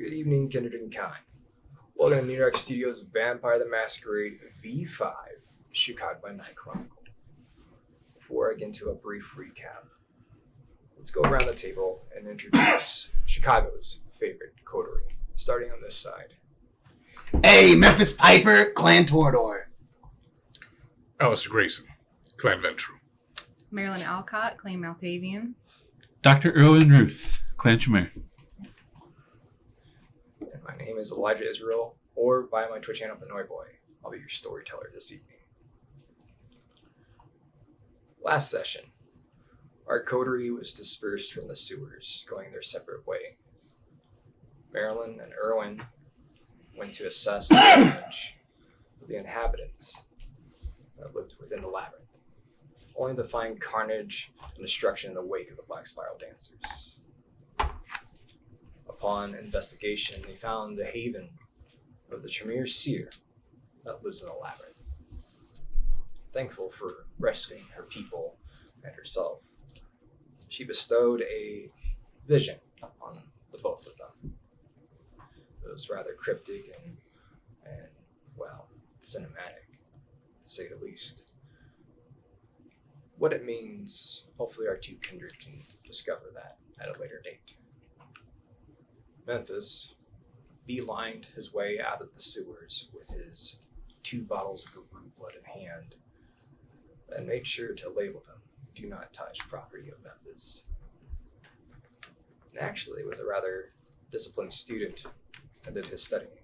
Good evening, kindred and kind. Welcome to NearDark Studios Vampire the Masquerade V5 Chicago by Night Chronicle. Before I get into a brief recap, let's go around the table and introduce Chicago's favorite coterie, starting on this side. Hey, Memphis Piper, Clan Torador. Alistair Grayson, Clan Ventru. Marilyn Alcott, Clan Malthavian. Dr. Erwin Ruth, Clan Chimere. And my name is Elijah Israel, or by my Twitch channel, Panoy Boy. I'll be your storyteller this evening. Last session, our coterie was dispersed from the sewers, going their separate way. Marilyn and Erwin went to assess the damage of the inhabitants that lived within the labyrinth, only to find carnage and destruction in the wake of the Black Spiral Dancers. Upon investigation, they found the haven of the Tremere Seer that lives in the labyrinth. Thankful for rescuing her people and herself, she bestowed a vision on the both of them. It was rather cryptic and well, cinematic, to say the least. What it means, hopefully our two kindred can discover that at a later date. Memphis beelined his way out of the sewers with his 2 bottles of Guru blood in hand and made sure to label them, "Do not touch property of Memphis." And actually was a rather disciplined student and did his studying.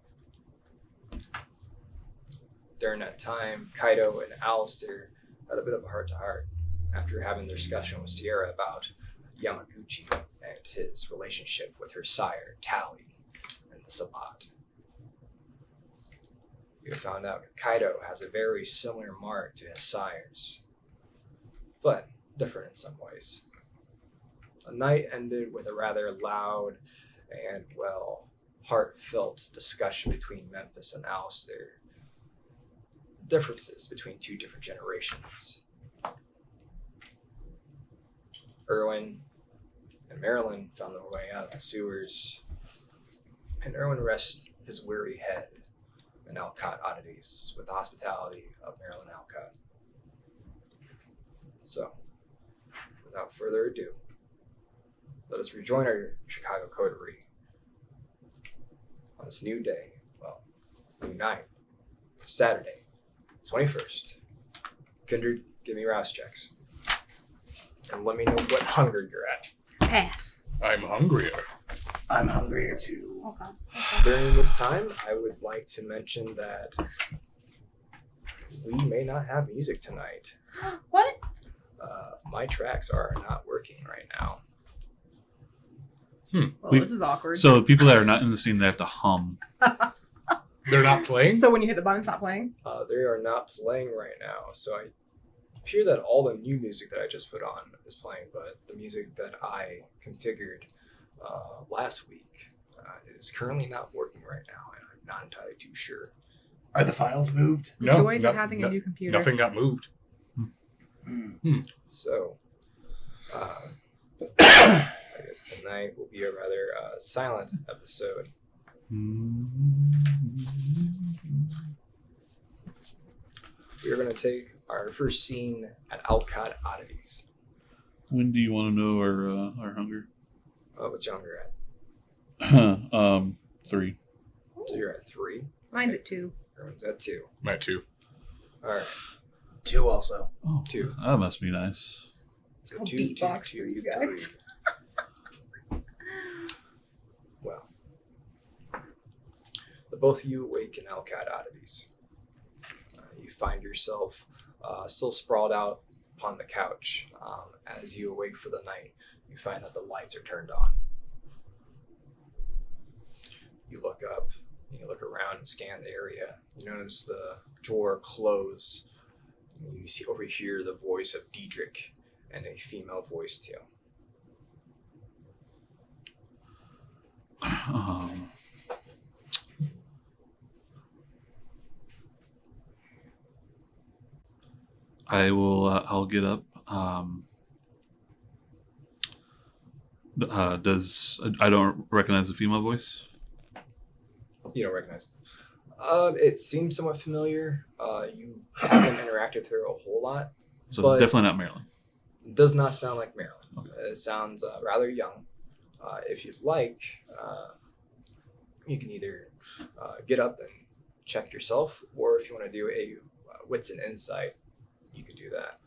During that time, Kaido and Alistair had a bit of a heart-to-heart after having their discussion with Sierra about Yamaguchi and his relationship with her sire, Tally, and the Sabat. We found out that Kaido has a very similar mark to his sire's, but different in some ways. The night ended with a rather loud and, well, heartfelt discussion between Memphis and Alistair. Differences between 2 different generations. Erwin and Marilyn found their way out of the sewers, and Erwin rested his weary head in Alcott oddities with the hospitality of Marilyn Alcott. So, without further ado, let us rejoin our Chicago coterie on this new day, well, new night, Saturday, 21st. Kindred, give me rouse checks. And let me know what hunger you're at. Pass. I'm hungrier. I'm hungrier too. Okay. During this time, I would like to mention that we may not have music tonight. What? My tracks are not working right now. Well, this is awkward. So people that are not in the scene, they have to hum. They're not playing? So when you hit the button, it's not playing? They are not playing right now, so I hear that all the new music that I just put on is playing, but the music that I configured last week is currently not working right now, and I'm not entirely too sure. Are the files moved? The joys of having a new computer. Nothing got moved. So, I guess tonight will be a rather silent episode. We're going to take our first scene at Alcott Oddities. When do you want to know our hunger? What's your hunger at? 3. So you're at 3. Mine's at 2. Everyone's at 2. I'm at 2. All right. 2 also. Oh, 2. that must be nice. So I'll 2, beatbox 2, for you 3. guys. Well, the both of you awake in Alcott Oddities. You find yourself still sprawled out upon the couch. As you awake for the night, you find that the lights are turned on. You look up, and you look around and scan the area. You notice the drawer close. And you see overhear the voice of Diedrich and a female voice too. I'll get up. I don't recognize the female voice? You don't recognize them. It seems somewhat familiar. You haven't interacted with her a whole lot. So But- definitely not Maryland. It does not sound like Marilyn. Okay. It sounds rather young. If you'd like, you can either get up and check yourself, or if you want to do a wits and insight, you can do that.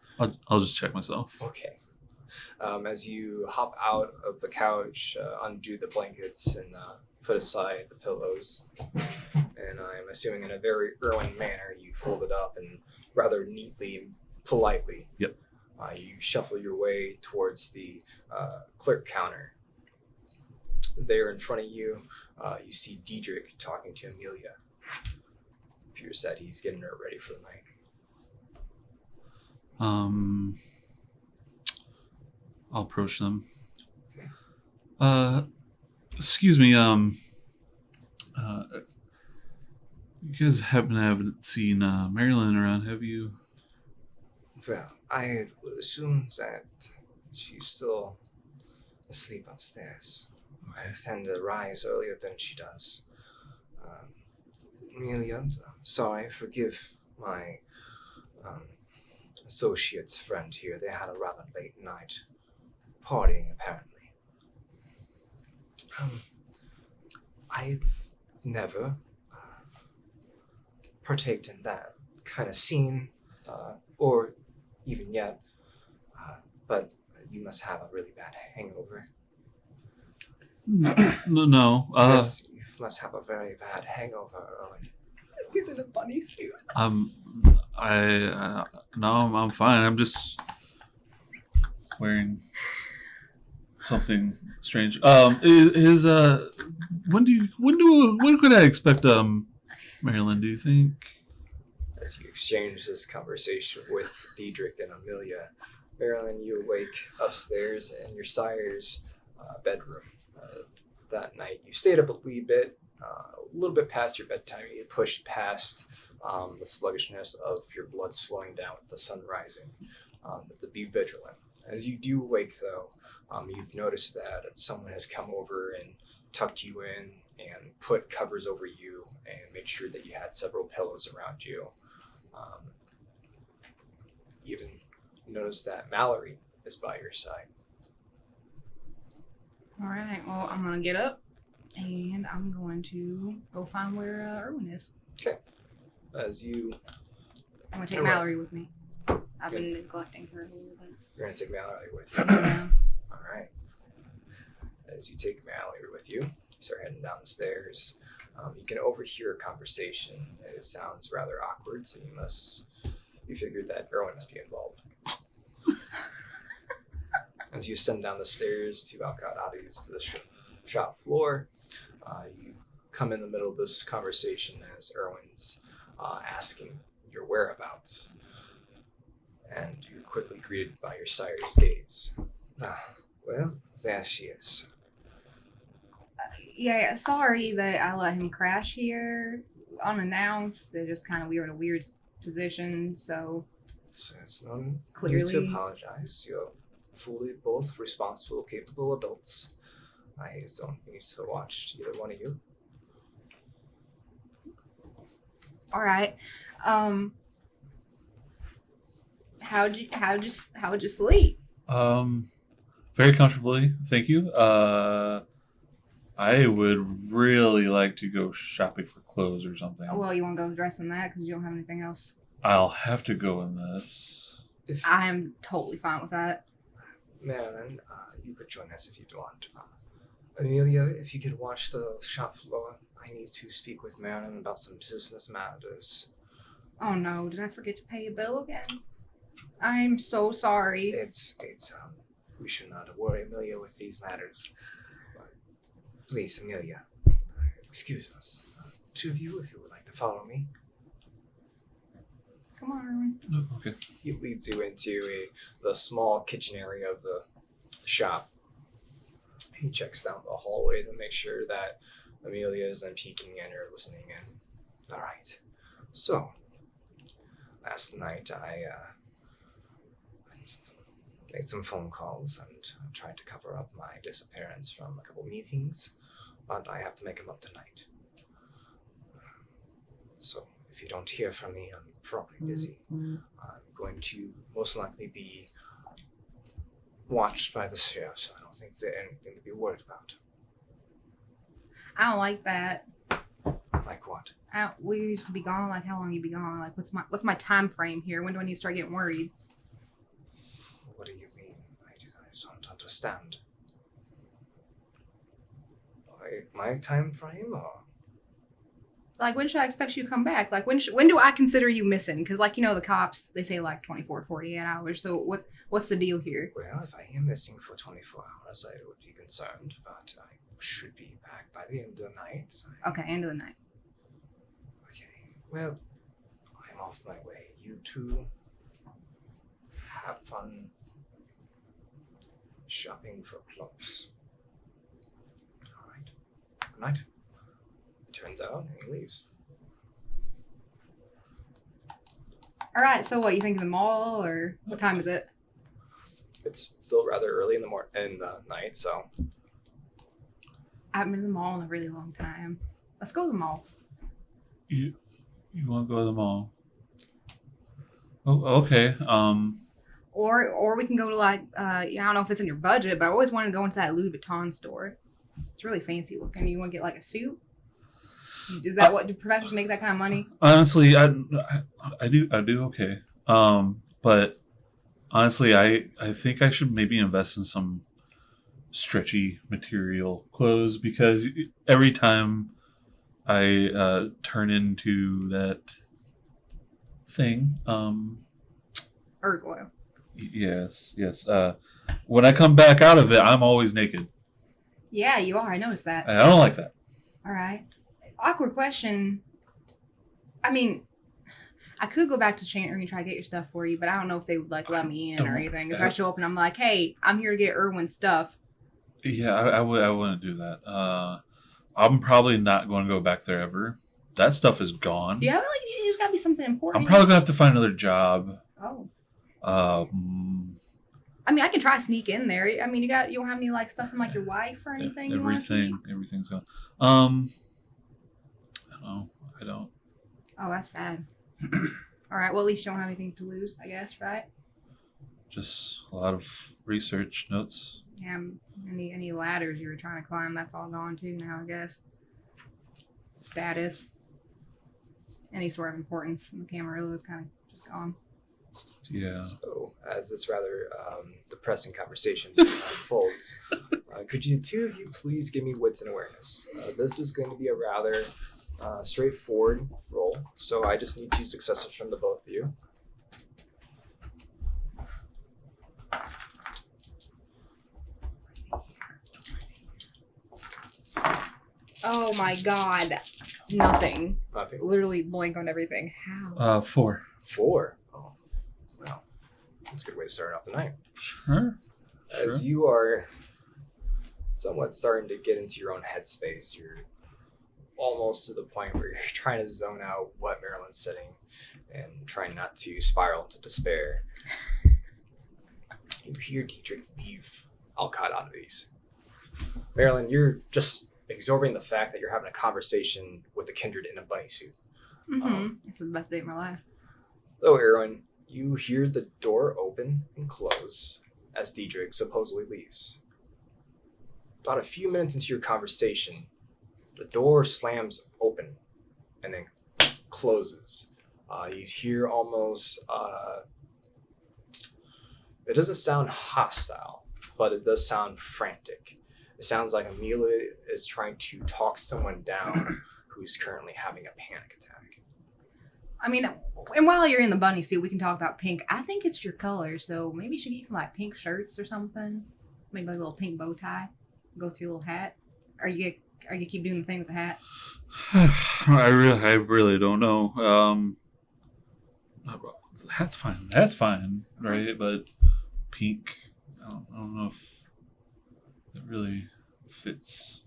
I'll just check myself. Okay. As you hop out of the couch, undo the blankets, and put aside the pillows, and I'm assuming in a very Irwin manner, you fold it up and rather neatly and politely. Yep. You shuffle your way towards the clerk counter. There in front of you, you see Diedrich talking to Amelia. Appears that he's getting her ready for the night. I'll approach them. Okay. Excuse me, you guys happen to haven't seen Marilyn around, have you? Well, I would assume that she's still asleep upstairs. I tend to rise earlier than she does. Amelia, I'm sorry, forgive my associate's friend here. They had a rather late night partying, apparently. I've never partaked in that kind of scene, or even yet, but you must have a really bad hangover. No. Yes, you must have a very bad hangover, Owen. He's in a bunny suit. No, I'm fine. I'm just wearing something strange. When could I expect Marilyn, do you think? As you exchange this conversation with Diedrich and Amelia, Marilyn, you awake upstairs in your sire's bedroom. That night, you stayed up a wee bit, a little bit past your bedtime. You pushed past the sluggishness of your blood slowing down with the sun rising. To be vigilant. As you do wake, though, you've noticed that someone has come over and tucked you in and put covers over you and made sure that you had several pillows around you. Even notice that Mallory is by your side. All right. Well, I'm gonna get up, and I'm going to go find where Erwin is. As you, I'm gonna take All right. Mallory with me. I've been neglecting her a little bit. you're going to take Mallory with you. Yeah. All right. As you take Mallory with you, you start heading down the stairs. You can overhear a conversation. It sounds rather awkward, so you figured that Erwin must be involved. As you ascend down the stairs to Alcott oddities to the shop floor, you come in the middle of this conversation as Erwin's asking your whereabouts. And you're quickly greeted by your sire's gaze. Well, there she is. Yeah, sorry that I let him crash here unannounced. We were in a weird position, so So it's no need to Clearly. apologize. You're fully both responsible, capable adults. I don't need to watch either one of you. all right. How'd you sleep? Very comfortably, thank you. I would really like to go shopping for clothes or something. Well, you want to go dress in that because you don't have anything else. I'll have to go in this. If I'm totally fine with that. Marilyn, you could join us if you'd want. Amelia, if you could watch the shop floor, I need to speak with Marilyn about some business matters. Oh no, did I forget to pay a bill again? I'm so sorry. It's we should not worry Amelia with these matters. Please, Amelia, excuse us. Two of you, if you would like to follow me. Come on, Erwin. Oh, okay. He leads you into the small kitchen area of the shop. He checks down the hallway to make sure that Amelia isn't peeking in or listening in. All right. So, last night I made some phone calls and tried to cover up my disappearance from a couple meetings, but I have to make them up tonight. you don't hear from me, I'm probably busy. I'm going to most likely be watched by the sheriff, so I don't think there's anything to be worried about. I don't like that. Like what? We used to be gone. Like, how long you be gone? Like, what's my time frame here? When do I need to start getting worried? What do you mean? I just don't understand. My time frame, or? Like, when should I expect you to come back? Like, when do I consider you missing? Because, like, the cops, they say, like, 24, 48 hours. So what's the deal here? Well, if I am missing for 24 hours, I would be concerned, but I should be back by the end of the night. Okay, end of the night. Okay, well, I'm off my way. You two have fun shopping for clothes. All right. Good night. He turns out and he leaves. All right, so what, you think of the mall, or what time is it? It's still rather early in the night, so I haven't been to the mall in a really long time. Let's go to the mall. You want to go to the mall? Oh, okay. Or we can go to, like, I don't know if it's in your budget, but I always wanted to go into that Louis Vuitton store. It's really fancy looking. You want to get, like, a suit? Is that what, do professionals make that kind of money? Honestly, I do okay. But honestly, I think I should maybe invest in some stretchy material clothes, because every time I turn into that thing, Erg oil. yes. When I come back out of it, I'm always naked. Yeah, you are. I noticed that. I don't like that. All right. Awkward question. I mean, I could go back to Chantry and try to get your stuff for you, but I don't know if they would, like, let me in or anything. If I show up and I'm like, hey, I'm here to get Irwin's stuff. Yeah, I wouldn't do that. I'm probably not going to go back there ever. That stuff is gone. Do you have, like, there's got to be something important? I'm probably going to have to find another job. Oh. I I mean, I can try sneak in there. I mean, you don't have any, like, stuff from, like, your wife or anything? Everything's gone. I don't. Oh, that's sad. All right. Well, at least you don't have anything to lose, I guess, right? Just a lot of research notes. Yeah. Any ladders you were trying to climb, that's all gone too now, I guess. Status. Any sort of importance in the Camarillo is kind of just gone. Yeah. So, as this rather depressing conversation unfolds, could you two of you please give me wits and awareness? This is going to be a rather straightforward roll, so I just need 2 successes from the both of you. Oh my god. Nothing. Nothing. Literally blank on everything. How? 4. 4. Oh, well, that's a good way to start off the night. Sure. As you are somewhat starting to get into your own headspace, you're almost to the point where you're trying to zone out what Marilyn's sitting and trying not to spiral into despair. You hear Dietrich leave Alcott oddities. Marilyn, you're just absorbing the fact that you're having a conversation with a kindred in a bunny suit. Mm-hmm. It's the best day of my life. Though, Erwin, you hear the door open and close as Dietrich supposedly leaves. About a few minutes into your conversation, the door slams open and then closes. You hear almost, it doesn't sound hostile, but it does sound frantic. It sounds like Amelia is trying to talk someone down who's currently having a panic attack. I mean, and while you're in the bunny suit, we can talk about pink. I think it's your color, so maybe you should get some, like, pink shirts or something. Maybe like a little pink bow tie. Go through your little hat. Or you keep doing the thing with the hat? I really don't know. That's fine, right? But pink, I don't know if it really fits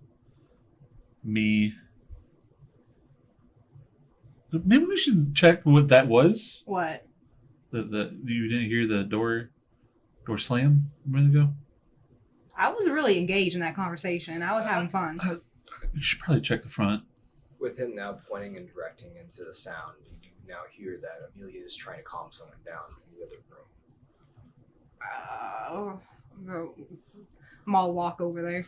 me. Maybe we should check what that was. What? The you didn't hear the door slam a minute ago? I was really engaged in that conversation. I was having fun. You should probably check the front. with him now pointing and directing into the sound, you do now hear that Amelia is trying to calm someone down in the other room. I'll walk over there.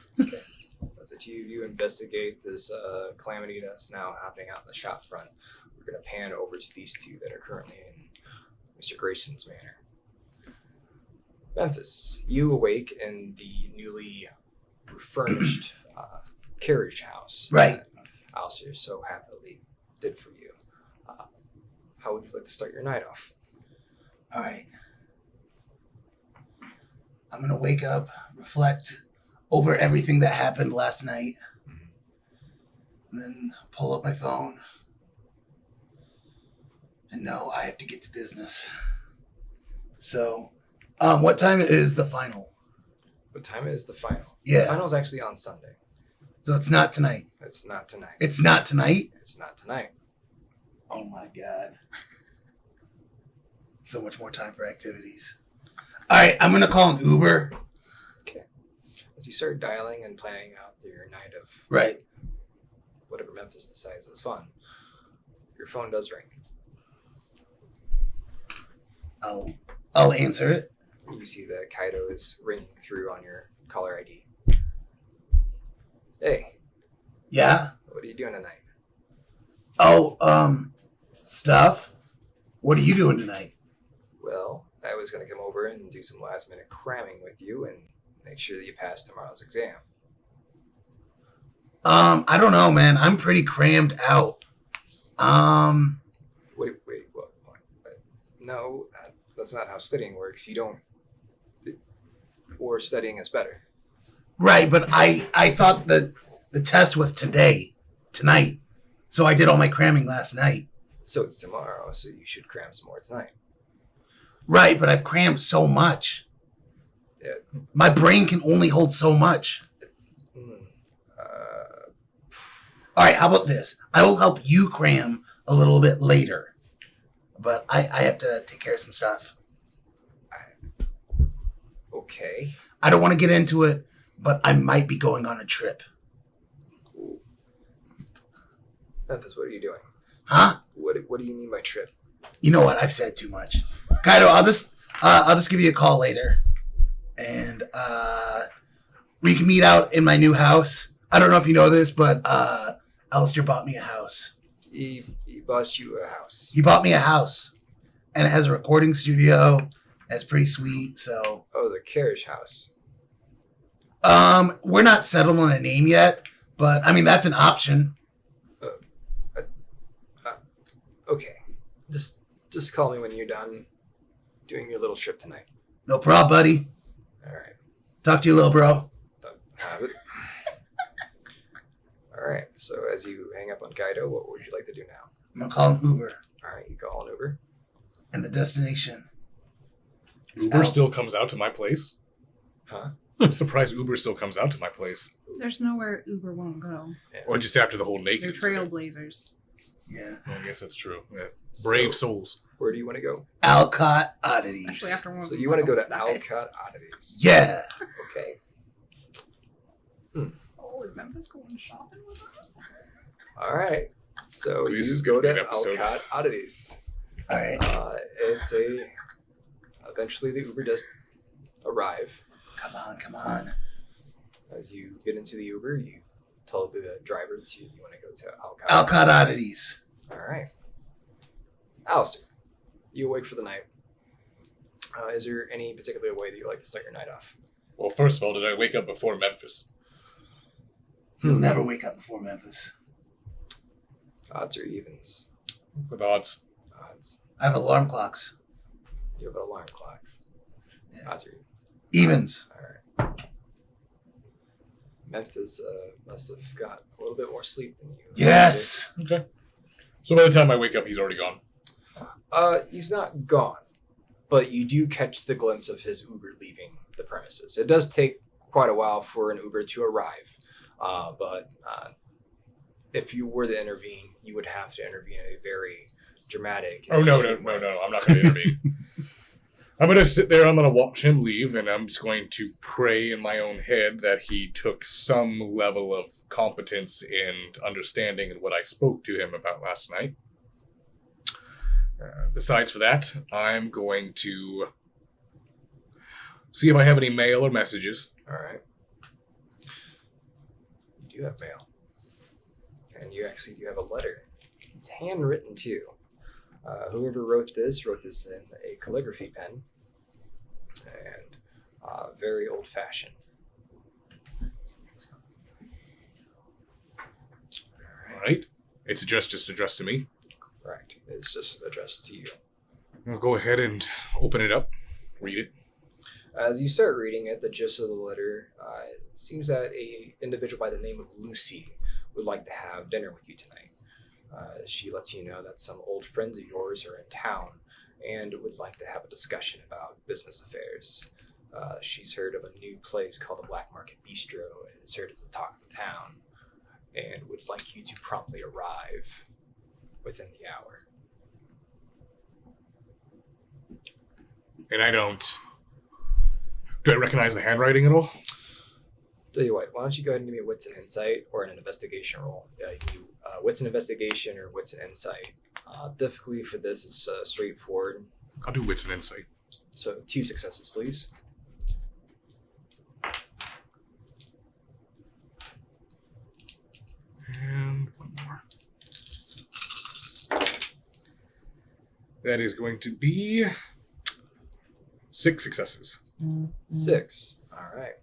As the two of you investigate this calamity that's now happening out in the shop front, we're going to pan over to these two that are currently in Mr. Grayson's manor. Memphis, you awake in the newly refurnished carriage house. Right. Alistair so happily did for you. How would you like to start your night off? All right. I'm going to wake up, reflect over everything that happened last night, and then pull up my phone. And no, I have to get to business. So, what time is the final? What time is the final? Yeah. The final's actually on Sunday. So it's not tonight. It's not tonight. It's not tonight? It's not tonight. Oh my God. So much more time for activities. All right, I'm going to call an Uber. Okay. As you start dialing and planning out your night of Right. whatever Memphis decides is fun, your phone does ring. I'll answer it. You see that Kaido is ringing through on your caller ID. Hey, Yeah? what are you doing tonight? Oh, stuff? What are you doing tonight? Well, I was going to come over and do some last minute cramming with you and make sure that you pass tomorrow's exam. I don't know, man. I'm pretty crammed out. Wait, what? No, that's not how studying works. You don't... Or studying is better. Right, but I thought the test was tonight. So I did all my cramming last night. So it's tomorrow, so you should cram some more tonight. Right, but I've crammed so much. Yeah. My brain can only hold so much. All right, how about this? I will help you cram a little bit later. But I have to take care of some stuff. Okay. I don't want to get into it, but I might be going on a trip. Memphis, what are you doing? Huh? What do you mean by trip? You know what? I've said too much. Kaido, I'll just give you a call later. And we can meet out in my new house. I don't know if you know this, but Alistair bought me a house. He bought you a house. He bought me a house. And it has a recording studio. That's pretty sweet, so... Oh, the carriage house. We're not settled on a name yet, but, I mean, that's an option. Okay. Just call me when you're done doing your little trip tonight. No problem, buddy. All right. Talk to you, little bro. Don't have it. All right. So as you hang up on Kaido, what would you like to do now? I'm going to call an Uber. All right. You call an Uber. And the destination. Uber still comes out to my place? Huh? I'm surprised Uber still comes out to my place. There's nowhere Uber won't go. Yeah. Or just after the whole naked They're incident. trailblazers. Yeah. I guess that's true. Yeah. Brave So- souls. Where do you want to go? Alcott oddities. Especially after one. So you want to go to almost died. Alcott Oddities. Yeah. Okay. Oh, is Memphis going shopping with us? All right. So This you is go gonna be to an episode. Alcott Oddities. All right. Eventually the Uber does arrive. Come on. As you get into the Uber, you tell the driver you want to go to Alcott. Alcott oddities. All right. Alistair, you awake for the night. Is there any particular way that you like to start your night off? Well, first of all, did I wake up before Memphis? You'll never wake up before Memphis. Odds or evens? With odds. Odds. I have alarm clocks. You have alarm clocks. Yeah. Odds or evens? Evens. All right. Memphis must have got a little bit more sleep than you. Yes. Okay. So by the time I wake up, he's already gone. He's not gone, but you do catch the glimpse of his Uber leaving the premises. It does take quite a while for an Uber to arrive, but if you were to intervene, you would have to intervene in a very dramatic. Oh, no, extreme way. I'm not going to intervene. I'm going to sit there, I'm going to watch him leave, and I'm just going to pray in my own head that he took some level of competence and understanding in what I spoke to him about last night. Besides for that, I'm going to see if I have any mail or messages. All right. You do have mail. And you actually do have a letter. It's handwritten, too. Whoever wrote this in a calligraphy pen. And very old-fashioned. All right. It's just addressed to me. Correct. It's just addressed to you. I'll go ahead and open it up, read it. As you start reading it, the gist of the letter seems that a individual by the name of Lucy would like to have dinner with you tonight. She lets you know that some old friends of yours are in town and would like to have a discussion about business affairs. She's heard of a new place called the Market Bistro, and it's heard it's the talk of the town, and would like you to promptly arrive within the hour. And do I recognize the handwriting at all? Tell you what, why don't you go ahead and give me a wits and insight or an investigation roll? Yeah, you can do wits and investigation or wits and insight. Difficulty for this is straightforward. I'll do wits and insight. So 2 successes, please. And one more. That is going to be 6 successes. 6. All right.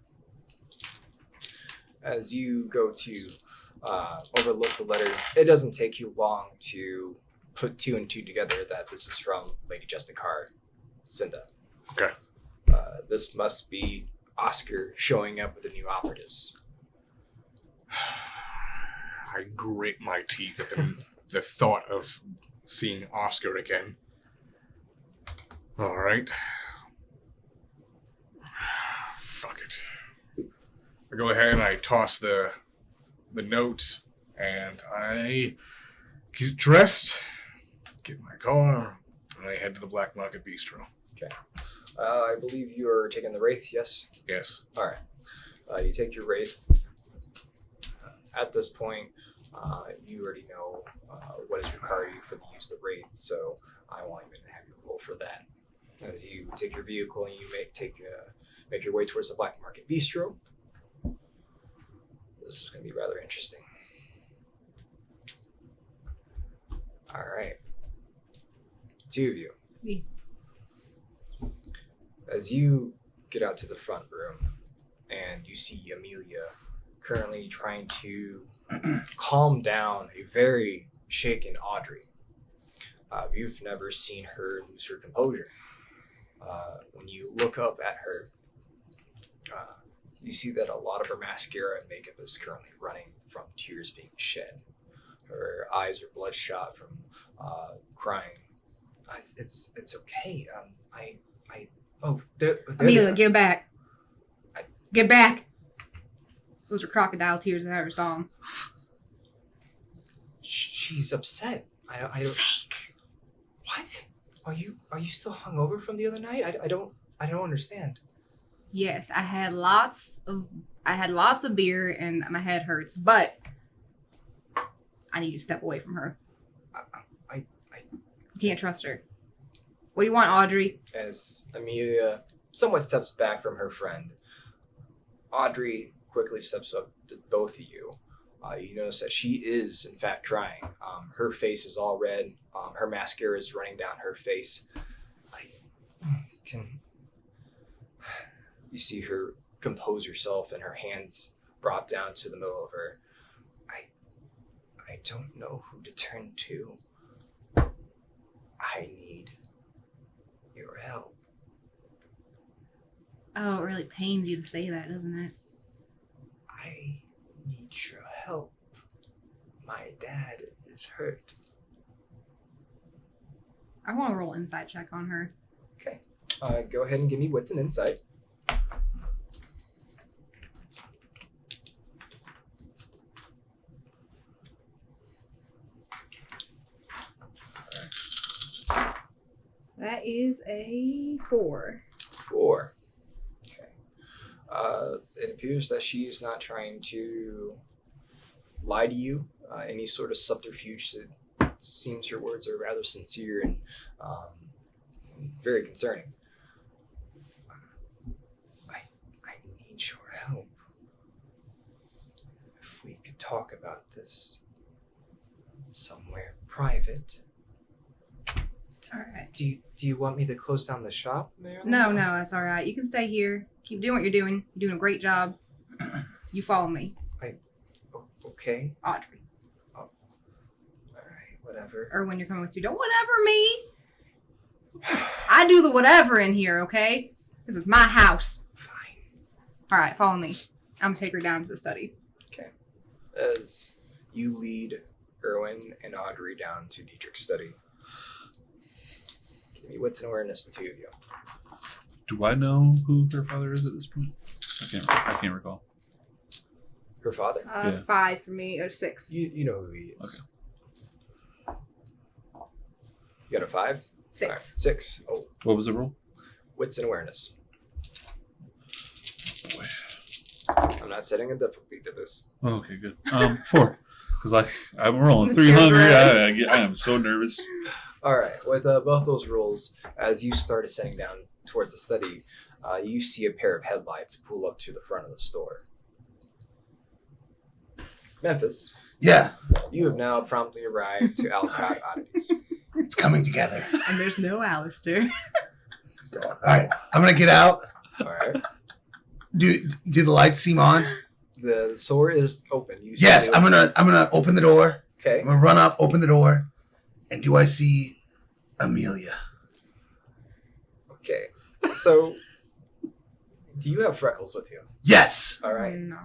As you go to overlook the letter, it doesn't take you long to put 2 and 2 together that this is from Lady Justicar Cinda. Okay. This must be Oscar showing up with the new operatives. I grit my teeth at the thought of seeing Oscar again. All right. Fuck it. I go ahead and I toss the note, and I get dressed, get in my car, and I head to the Black Market Bistro. Okay. I believe you are taking the Wraith, yes? Yes. All right. You take your Wraith. At this point, you already know what is required of you for the use of the Wraith, so I won't even have you roll for that. As you take your vehicle and you make your way towards the Black Market Bistro, this is going to be rather interesting. All right. 2 of you. Me. As you get out to the front room and you see Amelia currently trying to calm down a very shaken Audrey. You've never seen her lose her composure. When you look up at her, you see that a lot of her mascara and makeup is currently running from tears being shed. Her eyes are bloodshot from crying. It's okay. Amelia, get back. Get back. Those are crocodile tears if I ever saw them. She's upset. It's fake. What? Are you still hungover from the other night? I don't understand. Yes, I had lots of beer and my head hurts, but I need you to step away from her. You can't trust her. What do you want, Audrey? As Amelia somewhat steps back from her friend, Audrey quickly steps up to both of you. You notice that she is, in fact, crying. Her face is all red. Her mascara is running down her face. You see her compose herself and her hands brought down to the middle of her. I don't know who to turn to. I need your help. Oh, it really pains you to say that, doesn't it? I need your help. My dad is hurt. I want to roll an insight check on her. Okay. Go ahead and give me wits and insight. That is a 4. 4. Okay. It appears that she is not trying to lie to you. Any sort of subterfuge. It seems her words are rather sincere and very concerning. I need your help. If we could talk about this somewhere private. All right. Do you want me to close down the shop, Marilyn? No, that's all right. You can stay here. Keep doing what you're doing. You're doing a great job. You follow me. Okay. Audrey. All right. Whatever. Erwin, you're coming with you. Don't whatever me. I do the whatever in here, okay? This is my house. Fine. All right, follow me. I'm going to take her down to the study. Okay. As you lead Erwin and Audrey down to Dietrich's study. Give me wits and awareness, the two of you. Do I know who her father is at this point? I can't recall. Her father? Yeah. 5 for me, or 6. You know who he is. Okay. You got a 5? 6. All right, 6. Oh, What was the roll? wits and awareness. I'm not setting a difficulty to this. Oh, okay, good. 4. Because I'm rolling 300. I am so nervous. All right. With both those rolls, as you start ascending down towards the study, you see a pair of headlights pull up to the front of the store. Memphis, Yeah, you have now promptly arrived to Alcott Oddities. it's coming together. And there's no Alistair. All right, I'm gonna get out. All right. Do the lights seem on? The store is open. You see Yes, it. I'm gonna open the door. Okay. I'm gonna run up, open the door, and do I see Amelia? Okay. So, do you have freckles with you? Yes. All right. No.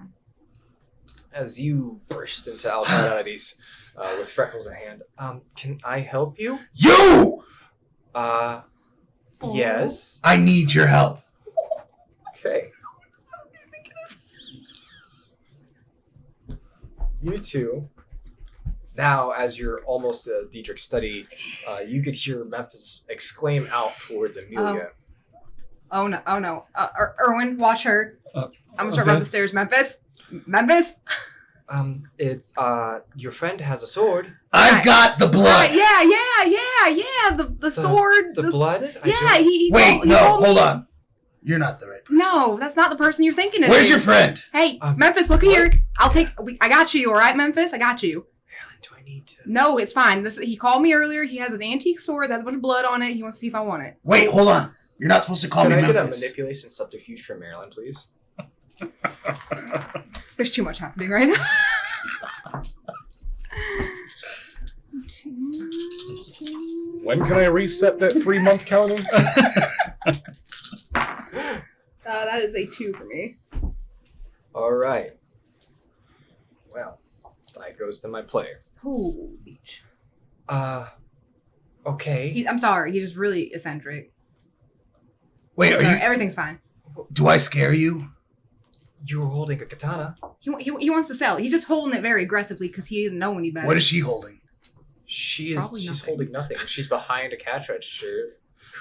As you burst into Alcott Oddities with freckles in hand, can I help you? You! Yes. I need your help. Okay. You two, now as you're almost at Dietrich's study, you could hear Memphis exclaim out towards Amelia. Oh no. Erwin, watch her. I'm gonna start okay. up the stairs. Memphis. It's, your friend has a sword. I've Right. got the blood. Right, yeah. The sword. The blood? Yeah, he Wait, told- he no, told hold me- on. You're not the right person. No, that's not the person you're thinking of. Where's your friend? Hey, Um, Memphis, look here. I got you, all right, Memphis? I got you. Marilyn, do I need to? No, it's fine. He called me earlier. He has his antique sword. That has a bunch of blood on it. He wants to see if I want it. Wait, hold on. You're not supposed to call Can me I get a Memphis. manipulation subterfuge from Marilyn, please? There's too much happening right now. When can I reset that 3-month calendar? That is a 2 for me. All right. Well, that goes to my player. Ooh. Okay. I'm sorry. He's just really eccentric. Wait, are Sorry, you? everything's fine. Do I scare you? You were holding a katana. He wants to sell it. He's just holding it very aggressively because he doesn't know any better. What is she holding? She's Probably nothing. holding nothing. She's behind a cash register.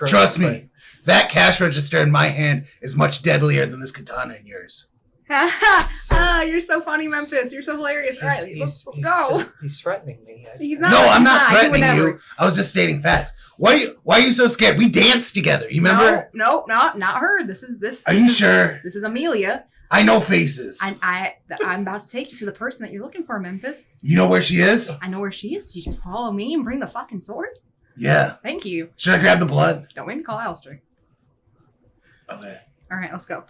Trust me, that cash register in my hand is much deadlier than this katana in yours. You're so funny, Memphis. You're so hilarious. All right, let's go. He's threatening me. He's not. No, I'm he's not He would threatening never. you. I was just stating facts. Why are you so scared? We danced together. You remember? No, not her. This is. Are you sure? This is Amelia. I know faces. I'm about to take you to the person that you're looking for, Memphis. You know where she is? I know where she is. You just follow me and bring the fucking sword. Yeah. Thank you. Should I grab the blood? Don't make me call Alistair. Okay. All right, let's go.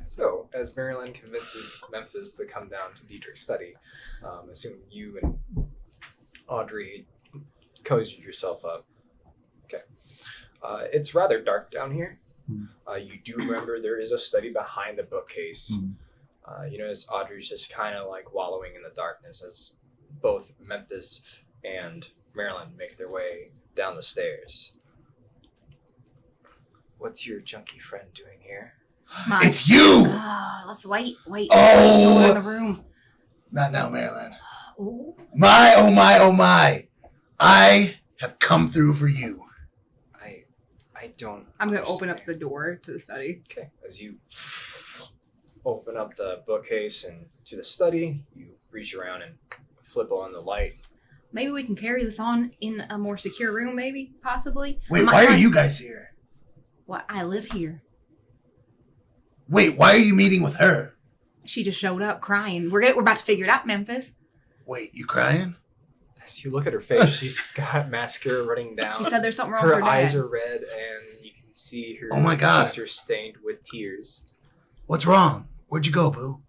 So, as Marilyn convinces Memphis to come down to Dietrich's study, assuming you and Audrey cozy yourself up. Okay. It's rather dark down here. You do remember there is a study behind the bookcase. You notice Audrey's just kind of like wallowing in the darkness as both Memphis and Marilyn make their way down the stairs. What's your junkie friend doing here? It's you! Let's wait. Oh! Go in the room. Not now, Marilyn. Oh. My, oh my, oh my. I have come through for you. don't. I'm going to open up understand. the door to the study. Okay. As you open up the bookcase and to the study, you reach around and flip on the light. Maybe we can carry this on in a more secure room, maybe, possibly. Wait, why are you guys here? Well, I live here. Wait, why are you meeting with her? She just showed up crying. We're about to figure it out, Memphis. Wait, you crying? As you look at her face, she's got mascara running down. She said there's something wrong with Her her eyes dad. are red, and you can see her Oh my God. cheeks are stained with tears. What's wrong? Where'd you go, boo?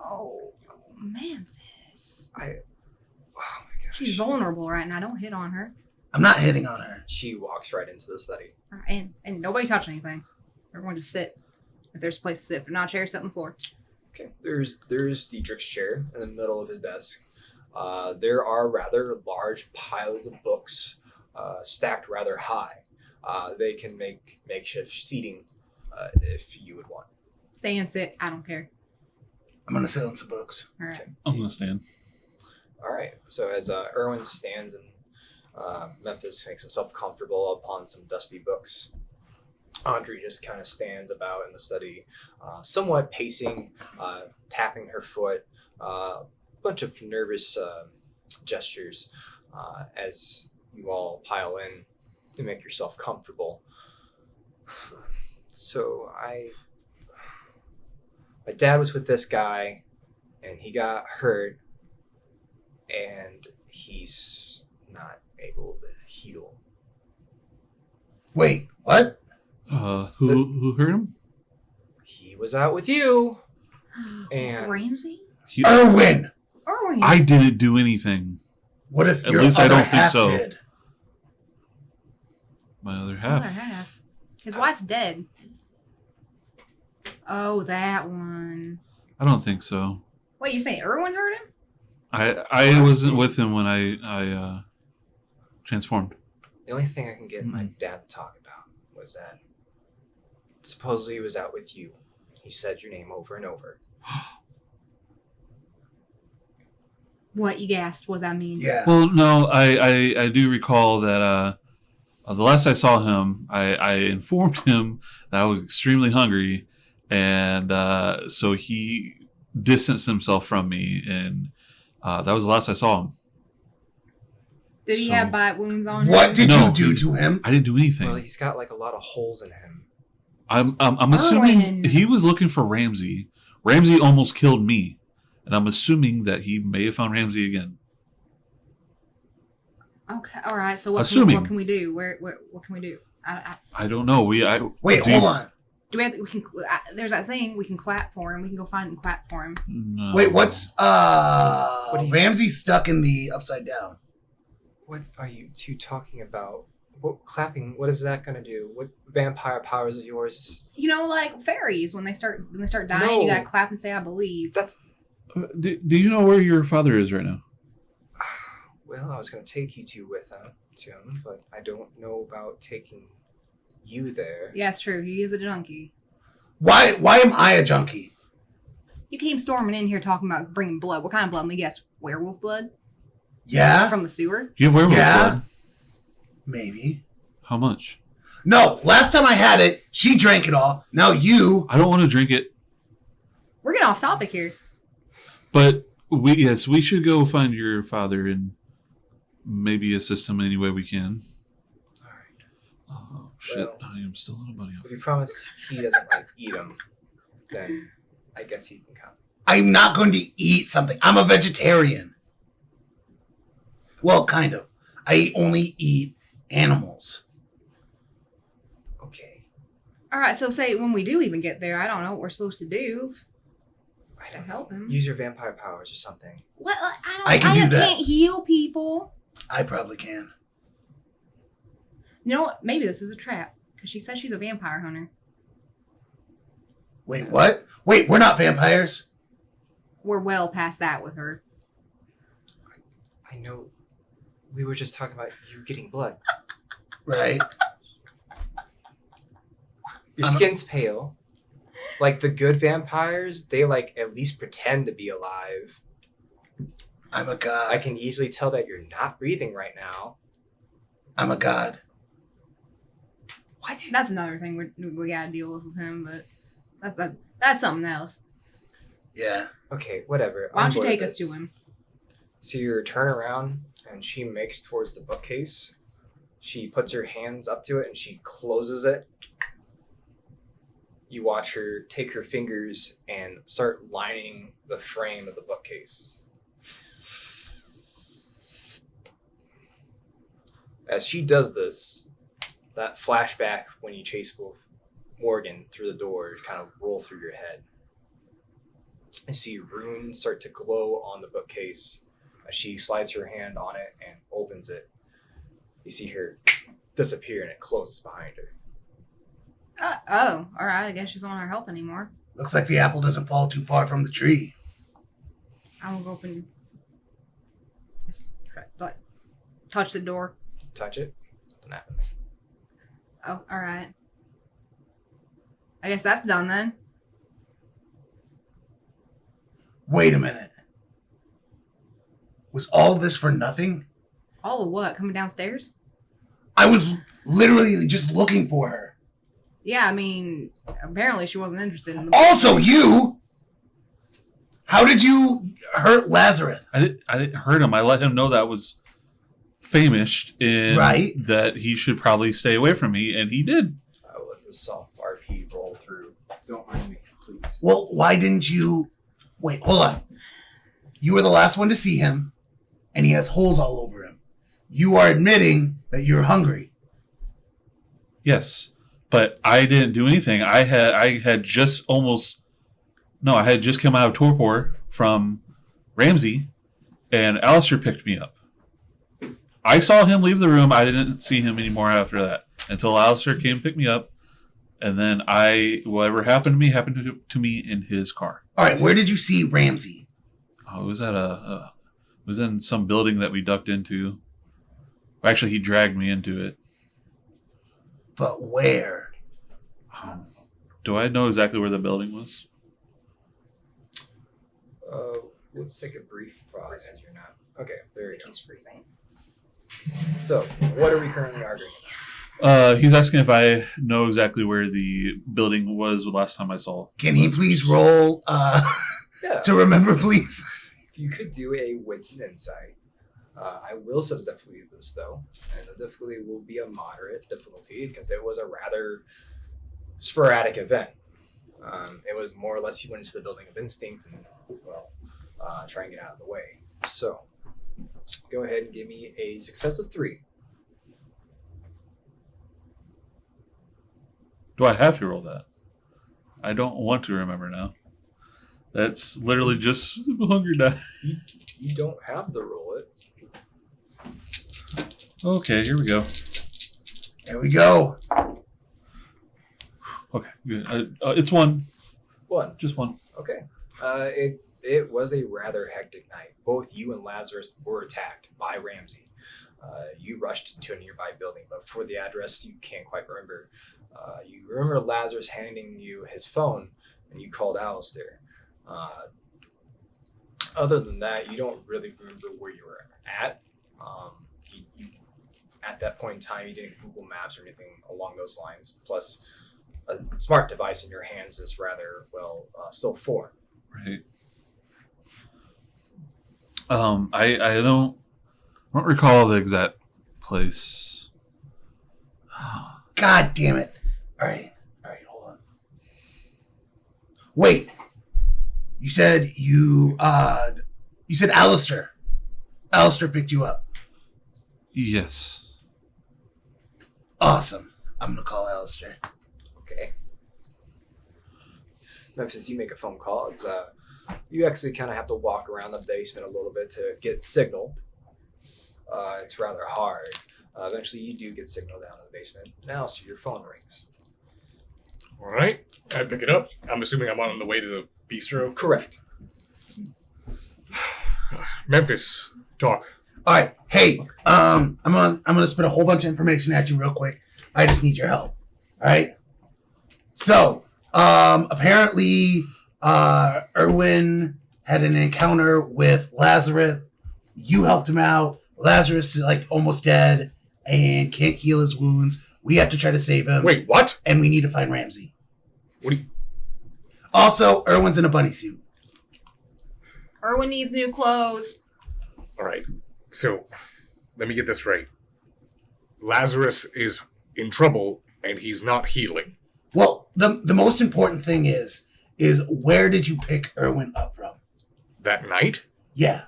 Oh, Memphis. Oh my gosh. She's vulnerable right now. Don't hit on her. I'm not hitting on her. She walks right into the study. And nobody touch anything. Everyone just sit. If there's a place to sit. If not, chair, sit on the floor. Okay. There's Dietrich's chair in the middle of his desk. There are rather large piles of books stacked rather high. They can make makeshift seating if you would want. Stay and sit. I don't care. I'm gonna sit on some books. All right. I'm gonna stand. All right. So as Erwin stands and Memphis makes himself comfortable upon some dusty books, Audrey just kind of stands about in the study, somewhat pacing, tapping her foot, a bunch of nervous gestures as you all pile in to make yourself comfortable. So my dad was with this guy, and he got hurt, and he's not able to heal. Wait, what? Who hurt him? He was out with you, and Ramsey? Erwin! Erwin. I didn't do anything. What if At your least I other don't think half so. did? My other His other half. half. His wife's dead. Oh, that one. I don't think so. Wait, you say Erwin hurt him? I wasn't with him when I transformed. the only thing I can get my dad to talk about was that supposedly he was out with you. He said your name over and over. What you gasped? What does that mean? Yeah. Well, no, I do recall that the last I saw him, I informed him that I was extremely hungry, and so he distanced himself from me, and that was the last I saw him. Did he So- have bite wounds on him? What did No, you do to him? I didn't do anything. Well, he's got like a lot of holes in him. I'm assuming Erwin. he was looking for Ramsey. Ramsey almost killed me, and I'm assuming that he may have found Ramsey again. Okay, all right. So what can we do? What can we do? I don't know. Wait, do hold you- on. Do we have to, there's that thing we can clap for him. We can go find and clap for him. No. Wait, what's do you- Ramsey's stuck in the upside down? What are you two talking about? What clapping? What is that gonna do? What vampire powers is yours? You know, like fairies when they start dying, No. you gotta clap and say I believe. That's Do you know where your father is right now? well, I was gonna take you two with him, but I don't know about taking you there. Yeah, it's true. He is a junkie. Why am I a junkie? You came storming in here talking about bringing blood. What kind of blood? Let me guess. Werewolf blood Yeah? from the sewer. You have werewolf Yeah. blood. Maybe. How much? No, last time I had it, she drank it all. Now you... I don't want to drink it, We're getting off topic here. but we should go find your father and maybe assist him in any way we can. All right. Oh shit! Well, I am still in a bunny If you office. promise he doesn't like eat them, then I guess he can come. I'm not going to eat something. I'm a vegetarian. Well, kind of. I only eat animals. Okay. All right. So say when we do even get there, I don't know what we're supposed to do I to don't help know. him. Use your vampire powers or something. What? I can do that. can't heal people. I probably can. You know what? Maybe this is a trap because she says she's a vampire hunter. Wait, what? Wait, we're not vampires. We're well past that with her. I know. We were just talking about you getting blood. Right? Your skin's pale. Like the good vampires, they like at least pretend to be alive. I'm a god. I can easily tell that you're not breathing right now. I'm a god. What? That's another thing we gotta deal with him, but that's something else. Yeah. Okay, whatever. Why I'm don't you bored of take us this. to him? So you turn around, and she makes towards the bookcase. She puts her hands up to it, and she closes it. You watch her take her fingers and start lining the frame of the bookcase. As she does this, that flashback when you chase both Morgan through the door kind of roll through your head. You see runes start to glow on the bookcase as she slides her hand on it and opens it. You see her disappear and it closes behind her. Oh, all right. I guess she's not our help anymore. Looks like the apple doesn't fall too far from the tree. I will go up and just like touch the door. Touch it, nothing happens. Oh, all right. I guess that's done then. Wait a minute. Was all this for nothing? All of what? Coming downstairs? I was literally just looking for her. Yeah, I mean, apparently she wasn't interested in the. Also, you! How did you hurt Lazarus? I didn't hurt him. I let him know that was famished and Right. that he should probably stay away from me, and he did. I will let the soft RP roll through. Don't mind me, please. Well, why didn't you... Wait, hold on. You were the last one to see him, and he has holes all over him. You are admitting that you're hungry. Yes, but I didn't do anything. I had just come out of torpor from Ramsey, and Alistair picked me up. I saw him leave the room. I didn't see him anymore after that until Alistair came to pick me up, and then whatever happened to me in his car. All right, where did you see Ramsey? Oh, it was at it was in some building that we ducked into. Actually, he dragged me into it. But where? Do I know exactly where the building was? Let's take a brief pause as you're not. Okay, there you go. It's freezing. So, what are we currently arguing about? He's asking if I know exactly where the building was the last time I saw. Can he please roll Yeah, to remember, please? you could do a wits and insight. I will set a difficulty of this, though, and the difficulty will be a moderate difficulty because it was a rather sporadic event. It was more or less you went into the building of instinct and, try and get out of the way. So, go ahead and give me a success of 3. Do I have to roll that? I don't want to remember now. That's literally just hunger die. You don't have to roll it. Okay, here we go. There we go. Okay, good. It's 1. 1. Just 1. Okay. It was a rather hectic night. Both you and Lazarus were attacked by Ramsey. You rushed to a nearby building, but for the address, you can't quite remember. You remember Lazarus handing you his phone, and you called Alistair. Other than that, you don't really remember where you were at. You at that point in time, you didn't Google Maps or anything along those lines. Plus, a smart device in your hands is rather, still foreign. Right. I don't recall the exact place. God damn it. All right, hold on. Wait. You said you said Alistair. Alistair picked you up. Yes. Awesome. I'm gonna call Alistair. Okay. Memphis, you make a phone call. It's you actually kind of have to walk around the basement a little bit to get signal. It's rather hard. Eventually, you do get signal down in the basement. Now, so your phone rings. All right. I pick it up. I'm assuming I'm on the way to the bistro. Correct. Memphis, talk. All right. Hey, I'm gonna spit a whole bunch of information at you real quick. I just need your help. All right. So, apparently, Erwin had an encounter with Lazarus. You helped him out. Lazarus is like almost dead and can't heal his wounds. We have to try to save him. Wait, what? And we need to find Ramsey. What do you... Also, Erwin's in a bunny suit. Erwin needs new clothes. All right. So, let me get this right. Lazarus is in trouble, and he's not healing. Well, the most important thing is where did you pick Erwin up from? That night? Yeah.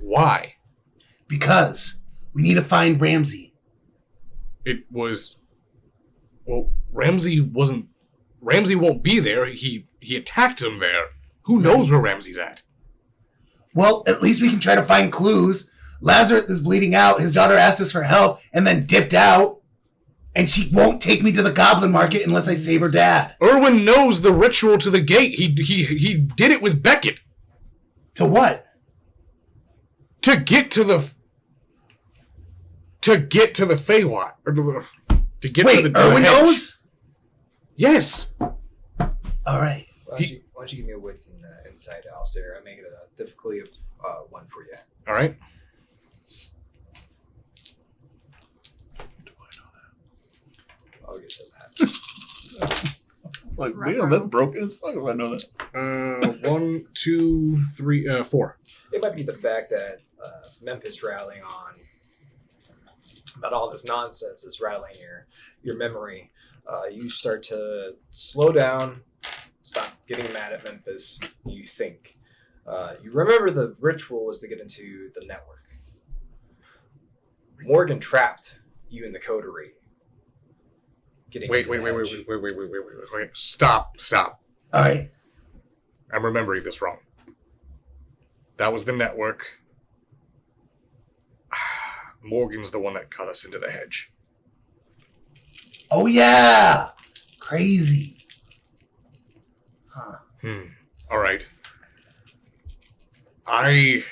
Why? Because we need to find Ramsey. It was... Well, Ramsey won't be there. He attacked him there. Who knows where Ramsey's at? Well, at least we can try to find clues. Lazarus is bleeding out. His daughter asked us for help and then dipped out. And she won't take me to the goblin market unless I save her dad. Erwin knows the ritual to the gate. He did it with Beckett. To what? To get to the Feywild. To get Wait, to the Erwin hedge. knows? Yes. All right. Why don't you give me a wits and insight, Alistair? I make it a difficulty of 1 for you. All right. I'll get to that. Like, damn, that's broken as fuck if I know that. 1, 2, 3, 4. It might be the fact that Memphis rallying on about all this nonsense is rattling your memory. You start to slow down, stop getting mad at Memphis. You think. You remember the ritual was to get into the network. Morgan trapped you in the coterie. Wait. Stop. All right. I'm remembering this wrong. That was the network. Morgan's the one that cut us into the hedge. Oh, yeah. Crazy. Huh. All right. I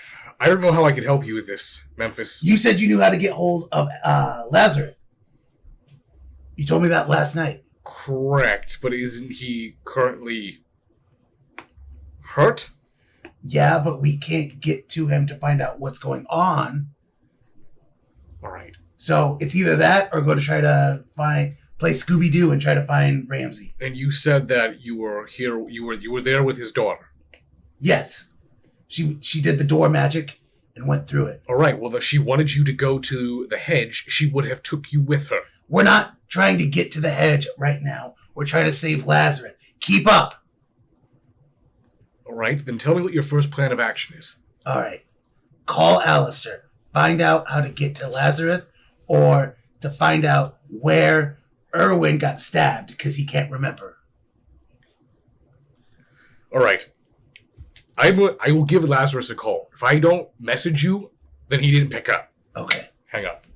don't know how I can help you with this, Memphis. You said you knew how to get hold of Lazarus. You told me that last night. Correct, but isn't he currently hurt? Yeah, but we can't get to him to find out what's going on. All right. So it's either that or go to try to play Scooby-Doo and try to find Ramsey. And you said that you were here. You were there with his daughter. Yes. She did the door magic and went through it. All right. Well, if she wanted you to go to the hedge, she would have took you with her. We're not trying to get to the hedge right now. We're trying to save Lazarus. Keep up. All right. Then tell me what your first plan of action is. All right. Call Alistair. Find out how to get to Lazarus or to find out where Erwin got stabbed because he can't remember. All right. I will give Lazarus a call. If I don't message you, then he didn't pick up. Okay. Hang up.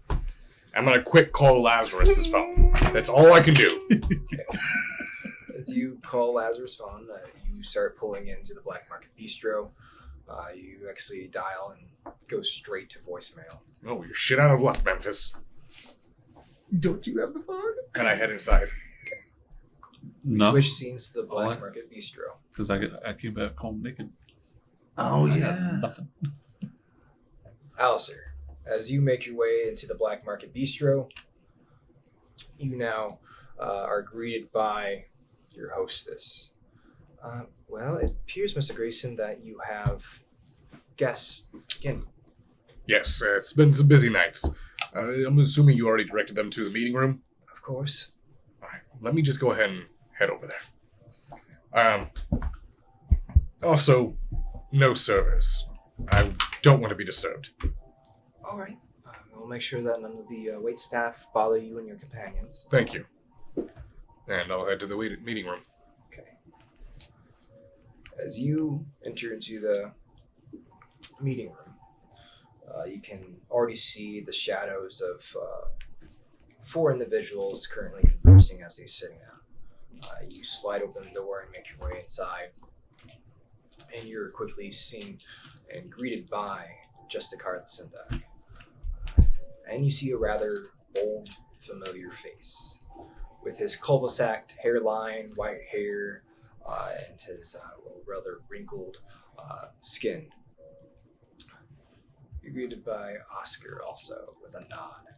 I'm going to quick call Lazarus's phone. That's all I can do. Okay. As you call Lazarus' phone, you start pulling into the Black Market Bistro. You actually dial and go straight to voicemail. Oh, you're shit out of luck, Memphis. Don't you have the phone? And I head inside. We No, switch scenes to the Black What? Market Bistro. because I came back home naked. Oh, I yeah. had nothing. Alistair, as you make your way into the Black Market Bistro, you now are greeted by your hostess. Well, it appears, Mr. Grayson, that you have guests again. Yes, it's been some busy nights. I'm assuming you already directed them to the meeting room. Of course. All right, let me just go ahead and head over there. Also, no servers. I don't want to be disturbed. All right. We'll make sure that none of the wait staff bother you and your companions. Thank you. And I'll head to the meeting room. Okay. As you enter into the meeting room, you can already see the shadows of 4 individuals currently conversing as they sit down. You slide open the door and make your way inside, and you're quickly seen and greeted by Justicar Lucinda. And you see a rather old, familiar face. With his cul-de-sac hairline, white hair, and his rather wrinkled skin. You're greeted by Oscar also with a nod.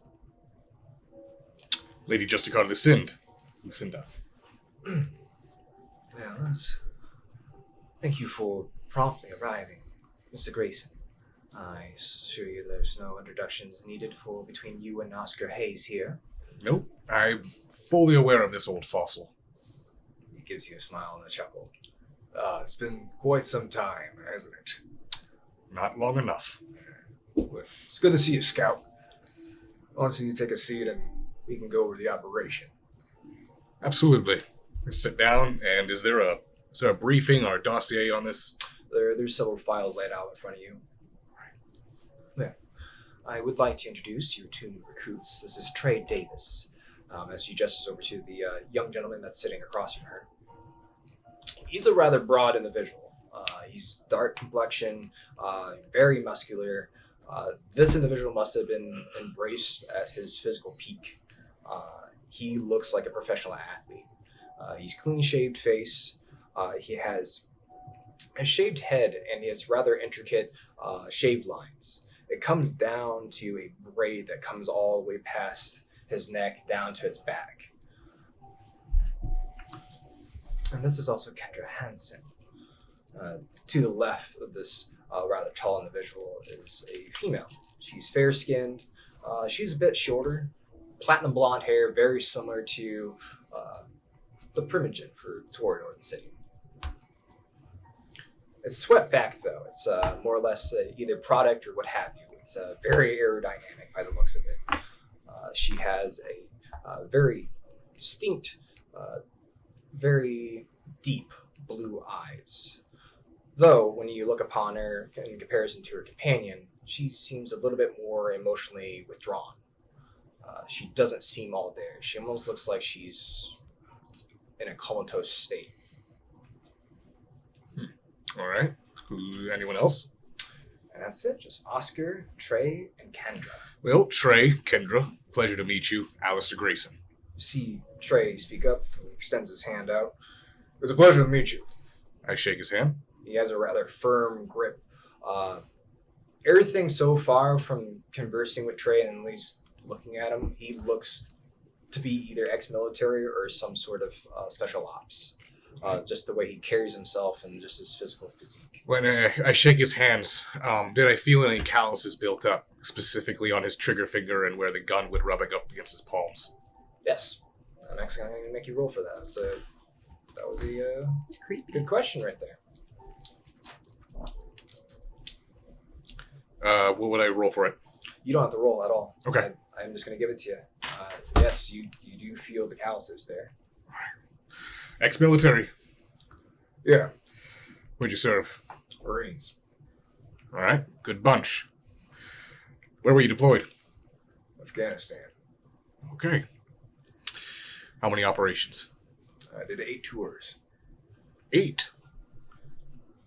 Lady Justicar Lucinda. Well, thank you for promptly arriving, Mr. Grayson. I assure you there's no introductions needed for between you and Oscar Hayes here. Nope, I'm fully aware of this old fossil. He gives you a smile and a chuckle. It's been quite some time, hasn't it? Not long enough. Well, it's good to see you, Scout. Why don't you take a seat and we can go over the operation? Absolutely. Let's sit down, and is there a briefing or a dossier on this? There's several files laid out in front of you. Well, I would like to introduce your two new recruits. This is Trey Davis, as she gestures over to the young gentleman that's sitting across from her. He's a rather broad individual. He's dark complexion, very muscular. This individual must have been embraced at his physical peak. He looks like a professional athlete. He's clean-shaved face. He has a shaved head, and he has rather intricate shaved lines. It comes down to a braid that comes all the way past his neck down to his back. And this is also Kendra Hansen. To the left of this rather tall individual is a female. She's fair-skinned. She's a bit shorter. Platinum blonde hair, very similar to the Primogen for Torador, the city. It's swept back, though. It's more or less either product or what have you. It's very aerodynamic by the looks of it. She has a very distinct, very deep blue eyes. Though, when you look upon her in comparison to her companion, she seems a little bit more emotionally withdrawn. She doesn't seem all there. She almost looks like she's in a comatose state. All right. Anyone else? And that's it. Just Oscar, Trey, and Kendra. Well, Trey, Kendra, pleasure to meet you. Alistair Grayson. You see Trey speak up. He extends his hand out. It's a pleasure to meet you. I shake his hand. He has a rather firm grip. Everything so far from conversing with Trey and at least looking at him, he looks to be either ex-military or some sort of special ops. Just the way he carries himself and just his physical physique. When I shake his hands, did I feel any calluses built up, specifically on his trigger finger and where the gun would rub up against his palms? Yes. I'm actually going to make you roll for that. So that was a It's creepy. good question right there. What would I roll for it? You don't have to roll at all. Okay. I'm just going to give it to you. Yes, you do feel the calluses there. Ex-military. Yeah. Where'd you serve? Marines. All right. Good bunch. Where were you deployed? Afghanistan. Okay. How many operations? I did 8 tours. 8.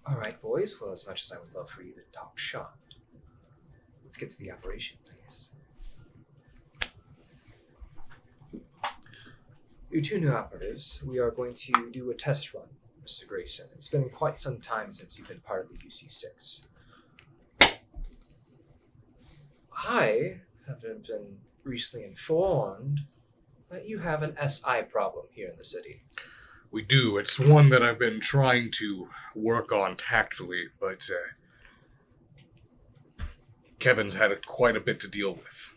All right, boys. Well, as much as I would love for you to talk shop, let's get to the operation, please. You two new operatives, we are going to do a test run, Mr. Grayson. It's been quite some time since you've been part of the UC6. I have been recently informed that you have an SI problem here in the city. We do. It's one that I've been trying to work on tactfully, but Kevin's had quite a bit to deal with.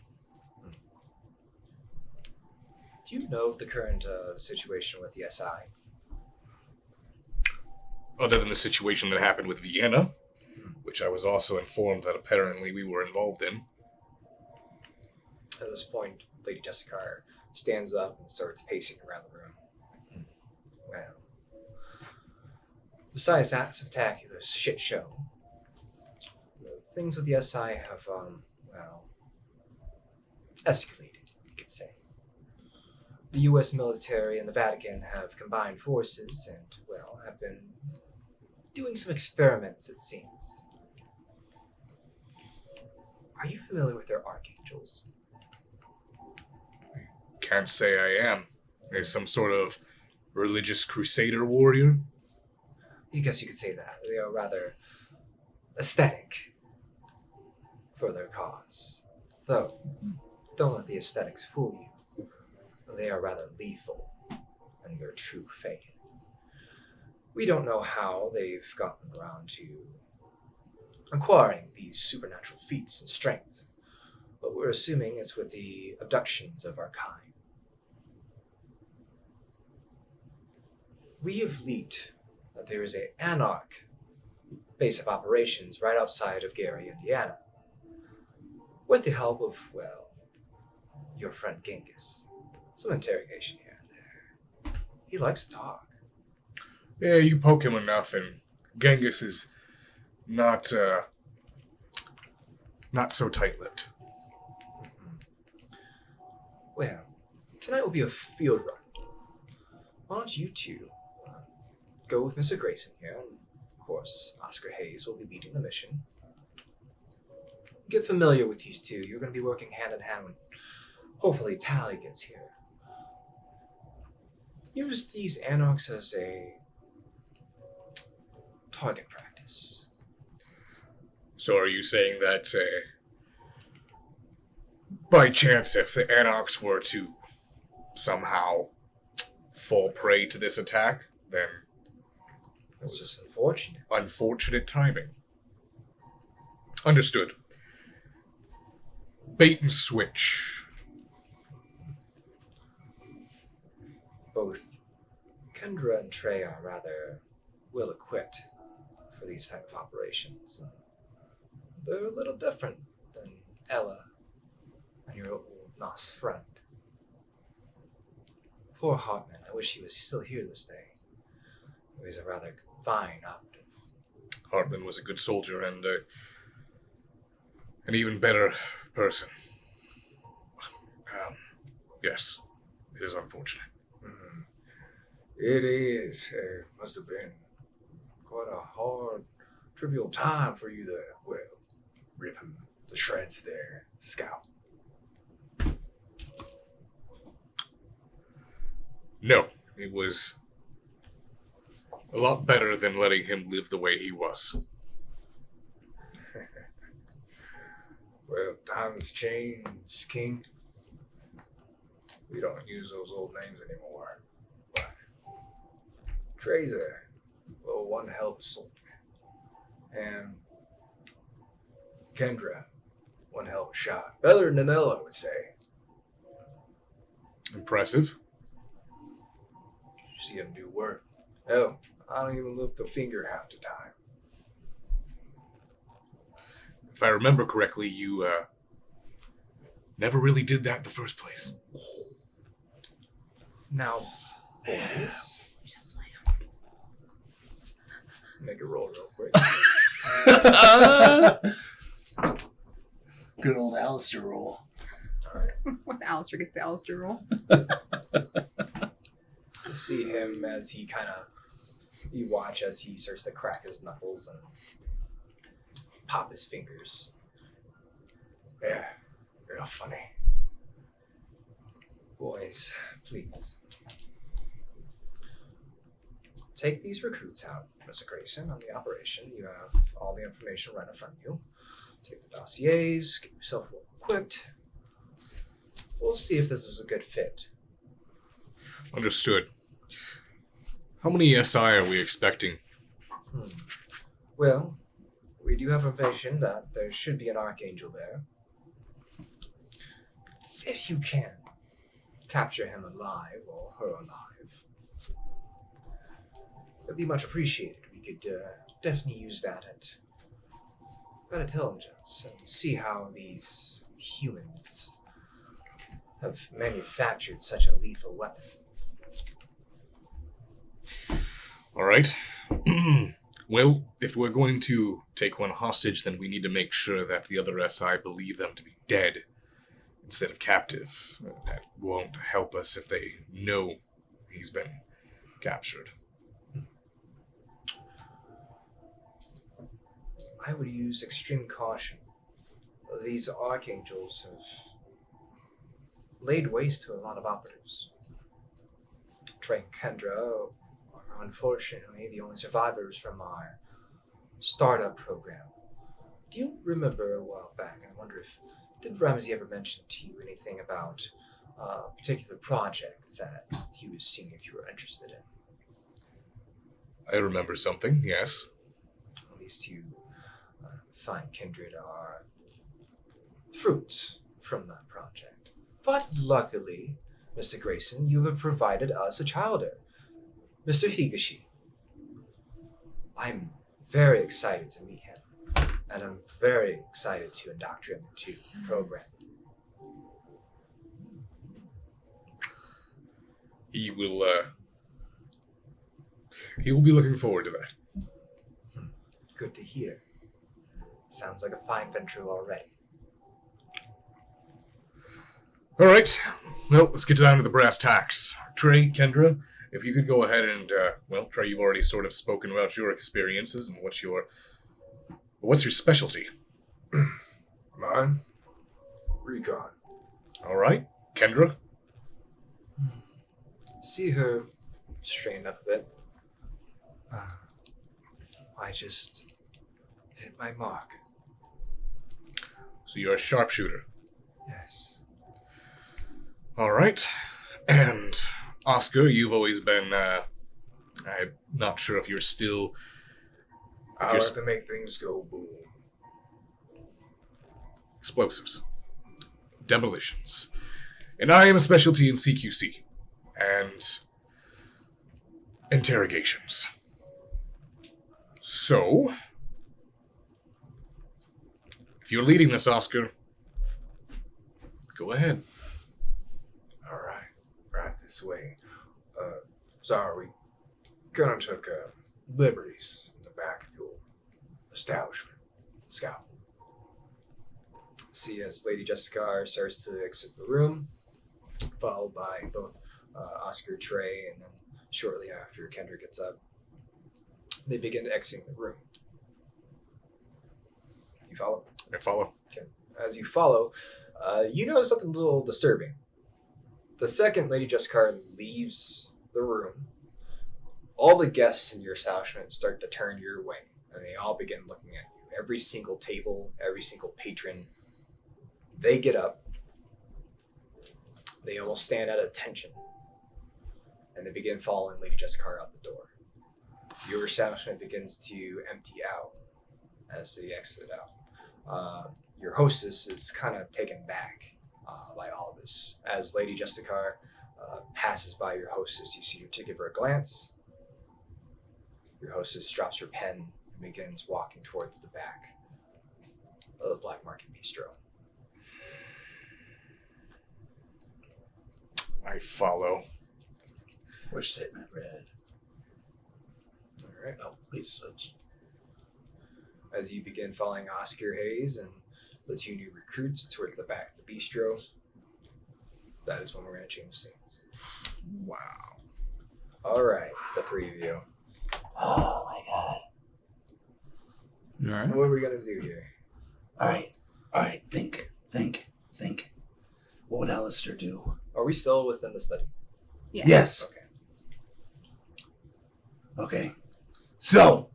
Do you know the current situation with the SI? Other than the situation that happened with Vienna, which I was also informed that apparently we were involved in. At this point, Lady Jessica stands up and starts pacing around the room. Well, besides that spectacular shit show, things with the SI have, escalated, you could say. The U.S. military and the Vatican have combined forces and, have been doing some experiments, it seems. Are you familiar with their archangels? Can't say I am. There's some sort of religious crusader warrior. I guess you could say that. They are rather aesthetic for their cause. Though, don't let the aesthetics fool you. they are rather lethal in their true faith. We don't know how they've gotten around to acquiring these supernatural feats and strength, but we're assuming it's with the abductions of our kind. We have leaked that there is a Anarch base of operations right outside of Gary, Indiana, with the help of, well, your friend Genghis. Some interrogation here and there. He likes to talk. Yeah, you poke him enough, and Genghis is not so tight-lipped. Well, tonight will be a field run. Why don't you two go with Mr. Grayson here, and of course, Oscar Hayes will be leading the mission. Get familiar with these two. You're going to be working hand in hand when hopefully Tally gets here. Use these Anarchs as a target practice. So are you saying that, by chance, if the Anarchs were to somehow fall prey to this attack, then It's just unfortunate. unfortunate timing? Understood. Bait and switch. Both Kendra and Trey are rather well equipped for these type of operations. They're a little different than Ella and your old Nos friend. Poor Hartman, I wish he was still here this day. He was a rather fine operative. Hartman was a good soldier and an even better person. Yes, it is unfortunate. It is. It must have been quite a hard, trivial time for you to, well, rip him to shreds there, Scout. No, it was a lot better than letting him live the way he was. Well, times change, King. We don't use those old names anymore. But Trey's one hell of a soldier. And Kendra, one hell of a shot. Better than Ella, I would say. Impressive. You see him do work. Hell, I don't even lift a finger half the time. If I remember correctly, you never really did that in the first place. Now, boys, Make it roll real quick. Good old Alistair roll. When Alistair gets the Alistair roll. you see him as he you watch as he starts to crack his knuckles and pop his fingers. Yeah, real funny. Boys, please. Take these recruits out, Mr. Grayson, on the operation. You have all the information right in front of you. Take the dossiers, get yourself well equipped. We'll see if this is a good fit. Understood. How many SI are we expecting? Well, we do have information that there should be an Archangel there. If you can capture him alive or her alive, it'd be much appreciated. We could definitely use that at intelligence and see how these humans have manufactured such a lethal weapon. All right. Well, if we're going to take one hostage, then we need to make sure that the other SI believe them to be dead instead of captive. That won't help us if they know he's been captured. I would use extreme caution. These archangels have laid waste to a lot of operatives. Trey and Kendra are unfortunately the only survivors from our startup program. Do you remember a while back, I wonder if, did Ramsey ever mention to you anything about particular project that he was seeing if you were interested in. I remember something, yes. At least you find kindred are fruits from that project. But luckily, Mr. Grayson, you have provided us a child heir, Mr. Higashi. I'm very excited to meet him, and I'm very excited to indoctrinate him into the program. He will be looking forward to that. Good to hear. Sounds like a fine venture already. All right. Well, let's get down to the brass tacks. Trey, Kendra, if you could go ahead and, Trey, you've already sort of spoken about your experiences and what's your specialty? Mine? Recon. All right. Kendra? See her straighten up a bit. I just hit my mark. So you're a sharpshooter. Yes. All right. And Oscar, you've always been, I'm not sure if you're still... I like to make things go boom. Explosives. Demolitions. And I am a specialty in CQC. And interrogations. So, if you're leading this, Oscar, go ahead. All right this way. Sorry, we kind of took liberties in the back of your establishment, Scout. See as Lady Jessica starts to exit the room, followed by both Oscar, Trey, and then shortly after Kendra gets up, they begin exiting the room. You follow? I follow. Okay. As you follow, you notice something a little disturbing. The second Lady Jessica leaves the room, all the guests in your establishment start to turn your way, and they all begin looking at you. Every single table, every single patron, they get up. They almost stand at attention, and they begin following Lady Jessica out the door. Your establishment begins to empty out as they exit out. Your hostess is kind of taken back by all this. As Lady Jessica passes by your hostess, you see her to give her a glance. Your hostess drops her pen and begins walking towards the back of the Black Market Bistro. I follow. Which segment read? All right. Oh, please switch. As you begin following Oscar Hayes and the two new recruits towards the back of the bistro, that is when we're going to change scenes. Wow. All right, the three of you. Oh my god. You all right? What are we going to do here? Alright, think. What would Alistair do? Are we still within the study? Yeah. Yes. Okay. So,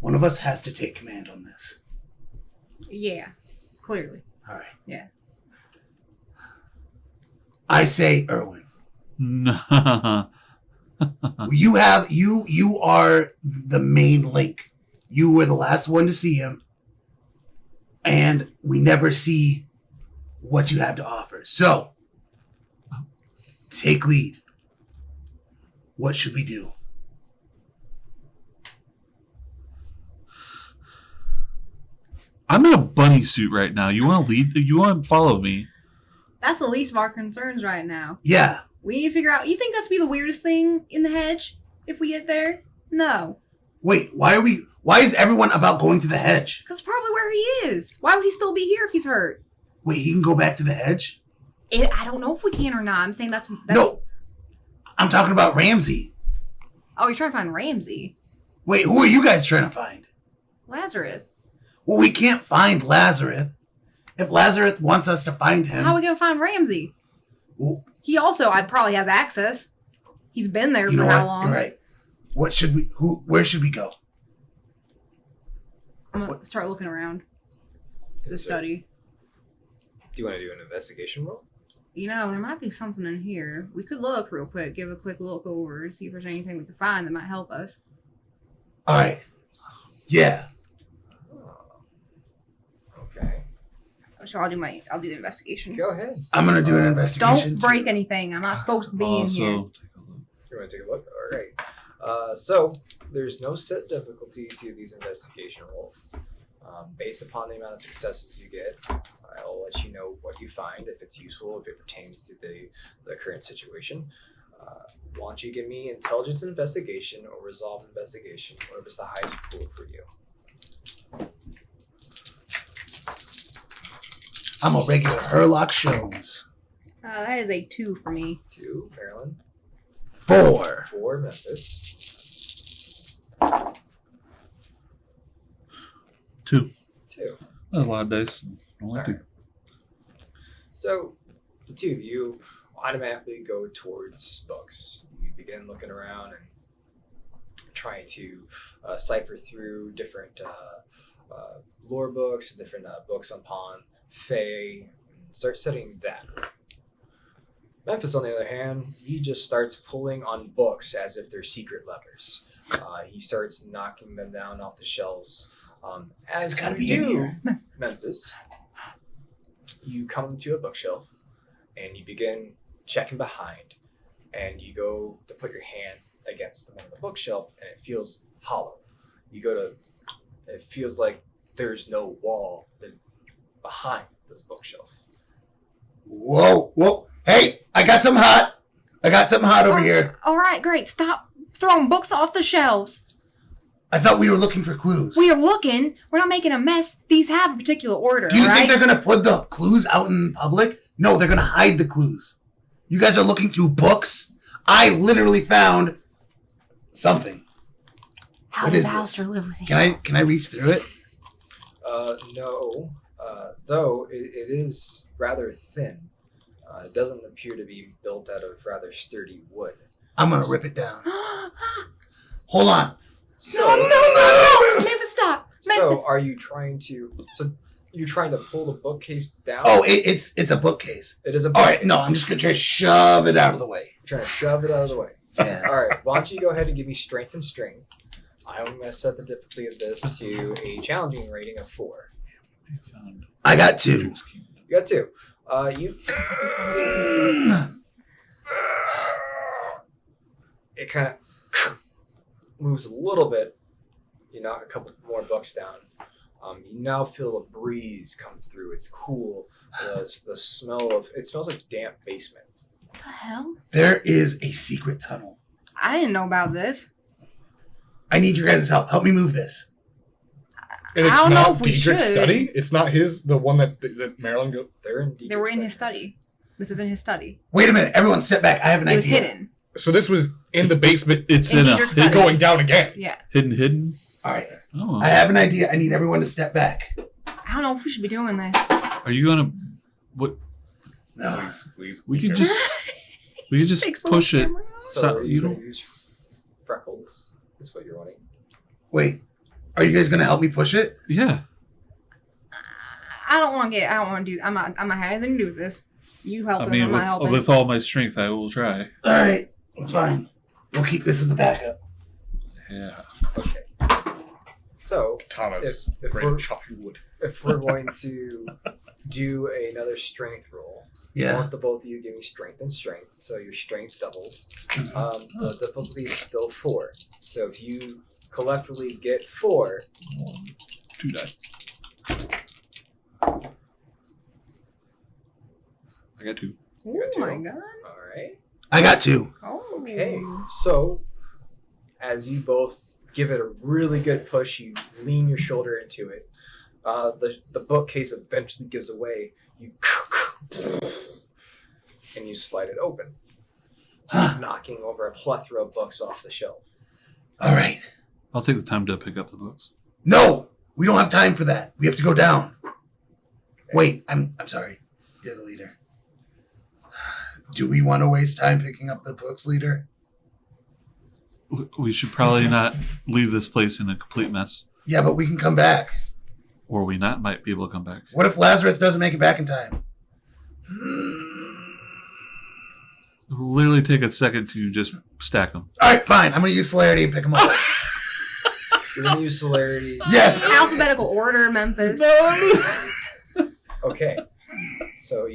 one of us has to take command on this. Yeah. Clearly. Alright. Yeah. I say Erwin. No. You are the main link. You were the last one to see him. And we never see what you have to offer. So, take lead. What should we do? I'm in a bunny suit right now. You want to lead? You want to follow me? That's the least of our concerns right now. Yeah. We need to figure out. You think that's be the weirdest thing in the hedge if we get there? No. Wait, why is everyone about going to the hedge? Because probably where he is. Why would he still be here if he's hurt? Wait, he can go back to the hedge? I don't know if we can or not. I'm saying that's No. I'm talking about Ramsey. Oh, you're trying to find Ramsey. Wait, who are you guys trying to find? Lazarus. Well, we can't find Lazarus. If Lazarus wants us to find him... How are we going to find Ramsey? Well, He also probably has access. He's been there you for know how what? long? You're right. Where should we go? I'm going to start looking around the study. Do you want to do an investigation roll? there might be something in here. We could look real quick, give a quick look over, see if there's anything we can find that might help us. All right. Yeah. Okay. So I'll do the investigation. Go ahead. I'm gonna do an investigation. Don't break too. anything. I'm not supposed to be in here. Also, take a look. You want to take a look? All right. So there's no set difficulty to these investigation rolls. Based upon the amount of successes you get, I'll let you know what you find, if it's useful, if it pertains to the current situation. Why don't you give me intelligence investigation or resolve investigation, whatever's the highest pool for you. I'm a regular Herlock Sholmes. That is a 2 for me. 2, Maryland. 4. 4, Memphis. 2. 2. That's a lot of dice. Only 2. Alright. So, the two of you automatically go towards books. You begin looking around and trying to cipher through different lore books and different books upon Fae, and start studying that. Memphis, on the other hand, he just starts pulling on books as if they're secret levers. He starts knocking them down off the shelves. As It's gotta you be in do, here. Memphis, you come to a bookshelf and you begin checking behind, and you go to put your hand against the one on the bookshelf, and it feels hollow. It feels like there's no wall behind this bookshelf. Whoa. Hey, I got something hot. Over here. All right, great. Stop throwing books off the shelves. I thought we were looking for clues. We are looking. We're not making a mess. These have a particular order, Do you right? think they're going to put the clues out in public? No, they're going to hide the clues. You guys are looking through books? I literally found something. How What does is this? Alistair live with you? Can I reach through it? No. Though it is rather thin. It doesn't appear to be built out of rather sturdy wood. I'm going to rip it down. Hold on. No. Memphis, stop. Memphis. So are you trying to? So you're trying to pull the bookcase down? Oh, it's a bookcase. It is a All bookcase. right, no, I'm just going to try to shove it out of the way. You're trying to shove it out of the way. Yeah. All right. Why don't you go ahead and give me strength and strength? I'm going to set the difficulty of this to a challenging rating of 4. I got 2. You got 2. It kind of moves a little bit. You knock a couple more books down. You now feel a breeze come through. It's cool. The smell of it smells like damp basement. What the hell? There is a secret tunnel. I didn't know about this. I need your guys' help. Help me move this. And it's I don't know not if we Diedrich's should. study? It's not the one that Marilyn go. They were in his study. This is in his study. Wait a minute. Everyone step back. I have an It was idea. hidden. So this was in the basement. It's In in a Diedrich's study. Going down again. Yeah. hidden. All right. Oh. I have an idea. I need everyone to step back. I don't know if we should be doing this. Are you gonna? What? No. Please. We be can careful. just Takes the push it. camera. So, You you don't- don't use freckles. Is what you're wanting. Wait. Are you guys going to help me push it? Yeah. I don't want to do. I'm not having anything to do with this. You help I him. mean, I'm not helping. with all my strength, I will try. All right. Fine. We'll keep this as a backup. Yeah. Okay. So Katanas. If Great we're- chopping wood. if we're going to do another strength roll, I Yeah. want the both of you give me strength and strength. So your strength doubled. The difficulty is still 4. So if you collectively get 4, 2 die. I got 2. Oh You got my two? god. all right. I got 2. Oh. Okay. So as you both give it a really good push, you lean your shoulder into it. The bookcase eventually gives away. You and you slide it open, knocking over a plethora of books off the shelf. All right. I'll take the time to pick up the books. No. We don't have time for that. We have to go down. Wait. I'm sorry. You're the leader. Do we want to waste time picking up the books, leader? We should probably not leave this place in a complete mess, Yeah, but we can come back. or we might be able to come back. What if Lazarus doesn't make it back in time? It'll literally take a second to just stack them. All right, fine. I'm going to use celerity and pick them up. You're gonna use celerity. Yes. Alphabetical order, Memphis. Okay. So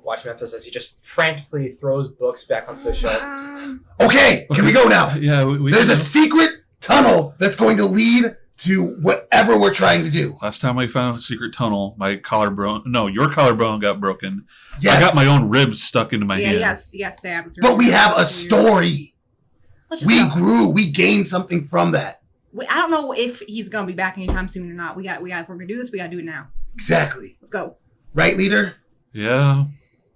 watch Memphis as he just frantically throws books back onto the shelf. Okay, can we go now? Yeah, we There's a secret tunnel that's going to lead to whatever we're trying to do. Last time I found a secret tunnel, my collarbone. No, your collarbone got broken. Yes. I got my own ribs stuck into my hand. Yes, stabbed. But we have a story. Let's just We go. grew. We gained something from that. I don't know if he's gonna be back anytime soon or not. We got. If we're gonna do this, we gotta do it now. Exactly. Let's go. Right, leader? Yeah.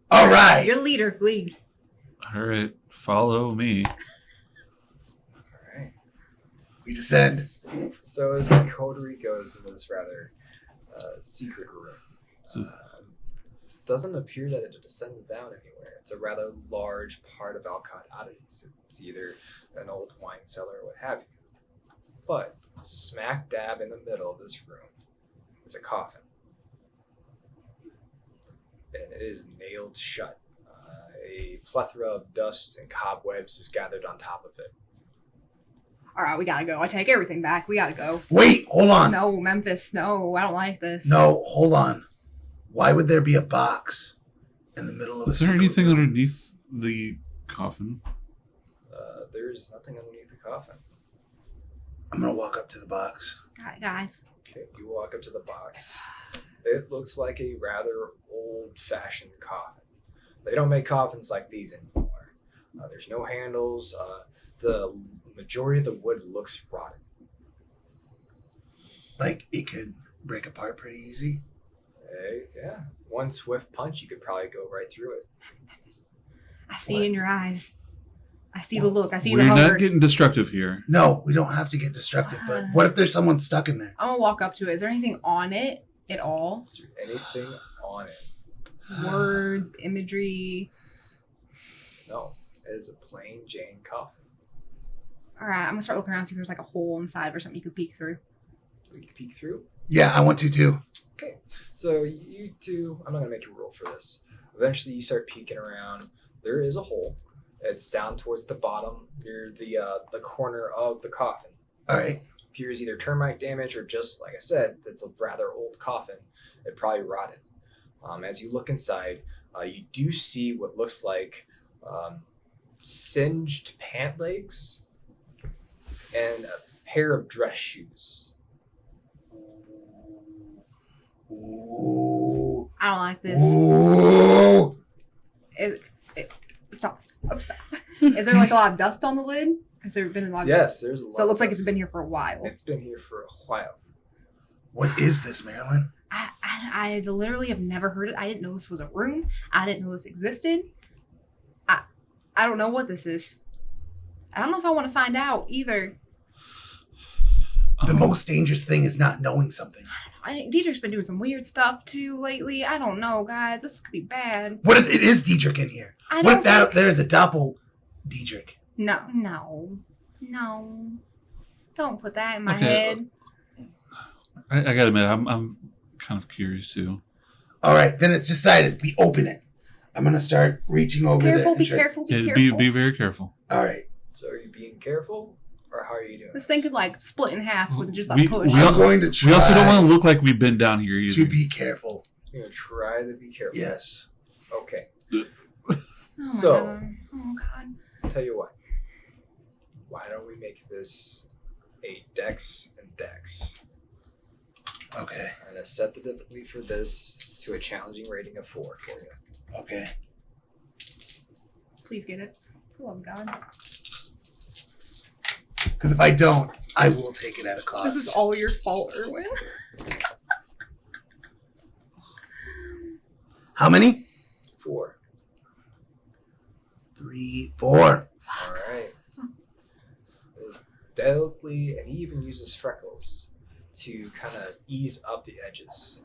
All right. You're the leader. Lead. All right. Follow me. Alright. We descend. So as the coterie goes into this rather secret room, So- doesn't appear that it descends down anywhere. It's a rather large part of Alcott oddities. It's either an old wine cellar or what have you. But smack dab in the middle of this room is a coffin. And it is nailed shut. A plethora of dust and cobwebs is gathered on top of it. All right, we gotta go. I take everything back. We gotta go. Wait, hold on. No, Memphis. No, I don't like this. No, hold on. Why would there be a box in the middle of a Is there secret anything room? underneath the coffin? There's nothing underneath the coffin. I'm going to walk up to the box. Guys. Okay, you walk up to the box. It looks like a rather old-fashioned coffin. They don't make coffins like these anymore. There's no handles. The majority of the wood looks rotted. Like, it could break apart pretty easy. Yeah. One swift punch, you could probably go right through it. I see What? in your eyes. I see the look. I see We're the not hunger. getting destructive here. No, we don't have to get destructive, but what if there's someone stuck in there? I'm gonna walk up to it. Is there anything on it at all? Is there anything on it? Words, imagery. No. It is a plain Jane coffin. All right, I'm gonna start looking around, see if there's like a hole inside or something you could peek through. We can peek through. Yeah, I want to too. Okay, so you two, I'm not going to make you roll for this. Eventually you start peeking around. There is a hole. It's down towards the bottom near the corner of the coffin. All right. Appears either termite damage or just, like I said, it's a rather old coffin. It probably rotted. As you look inside, you do see what looks like singed pant legs and a pair of dress shoes. Ooh. I don't like this. Ooh. Stop. Is there like a lot of dust on the lid? Has there been a lot of Yes, there's a lot. So it looks of like it's dust. been here for a while. It's been here for a while. What is this, Marilyn? I literally have never heard it. I didn't know this was a room. I didn't know this existed. I don't know what this is. I don't know if I want to find out either. The most dangerous thing is not knowing something. Dietrich's been doing some weird stuff too lately. I don't know, guys. This could be bad. What if it is Diedrich in here? I What don't if that think- up there is a doppel Diedrich? No. Don't put that in my Okay. head. I gotta admit, I'm kind of curious too. All right, then it's decided. We open it. I'm going to start reaching over there. Careful, and be try- careful, be Yeah, careful. be very careful. All right. So are you being careful, or how are you doing? This thing could like split in half with just a We- push. we I'm al- going to try We also don't want to look like we've been down here either. to be careful. You're gonna try to be careful. Yes. Okay. Oh my So- God. Oh God. Tell you what. Why don't we make this a Dex and Dex? Okay. I'm gonna set the difficulty for this to a challenging rating of 4 for you. Okay. Please get it. For the love of God. Because if I don't, I will take it at a cost. This is all your fault, Erwin. How many? 4. 3, 4. All right. Delicately, and he even uses freckles to kind of ease up the edges.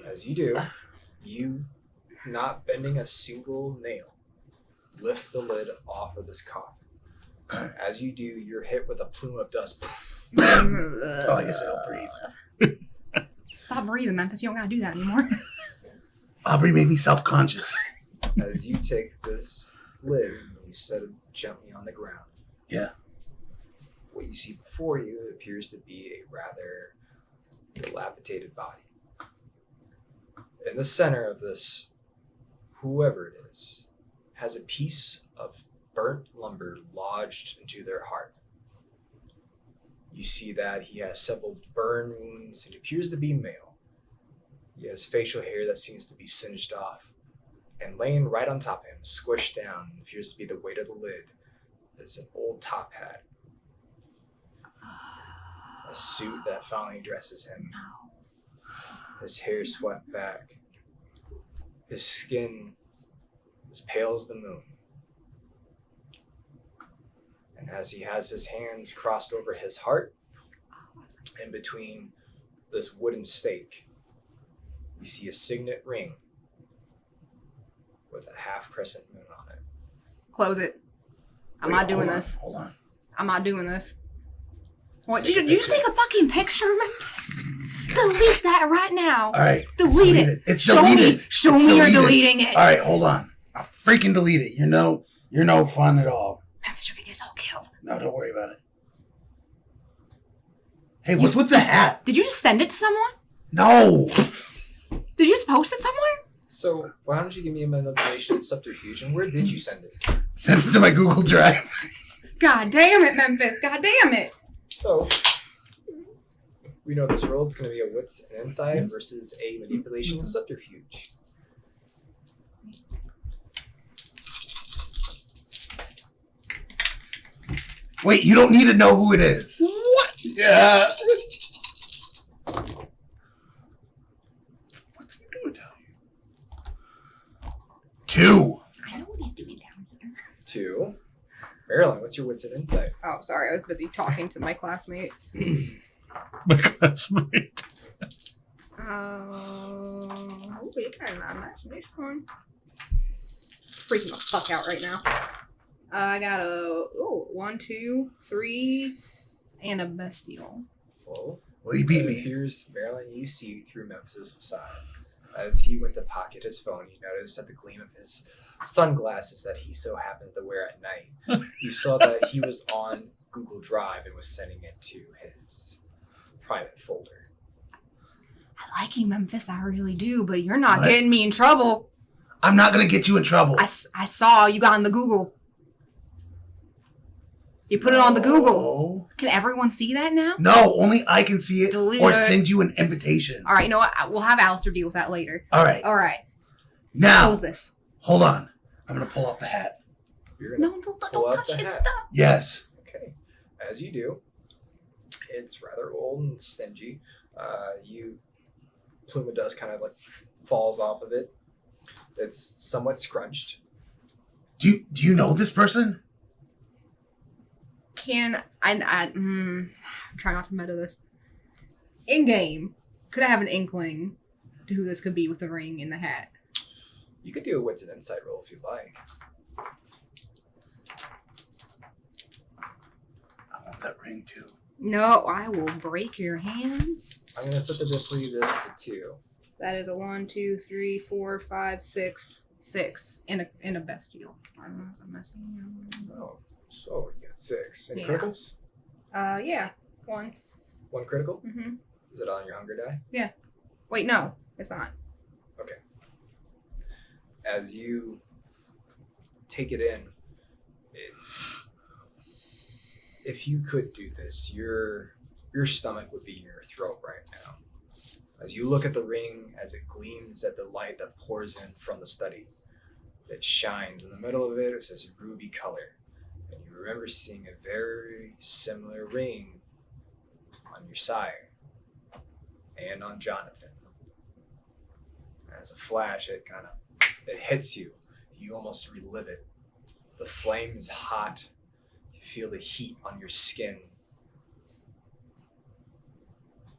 As you do, you, not bending a single nail, lift the lid off of this coffin. As you do, you're hit with a plume of dust. Oh, I guess I don't breathe. Stop breathing, Memphis. You don't gotta do that anymore. Aubrey made me self-conscious. As you take this lid and you set it gently on the ground. Yeah. What you see before you appears to be a rather dilapidated body. In the center of this, whoever it is, has a piece of burnt lumber lodged into their heart. You see that he has several burn wounds and appears to be male. He has facial hair that seems to be singed off. And laying right on top of him, squished down, appears to be the weight of the lid, is an old top hat. A suit that finally dresses him. His hair swept back. His skin as pale as the moon. And as he has his hands crossed over his heart, in between this wooden stake, you see a signet ring with a half crescent moon on it. Close it. I'm Wait, not doing hold on, this. Hold on. I'm not doing this. What? Did you take a fucking picture, Memphis? Delete that right now. All right. Delete it. It's Show deleted. me. Show It's me you're deleted. deleting it. All right, hold on. I'll freaking delete it. You're no fun at all. Memphis, you're gonna get us all killed. No, don't worry about it. Hey, what's with the hat? Did you just send it to someone? No. Did you just post it somewhere? So, why don't you give me a manipulation and subterfuge, and where did you send it? Send it to my Google Drive. God damn it, Memphis. God damn it. So, we know this roll. It's going to be a wits and insight versus a manipulation and subterfuge. Wait, you don't need to know who it is. What? Yeah. What's he doing down here? 2. I know what he's doing down here. 2. Marilyn, what's your wits and insight? Oh, sorry. I was busy talking to my classmate. My classmate. We kind of imagination. Freaking the fuck out right now. I got a 1, 2, 3, and a bestial. Whoa. Well, you beat It me. appears, Marilyn, you see through Memphis' facade. As he went to pocket his phone, you noticed at the gleam of his sunglasses that he so happens to wear at night, you saw that he was on Google Drive and was sending it to his private folder. I like you, Memphis. I really do, but you're not What? getting me in trouble. I'm not going to get you in trouble. I saw you got on the Google. You put it on the Google. Can everyone see that now? No, only I can see it Delete or it. send you an invitation. All right, you know what? We'll have Alistair deal with that later. All right. All right. Now, Close this. hold on. I'm going to pull off the hat. You're gonna No, don't pull out touch the his hat. stuff. Yes. Okay. As you do, it's rather old and stingy. Plume of dust kind of like falls off of it. It's somewhat scrunched. Do you know this person? Can try not to meta this. In game, could I have an inkling to who this could be with the ring and the hat? You could do a wits and insight roll if you like. I want that ring too. No, I will break your hands. I'm gonna set the difficulty this to 2. That is a 1, 2, 3, 4, 5, 6, 6 in a bestial. I don't know, it's a bestial. Oh, so you got 6. Any Yeah. criticals? Yeah, 1. 1 critical? Mm-hmm. Is it on your hunger die? Wait, no, it's not. Okay. As you take it in, if you could do this, your stomach would be in your throat right now. As you look at the ring, as it gleams at the light that pours in from the study, it shines. In the middle of it, it says ruby color. And you remember seeing a very similar ring on your sire and on Jonathan. As a flash, it hits you. You almost relive it. The flame is hot. You feel the heat on your skin.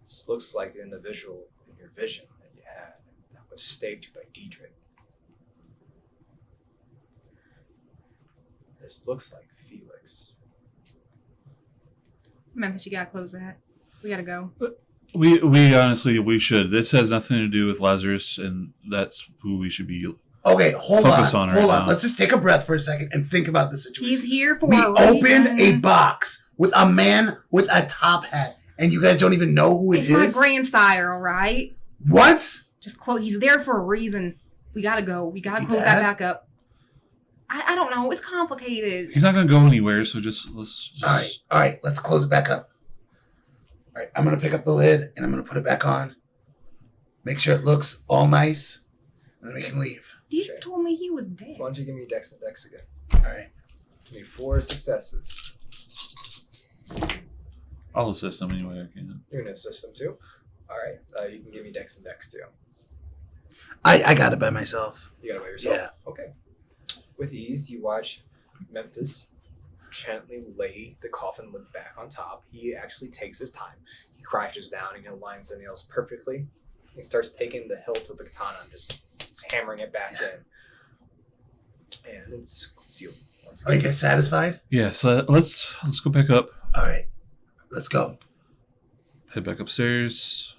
This looks like the individual in your vision that you had that was staked by Diedrich. This looks like Felix. Memphis, you gotta close that. We gotta go. We honestly, we should. This has nothing to do with Lazarus, and that's who we should be. Okay, hold Focus on. on right Hold on. now. Let's just take a breath for a second and think about the situation. He's here for We a opened a reason. box with a man with a top hat, and you guys don't even know who it It's is? my grandsire, all right? What? Just close. He's there for a reason. We gotta go. We gotta he close bad? that back up. I don't know. It's complicated. He's not going to go anywhere, so let's just. All right. Let's close it back up. All right, I'm going to pick up the lid, and I'm going to put it back on. Make sure it looks all nice, and then we can leave. You told me he was dead. Why don't you give me Dex and Dex again? All right. Give me 4 successes. I'll assist him any way I can. You're gonna assist them too. All right. You can give me Dex and Dex too. I got it by myself. You got it by yourself. Yeah. Okay. With ease, you watch Memphis gently lay the coffin lid back on top. He actually takes his time. He crouches down and he aligns the nails perfectly. He starts taking the hilt of the katana and just hammering it back in. And it's sealed once Are you again. guys satisfied? Yeah, so let's go back up. All right. Let's go. Head back upstairs.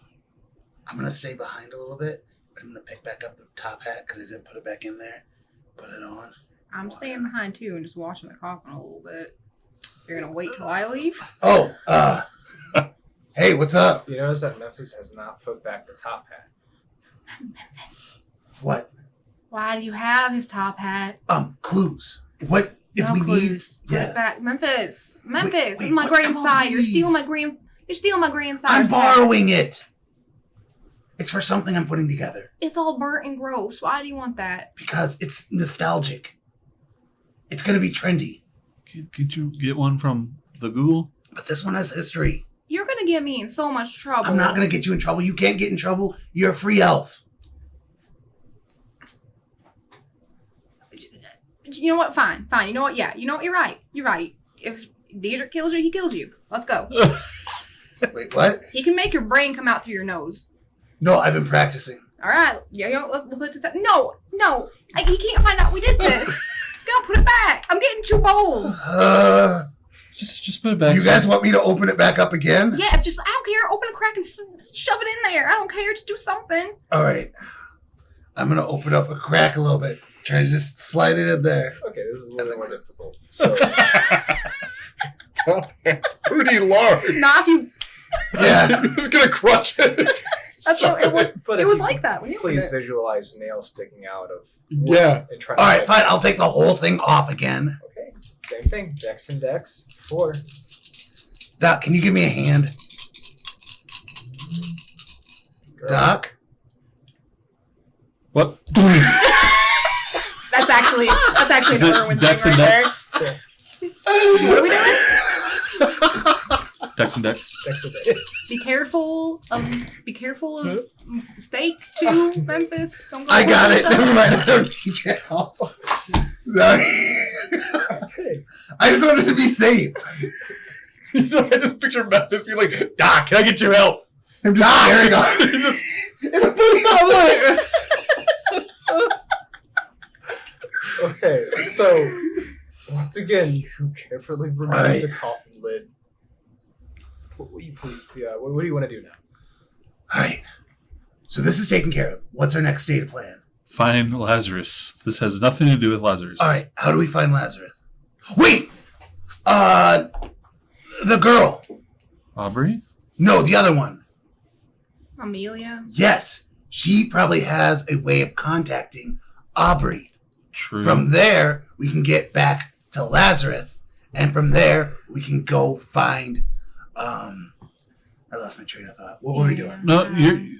I'm going to stay behind a little bit. I'm going to pick back up the top hat because I didn't put it back in there. Put it on. I'm staying behind too and just watching the coffin a little bit. You're gonna wait till I leave? Oh, hey, what's up? You notice that Memphis has not put back the top hat. Memphis. What? Why do you have his top hat? Clues. What if No we clues. need? Put Yeah. it back. Memphis. Memphis. Wait, This is my what? grandsire. You're stealing my Please. You're stealing my grandsire's I'm hat. borrowing it. It's for something I'm putting together It's all burnt and gross. Why do you want that? because it's nostalgic. It's going to be trendy, Can't you get one from the Google? but this one has history. You're gonna get me in so much trouble. I'm not going to get you in trouble. You can't get in trouble. You're a free elf. You know what? Fine. You know what? Yeah. You know what? You're right. If Deidre kills you, he kills you. Let's go. Wait, what? He can make your brain come out through your nose. No, I've been practicing. All right. Yeah. We'll put this. No. He can't find out we did this. Go put it back. I'm getting too bold. Just put it back. You guys want me to open it back up again? Yeah. It's just I don't care. Open a crack and shove it in there. I don't care. Just do something. All right. I'm going to open up a crack a little bit. Try to just slide it in there. Okay, this is a little bit more difficult. So, Top hat's pretty large. Not if you. Yeah. He's gonna crush it. That's what it was. but It if was you like that when you opened please it. visualize nails sticking out of Yeah. and try All right, to fine. I'll take the whole thing off again. Okay, same thing. Dex and Dex. 4. Doc, can you give me a hand? Girl. Doc? What? That's actually Is an it Irwin Dex thing and right Dex? there. What are we doing? Dex and Dex. Dex and Dex. Be careful of the steak too, Memphis. Don't go I got over it. stuff. Never mind. I don't need your help. Sorry. Okay. I just wanted to be safe. I just picture Memphis being like, Doc, can I get your help? I'm just staring on He's just Okay, so once again, you carefully remove Right. the coffin lid. What will you please? Yeah. What do you want to do now? All right. So this is taken care of. What's our next data plan? Find Lazarus. This has nothing to do with Lazarus. All right. How do we find Lazarus? Wait. The girl. Aubrey? No, the other one. Amelia. Yes. She probably has a way of contacting Aubrey. True. From there, we can get back to Lazarus, and from there, we can go find. I lost my train of thought. What were we doing? No,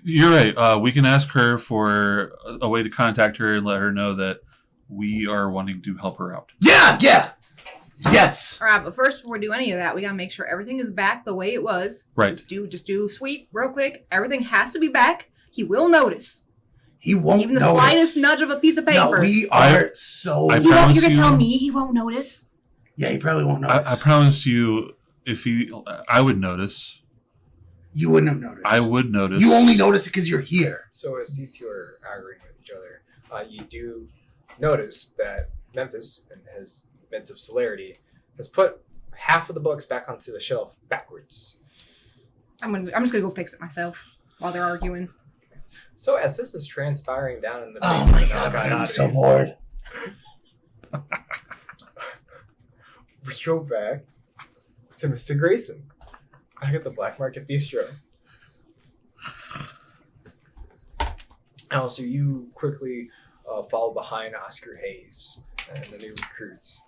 you're right. We can ask her for a way to contact her and let her know that we are wanting to help her out. Yeah. Yes. All right, but first, before we do any of that, we gotta make sure everything is back the way it was. Right. Just do sweep real quick. Everything has to be back. He will notice. He won't Even the notice. slightest nudge of a piece of paper. No, we are so. I You won't, promise you're gonna you- tell me he won't notice. Yeah, he probably won't notice. I promise you, I would notice. You wouldn't have noticed. I would notice. You only notice it because you're here. So as these two are arguing with each other, you do notice that Memphis, in his midst of celerity, has put half of the books back onto the shelf backwards. I'm just gonna go fix it myself while they're arguing. So as this is transpiring down in the Oh basement, my of god, Alcott, I'm so bored. we go back to Mr. Grayson. I got the Black Market Bistro. Alistair, you quickly follow behind Oscar Hayes and the new recruits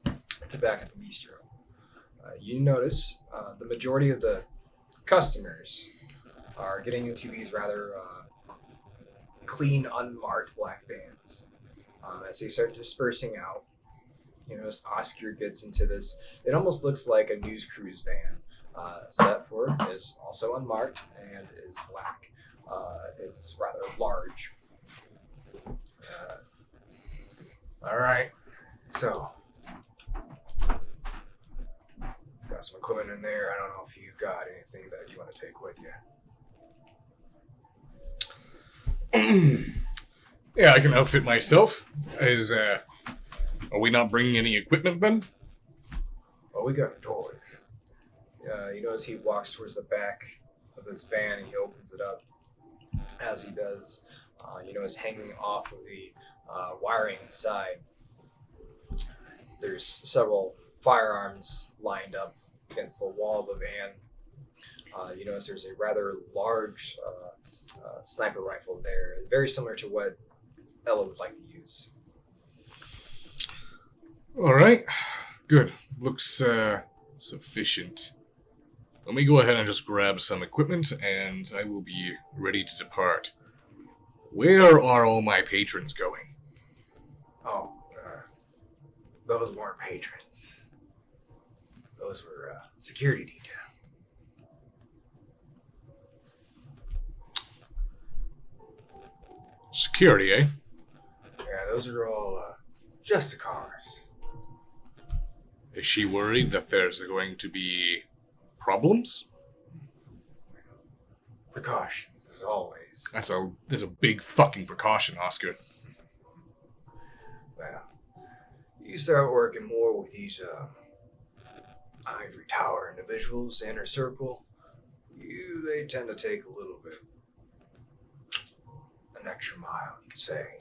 at the back of the bistro. You notice the majority of the customers are getting into these rather clean, unmarked black vans. As they start dispersing out, you notice Oscar gets into this. It almost looks like a news cruise van. Set for is also unmarked and is black. It's rather large. All right. So, got some equipment in there. I don't know if you got anything that you want to take with you. Yeah, I can outfit myself. Are we not bringing any equipment then? Well, we got toys. You notice he walks towards the back of this van and he opens it up. As he does, you notice hanging off of the wiring inside, there's several firearms lined up against the wall of the van. You notice there's a rather large sniper rifle there, very similar to what Ella would like to use. All right, good. Looks sufficient. Let me go ahead and just grab some equipment, and I will be ready to depart. Where are all my patrons going? Oh, those weren't patrons. Those were security detail. Security, eh? Yeah, those are all just the cars. Is she worried that there's going to be problems? Precautions, as always. There's a big fucking precaution, Oscar. Well, you start working more with these ivory tower individuals, inner circle, they tend to take a little bit, an extra mile, you could say.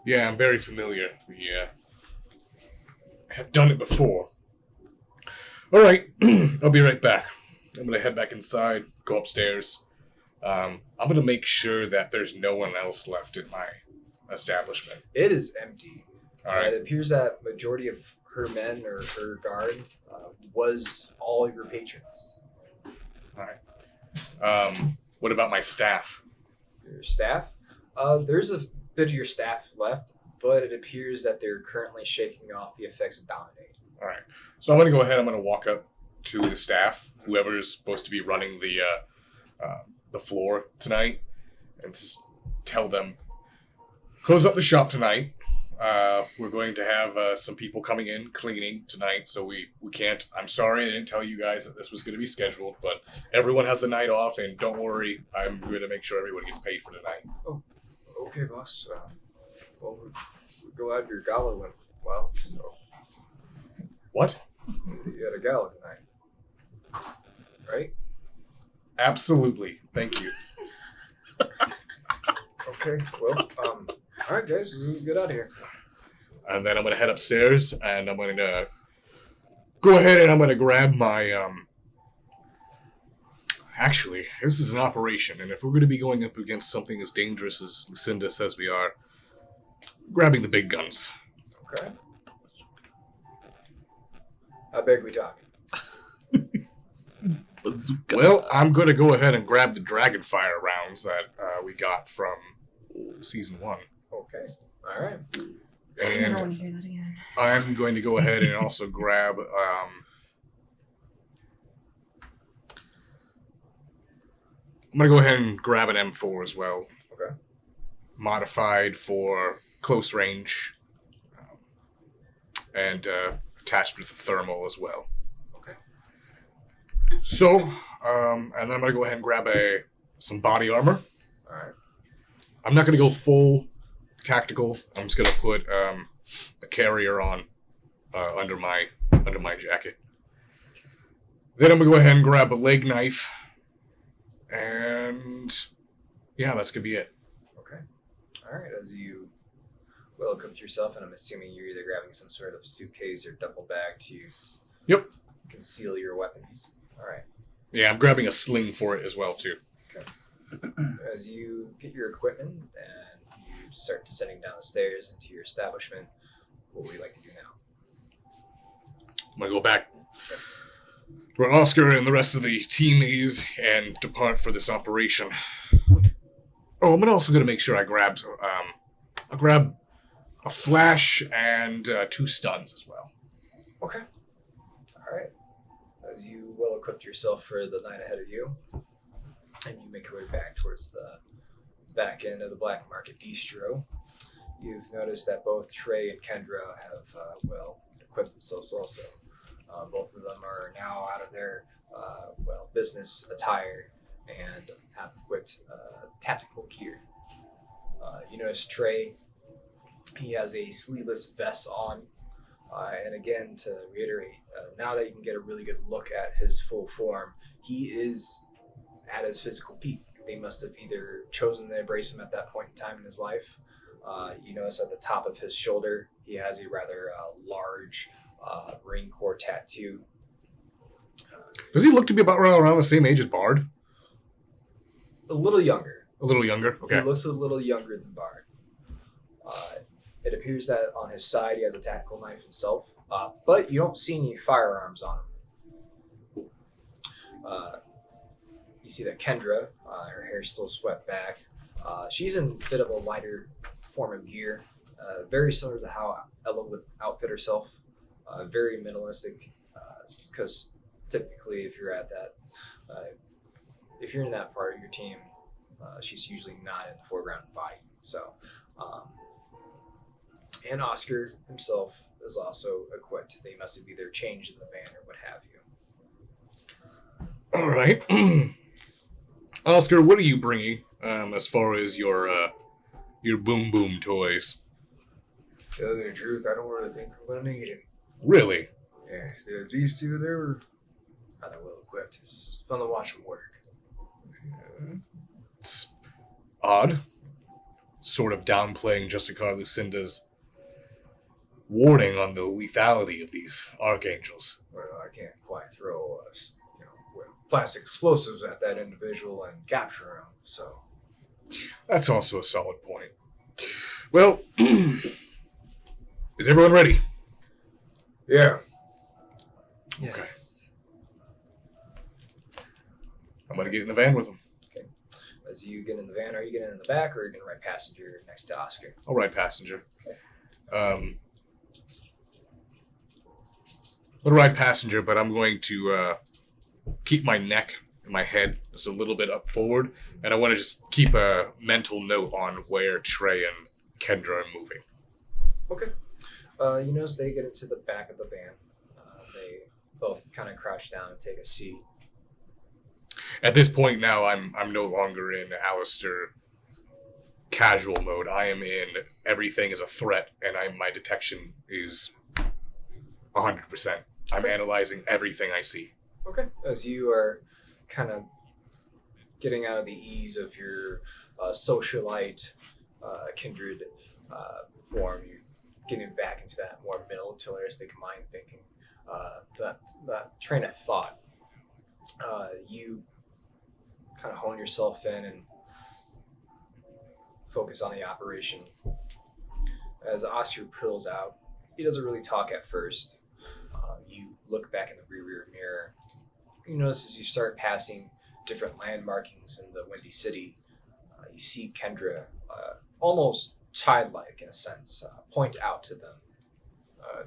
Yeah, I'm very familiar. We have done it before. All right, I'll be right back. I'm going to head back inside, go upstairs. I'm going to make sure that there's no one else left in my establishment. It is empty. All right. It appears that majority of her men or her guard was all your patrons. All right. What about my staff? Your staff? There's a bit of your staff left, but it appears that they're currently shaking off the effects of Dominate. All right. So I'm going to go ahead. I'm going to walk up to the staff, whoever is supposed to be running the floor tonight, and tell them, close up the shop tonight. We're going to have some people coming in cleaning tonight, so we can't. I'm sorry I didn't tell you guys that this was going to be scheduled, but everyone has the night off, and don't worry, I'm going to make sure everyone gets paid for tonight. Oh, okay, boss. Well, we're glad your gala went well, so... What? You had a gala tonight, right? Absolutely. Thank you. Okay, well, all right, guys, let's get out of here. And then I'm going to head upstairs, and I'm going to go ahead and I'm going to grab my... Actually, this is an operation, and if we're going to be going up against something as dangerous as Lucinda says we are, grabbing the big guns. Okay. How big we talking? Well, I'm going to go ahead and grab the Dragonfire rounds that we got from Season 1. Okay. All right. I never want And to hear that again. I'm going to go ahead and also grab... I'm going to go ahead and grab an M4 as well. Okay. Modified for close range. And attached with a thermal as well. Okay. So, and then I'm going to go ahead and grab some body armor. All right. I'm not going to go full tactical. I'm just going to put a carrier on under my jacket. Then I'm going to go ahead and grab a leg knife. And yeah, that's going to be it. Okay. All right. As you well equipped yourself, and I'm assuming you're either grabbing some sort of suitcase or duffel bag to use. Yep. Conceal your weapons. All right. Yeah, I'm grabbing a sling for it as well, too. Okay. As you get your equipment and you start descending down the stairs into your establishment, what would you like to do now? I'm going to go back where Oscar and the rest of the team is and depart for this operation. Oh, I'm also going to make sure I grab a flash and 2 stuns as well. Okay. All right. As you well equipped yourself for the night ahead of you, and you make your way back towards the back end of the Black Market Bistro, you've noticed that both Trey and Kendra have well equipped themselves also. Both of them are now out of their business attire and have equipped tactical gear. You notice Trey, he has a sleeveless vest on. And again, to reiterate, now that you can get a really good look at his full form, he is at his physical peak. They must have either chosen to embrace him at that point in time in his life. You notice at the top of his shoulder, he has a rather large Marine Corps tattoo. Does he look to be about around the same age as Bard? A little younger. A little younger? Okay. He looks a little younger than Bard. It appears that on his side he has a tactical knife himself, but you don't see any firearms on him. You see that Kendra, her hair's still swept back. She's in a bit of a lighter form of gear, very similar to how Ella would outfit herself. Very minimalistic, because typically if you're at that, if you're in that part of your team, she's usually not in the foreground fighting. So, and Oscar himself is also equipped. They must have either changed in the van or what have you. All right. Oscar, what are you bringing as far as your boom boom toys? To tell you the truth, I don't really think I'm gonna need it. Really? Yes, these two, they were rather well equipped. It's fun to watch them work. It's odd. Sort of downplaying Jessica Lucinda's warning on the lethality of these archangels. Well, I can't quite throw plastic explosives at that individual and capture him, so. That's also a solid point. Well, is everyone ready? Yeah. Yes. I'm going to get in the van with them. Okay. As you get in the van, are you getting in the back or are you going to ride passenger next to Oscar? I'll ride passenger. Okay. I'll ride passenger, but I'm going to keep my neck and my head just a little bit up forward, and I want to just keep a mental note on where Trey and Kendra are moving. Okay. You notice they get into the back of the van. They both kind of crouch down and take a seat. At this point now, I'm no longer in Alistair casual mode. I am in everything is a threat, and my detection is 100%. I'm analyzing everything I see. Okay. As you are kind of getting out of the ease of your socialite, kindred form, you're getting back into that more militaristic mind thinking, that train of thought. You kind of hone yourself in and focus on the operation. As Oscar pulls out, he doesn't really talk at first. You look back in the rear mirror. You notice as you start passing different landmarkings in the Windy City, you see Kendra almost childlike in a sense, point out to them.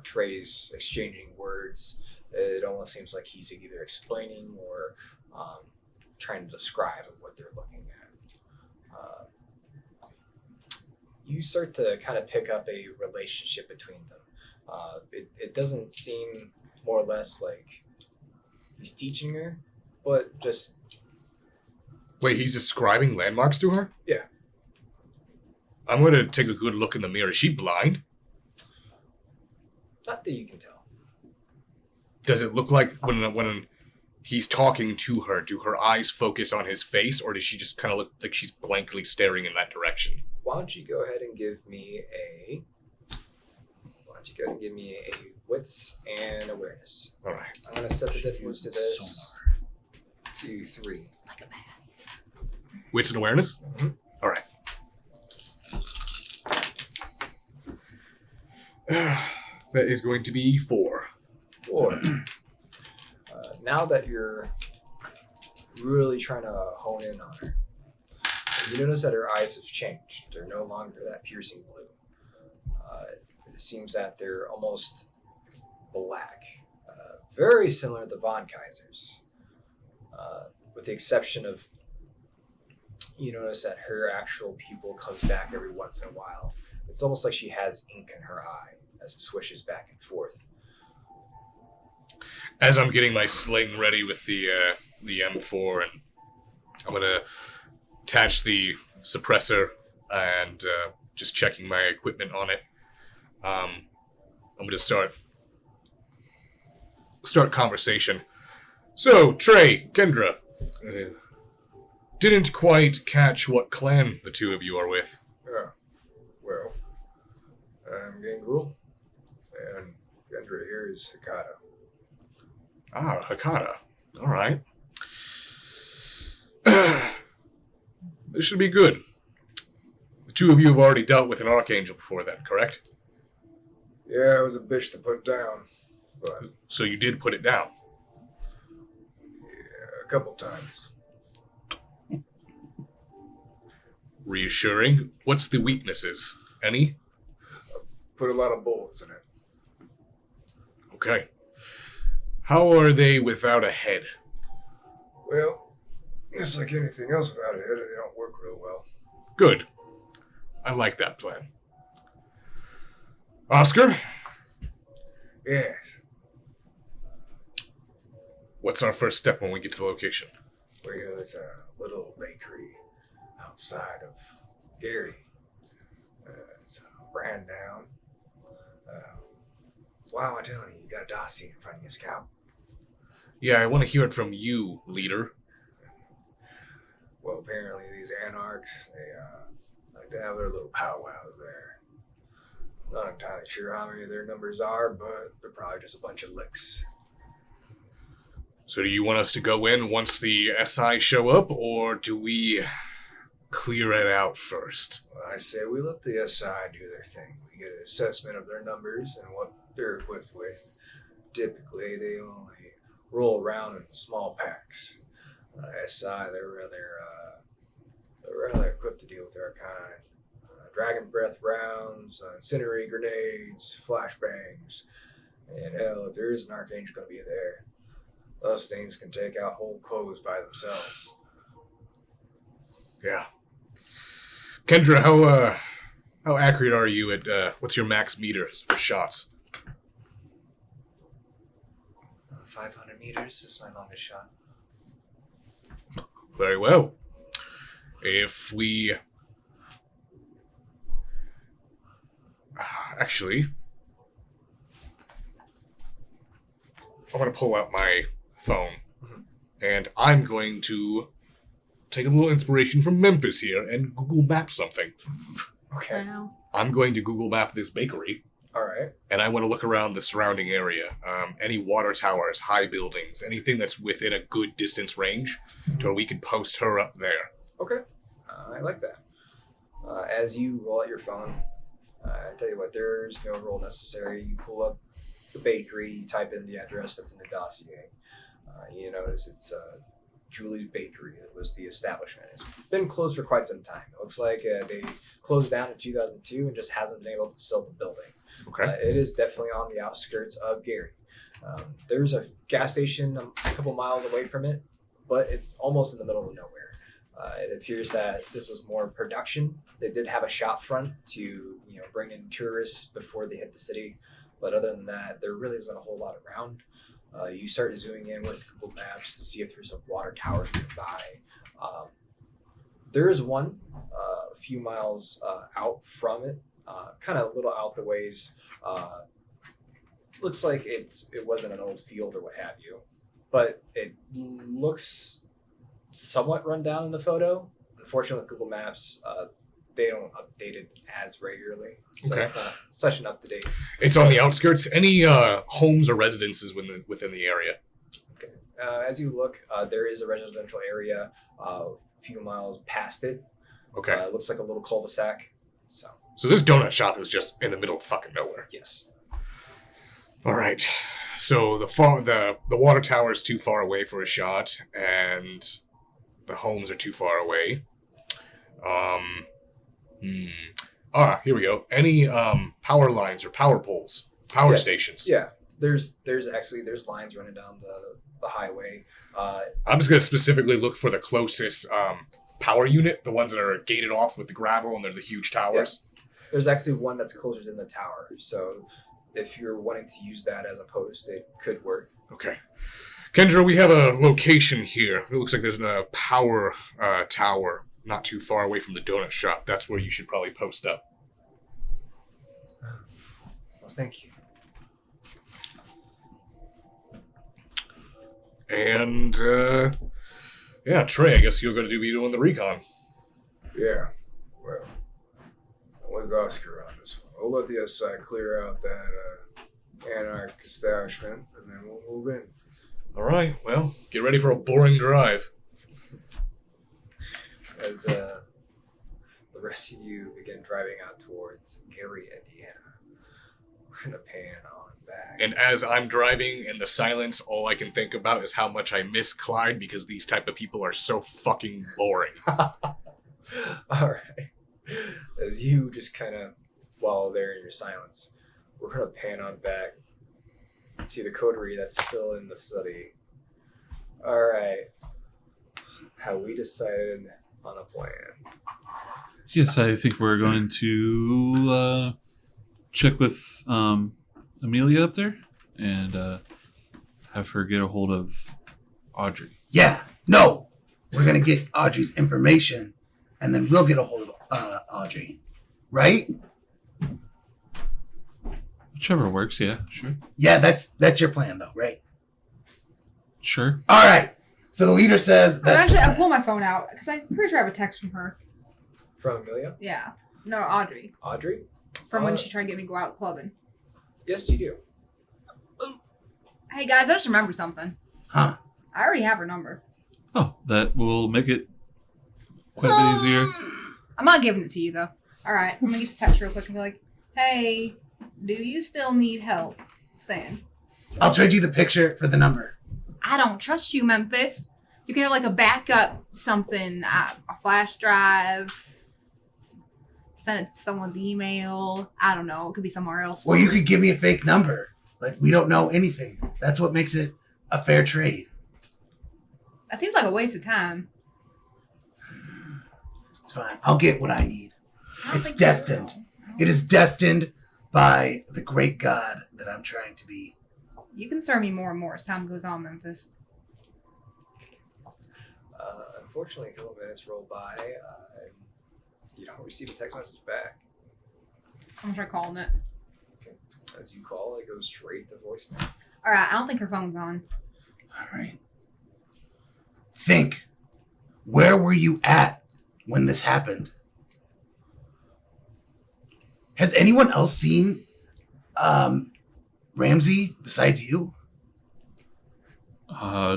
Trey's exchanging words. It almost seems like he's either explaining or trying to describe what they're looking at. You start to kind of pick up a relationship between them. It doesn't seem more or less like he's teaching her, but just... Wait, he's describing landmarks to her? Yeah. I'm going to take a good look in the mirror. Is she blind? Not that you can tell. Does it look like when he's talking to her, do her eyes focus on his face, or does she just kind of look like she's blankly staring in that direction? Why don't you go ahead and give me a wits and awareness. All right. I'm gonna set the difficulty to this to 3. Like a bat. Wits and awareness? Mm-hmm. All right. That is going to be 4. 4. Now that you're really trying to hone in on her, you notice that her eyes have changed. They're no longer that piercing blue. It seems that they're almost black. Very similar to the Von Kaisers. With the exception of, you notice that her actual pupil comes back every once in a while. It's almost like she has ink in her eye as it swishes back and forth. As I'm getting my sling ready with the M4, and I'm going to attach the suppressor and just checking my equipment on it, I'm going to start conversation. So, Trey, Kendra, didn't quite catch what clan the two of you are with. Well, I'm Gangrel, and Kendra here is Hakata. Ah, Hakata. All right. This should be good. The two of you have already dealt with an archangel before then, correct? Yeah, it was a bitch to put down, but So you did put it down. yeah, a couple times. Reassuring. What's the weaknesses? Any? Put a lot of bullets in it. Okay. How are they without a head? Well, it's like anything else without a head, they don't work real well. Good. I like that plan. Oscar, Yes. what's our first step when we get to the location? Well, there's a little bakery outside of Gary. It's ran down. Why am I telling you? You got a dossier in front of you, Scout. Yeah, I want to hear it from you, leader. Well, apparently these anarchs, they like to have their little powwows there. Not entirely sure how many of their numbers are, but they're probably just a bunch of licks. So do you want us to go in once the SI show up, or do we clear it out first? Well, I say we let the SI do their thing. We get an assessment of their numbers and what they're equipped with. Typically, they only roll around in small packs. SI, they're rather equipped to deal with their kind. Dragon breath rounds, incendiary grenades, flashbangs, and hell, if there is an archangel going to be there, those things can take out whole codes by themselves. Yeah. Kendra, how accurate are you at, what's your max meters for shots? 500 meters is my longest shot. Very well. If we... Actually, I'm going to pull out my phone, and I'm going to take a little inspiration from Memphis here and Google Map something. Okay. Wow. I'm going to Google Map this bakery, All right. and I want to look around the surrounding area. Any water towers, high buildings, anything that's within a good distance range to where we can post her up there. Okay. I like that. As you roll out your phone, I tell you what, there's no roll necessary. You pull up the bakery, you type in the address that's in the dossier. You notice it's Julie's Bakery. It was the establishment. It's been closed for quite some time. It looks like they closed down in 2002 and just hasn't been able to sell the building. Okay. It is definitely on the outskirts of Gary. There's a gas station a couple miles away from it, but it's almost in the middle of nowhere. It appears that this was more production. They did have a shop front to bring in tourists before they hit the city, but other than that, there really isn't a whole lot around. You start zooming in with Google Maps to see if there's a water tower nearby. There is one a few miles out from it, kind of a little out the ways. Looks like it wasn't an old field or what have you. but it looks somewhat run down in the photo. Unfortunately, with Google Maps, they don't update it as regularly, so Okay. it's not such an up-to-date. It's on the outskirts. Any homes or residences within the area? Okay. As you look, there is a residential area a few miles past it. Okay. It looks like a little cul-de-sac. So, So this donut shop is just in the middle of fucking nowhere. yes. All right. So the water tower is too far away for a shot, and the homes are too far away. Here we go. Any power lines or power poles, power Yes. stations? Yeah. There's lines running down the highway. I'm just gonna specifically look for the closest power unit, the ones that are gated off with the gravel and they're the huge towers. There's actually one that's closer than the tower. So if you're wanting to use that as a post, it could work. Okay. Kendra, we have a location here. It looks like there's a power tower not too far away from the donut shop. That's where you should probably post up. Well, thank you. And, yeah, Trey, I guess you're going to be doing the recon. Yeah. Well, with Oscar on this one. We'll let the SI clear out that anarch establishment, and then we'll move in. All right, well, get ready for a boring drive. As the rest of you begin driving out towards Gary, Indiana, we're gonna pan on back. And as I'm driving in the silence, all I can think about is how much I miss Clyde because these type of people are so fucking boring. All right. As you just kind of wallow there in your silence, we're gonna pan on back to the coterie that's still in the study. All right. Have we decided on a plan? Yes, I think we're going to check with Amelia up there and have her get a hold of Audrey. Yeah, no. We're going to get Audrey's information, and then we'll get a hold of Audrey. Right? Whichever works, yeah, sure. Yeah, that's your plan, though, right? Sure. All right. So the leader says that's Actually, I pull my phone out because I'm pretty sure I have a text from her. From Amelia? Yeah. No, Audrey. Audrey? From when she tried to get me to go out clubbing. Yes, you do. Hey, guys, I just remembered something. Huh? I already have her number. Oh, that will make it quite a bit easier. I'm not giving it to you, though. All right. I'm going to just text her real quick and be like, hey, do you still need help? Saying. I'll trade you the picture for the number. I don't trust you, Memphis. You can have like a backup something, a flash drive, send it to someone's email. I don't know. It could be somewhere else. Well, you could give me a fake number. Like, we don't know anything. That's what makes it a fair trade. That seems like a waste of time. It's fine. I'll get what I need. I don't It's think you destined. will. It is destined by the great God that I'm trying to be. You can serve me more and more as time goes on, Memphis. Unfortunately, a couple minutes roll by, and you don't receive a text message back. I'm gonna try calling it. Okay. As you call, it goes straight to voicemail. All right. I don't think her phone's on. All right. Think. Where were you at when this happened? Has anyone else seen Ramsey besides you?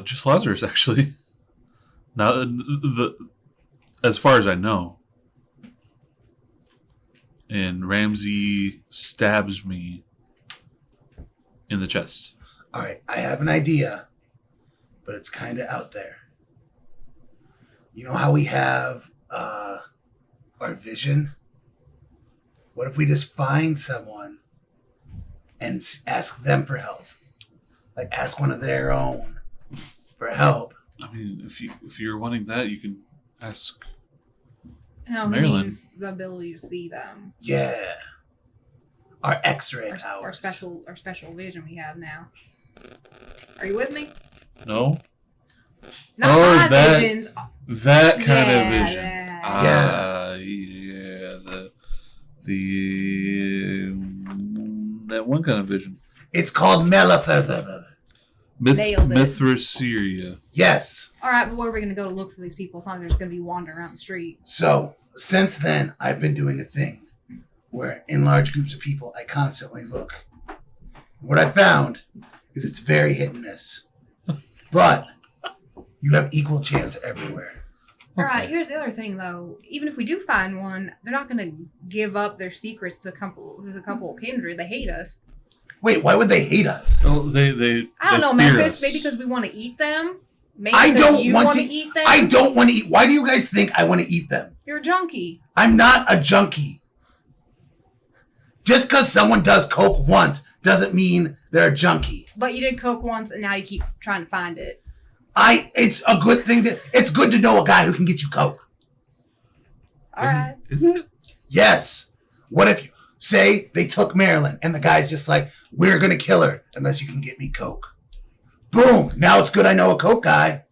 Just Lazarus, actually. Now, as far as I know. And Ramsey stabs me in the chest. All right, I have an idea, but it's kind of out there. You know how we have our vision? What if we just find someone and ask them for help? Like, ask one of their own for help. I mean, if you're wanting that, you can ask. No, he Marilyn. means the ability to see them. Yeah. Our X-ray powers. Our special vision we have now. Are you with me? No? Not Oh, my that- visions. That kind Yeah, of vision. that. Yeah. That one kind of vision. It's called Melither. Nailed it. Mithraceria. Yes. All right, but where are we going to go to look for these people? It's not like they're just going to be wandering around the street. So, since then, I've been doing a thing where in large groups of people, I constantly look. What I found is it's very hit and miss. But you have equal chance everywhere. All right, here's the other thing, though. Even if we do find one, they're not going to give up their secrets to a couple of kindred. They hate us. Wait, why would they hate us? Oh, they I don't know, fear Memphis. us. Maybe because we want to eat them. Maybe I because don't you want want to eat them. I don't want to eat. Why do you guys think I want to eat them? You're a junkie. I'm not a junkie. Just because someone does coke once doesn't mean they're a junkie. But you did coke once, and now you keep trying to find it. It's a good thing it's good to know a guy who can get you coke. All right. Is it? Yes. What if you say they took Marilyn and the guy's just like, we're going to kill her unless you can get me coke. Boom. Now it's good I know a coke guy.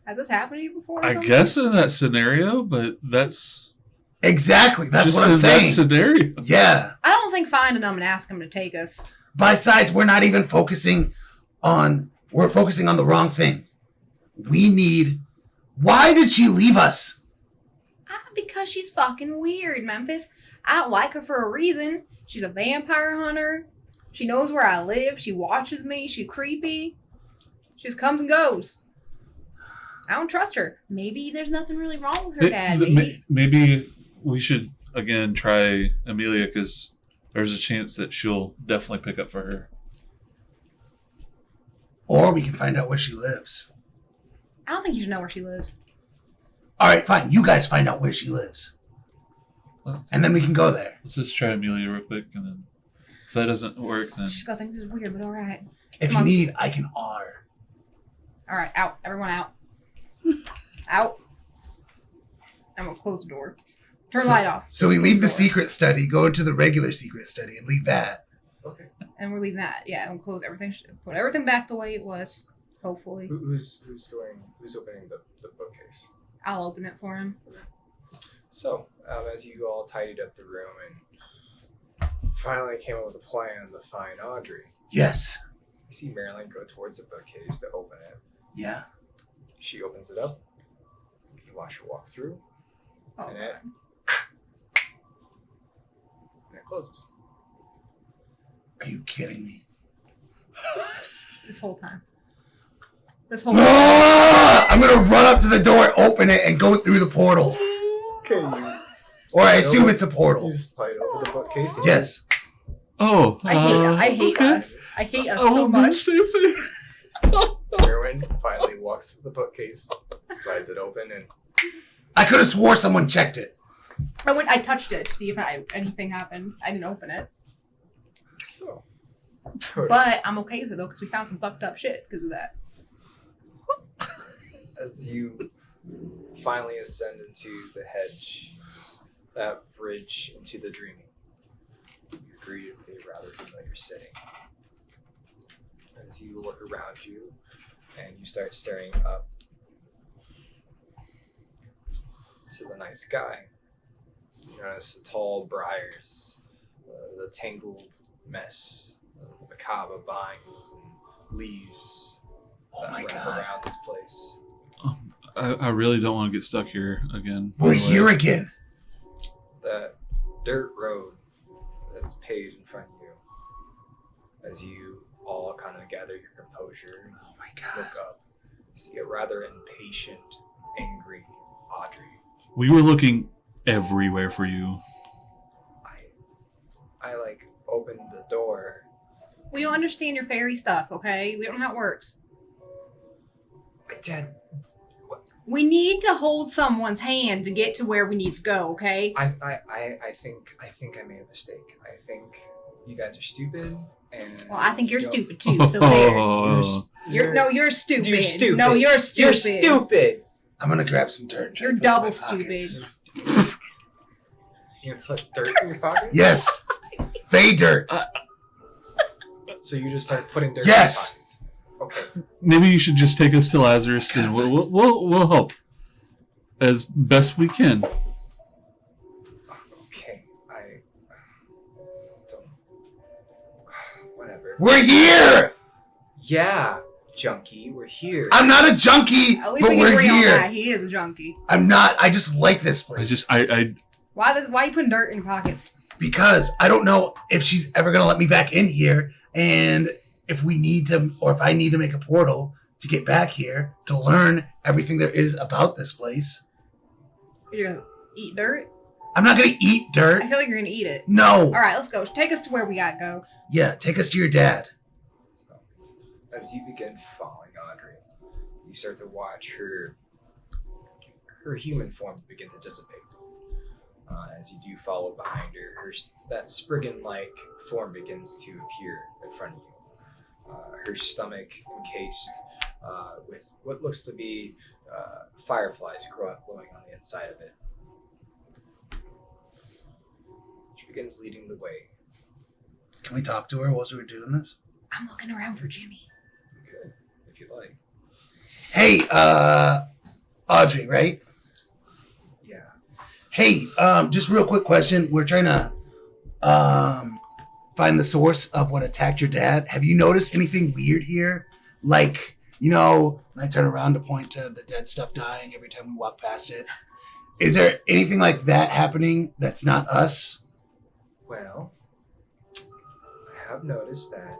Has this happened to you before? or I something? guess in that scenario, but that's Exactly. That's just what I'm in that saying. scenario. Yeah. I don't think finding them and asking them to take us. Besides, we're not even we're focusing on the wrong thing. Why did she leave us? Because she's fucking weird, Memphis. I don't like her for a reason. She's a vampire hunter. She knows where I live. She watches me. She's creepy. She just comes and goes. I don't trust her. Maybe there's nothing really wrong with her dad. Maybe we should, again, try Amelia, because there's a chance that she'll definitely pick up for her. Or we can find out where she lives. I don't think you should know where she lives. All right, fine. You guys find out where she lives. Well, And then we can go there. let's just try Amelia real quick, and then if that doesn't work, then She's gonna think this is weird, but all right. If Come you on. need, I can R. All right, out. Everyone out. Out. I'm gonna close the door. Turn the light off. So we leave the Door. secret study, go into the regular secret study, and leave that. Okay. And we're leaving that. Yeah, and close everything. Put everything back the way it was. Hopefully, Who's opening the bookcase? I'll open it for him. So, as you all tidied up the room and finally came up with a plan to find Audrey, Yes. you see Marilyn go towards the bookcase to open it. Yeah. She opens it up. You watch her walk through, Oh, and it closes. Are you kidding me? this whole time. This whole. Ah! I'm gonna run up to the door, open it, and go through the portal. Okay. Or I assume it's a portal. You just slide over the bookcase. and Yes. oh, I hate okay. us. I hate us I so will do the much. same thing. Merwin finally walks to the bookcase, slides it open, and I could have swore someone checked it. I touched it to see if anything happened. I didn't open it, so. but I'm okay with it though because we found some fucked up shit because of that. As you finally ascend into the hedge, that bridge into the dreaming, you're greeted with a rather familiar setting. As you look around you and you start staring up to the night sky, you notice the tall briars, the tangled mess, the macabre vines and leaves Oh that my wrap God. around this place. I really don't want to get stuck here again. We're here again. That dirt road that's paved in front of you, as you all kind of gather your composure and Oh my God. look up, you see a rather impatient, angry Audrey. We were looking everywhere for you. I opened the door. We don't understand your fairy stuff, okay? We don't know how it works. My dad. We need to hold someone's hand to get to where we need to go, okay? I think I made a mistake. I think you guys are stupid, and Well, I think you're you don't- stupid too, so there. Oh. You're stupid. You're stupid. No, you're stupid. You're stupid. I'm gonna grab some dirt. And try You're to put it in my double stupid. pockets. You gonna put dirt in your pocket? Yes. Fey dirt. So you just start putting dirt Yes. in your pockets. Okay. Maybe you should just take us to Lazarus, and we'll help as best we can. Okay. I don't. Whatever. We're here. Yeah, junkie, we're here. I'm not a junkie, At least but we can we're agree on here. that. He is a junkie. I'm not. I just like this place. Why are you putting dirt in your pockets? Because I don't know if she's ever going to let me back in here, and if we need to, or if I need to make a portal to get back here to learn everything there is about this place. You're gonna eat dirt? I'm not going to eat dirt. I feel like you're gonna eat it. No. All right, let's go. Take us to where we gotta go. Yeah, take us to your dad. So, as you begin following Audrey, you start to watch her human form begin to dissipate. As you do follow behind her, that Spriggan-like form begins to appear in front of you. Her stomach encased with what looks to be fireflies glowing on the inside of it. She begins leading the way. Can we talk to her while we're doing this? I'm looking around for Jimmy. Okay, if you like. Hey, Audrey, right? Yeah. Hey, just real quick question. We're trying to find the source of what attacked your dad. Have you noticed anything weird here? Like, you know, when I turn around to point to the dead stuff dying every time we walk past it. Is there anything like that happening that's not us? Well, I have noticed that.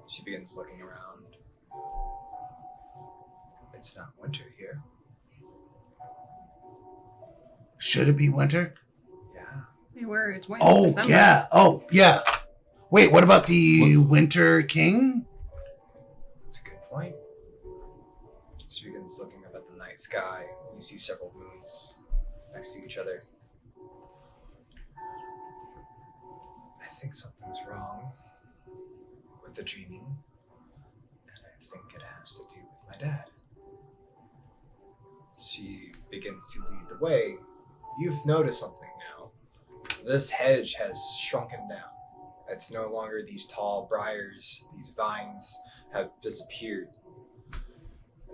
She begins looking around. It's not winter here. Should it be winter? Yeah. Hey, where it's winter. Oh, December. yeah. Oh, yeah. Wait, what about the Winter King? That's a good point. She begins looking up at the night sky. You see several moons next to each other. I think something's wrong with the dreaming, and I think it has to do with my dad. She begins to lead the way. You've noticed something now. This hedge has shrunken down. It's no longer these tall briars. These vines have disappeared.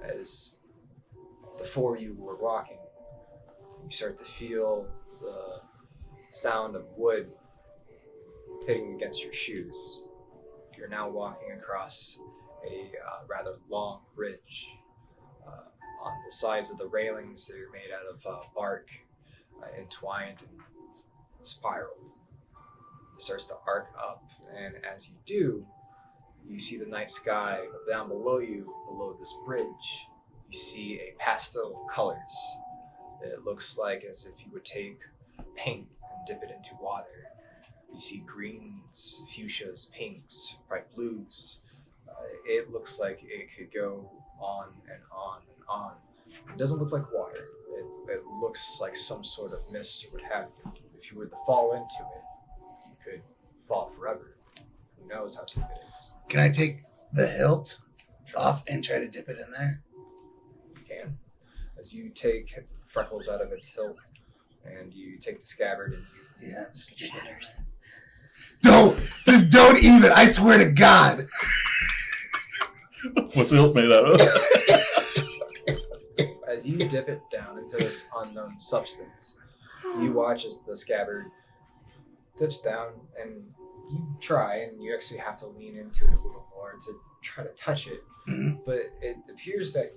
As the four of you were walking, you start to feel the sound of wood hitting against your shoes. You're now walking across a rather long ridge. On the sides of the railings, they're made out of bark, entwined and spiraled. It starts to arc up, and as you do, you see the night sky, but down below you, below this bridge, you see a pastel of colors. It looks like as if you would take paint and dip it into water. You see greens, fuchsias, pinks, bright blues. It looks like it could go on and on and on. It doesn't look like water. It looks like some sort of mist or what have you. If you were to fall into it, you could fall forever. Who knows how deep it is? Can I take the hilt off and try to dip it in there? You can. As you take Freckles out of its hilt, and you take the scabbard and you... Yeah, just dip it in there. Just don't even. I swear to God. What's the hilt made out of? As you dip it down into this unknown substance, you watch as the scabbard dips down, and you try, and you actually have to lean into it a little more to try to touch it, but it appears that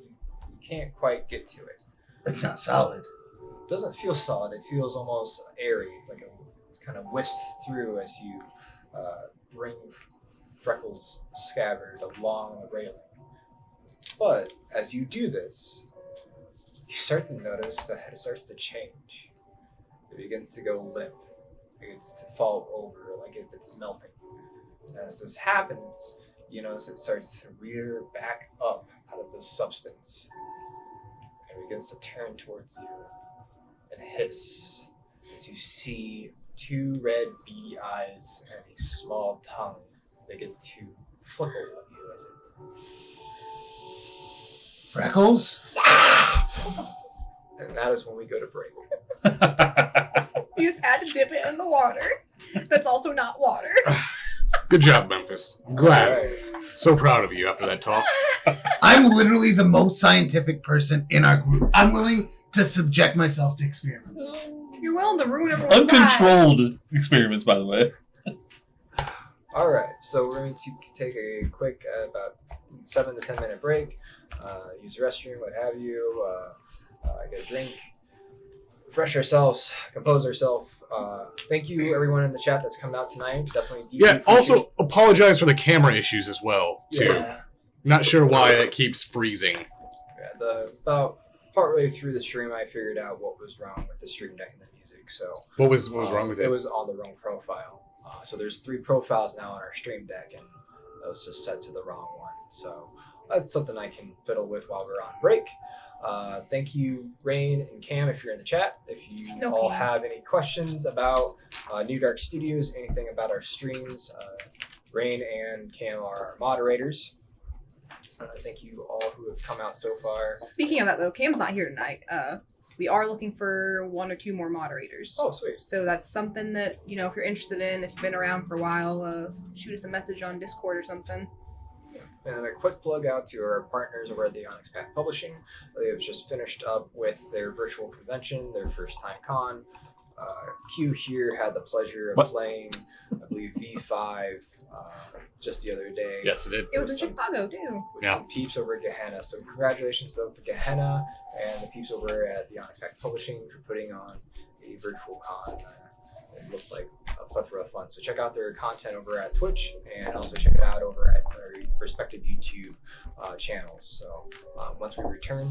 you can't quite get to it. It's not solid. It doesn't feel solid. It feels almost airy, like it kind of wisps through as you bring Freckles' scabbard along the railing. But as you do this, you start to notice that it starts to change. It begins to go limp. It begins to fall over like if it's melting. And as this happens, you notice it starts to rear back up out of this substance. It begins to turn towards you and hiss as you see two red beady eyes and a small tongue begin to flicker on you as it... Freckles? And that is when we go to break. You just had to dip it in the water. That's also not water. Good job, Memphis. I'm glad. All right. So proud of you after that talk. I'm literally the most scientific person in our group. I'm willing to subject myself to experiments. You're willing to ruin everyone's lives. Uncontrolled experiments, by the way. All right, so we're going to take a quick about 7 to 10 minute break. Use the restroom, what have you. Get a drink, refresh ourselves, compose ourselves. Thank you, everyone in the chat that's come out tonight. Definitely. Yeah. Also, apologize for the camera issues as well too. Yeah. Not sure why it keeps freezing. Yeah, about partway through the stream, I figured out what was wrong with the stream deck and the music. So What was wrong with it? It was on the wrong profile. So there's 3 profiles now on our stream deck, and that was just set to the wrong one. So that's something I can fiddle with while we're on break. Thank you, Rain and Cam, if you're in the chat. If you all have any questions about NearDark Studios, anything about our streams, Rain and Cam are our moderators. Thank you all who have come out so far. Speaking of that, though, Cam's not here tonight. We are looking for 1 or 2 more moderators. Oh, sweet. So that's something that, if you're interested in, if you've been around for a while, shoot us a message on Discord or something. And a quick plug out to our partners over at the Onyx Publishing. They have just finished up with their virtual convention, their first time con. Q here had the pleasure of playing, I believe, V5 just the other day. Yes, it did. It was in Chicago, too. With some peeps over at Gehenna. So congratulations to the Gehenna and the peeps over at the Onyx Publishing for putting on a virtual con. It looked like a plethora of fun. So check out their content over at Twitch and also check it out over at their respective YouTube channels. So once we return,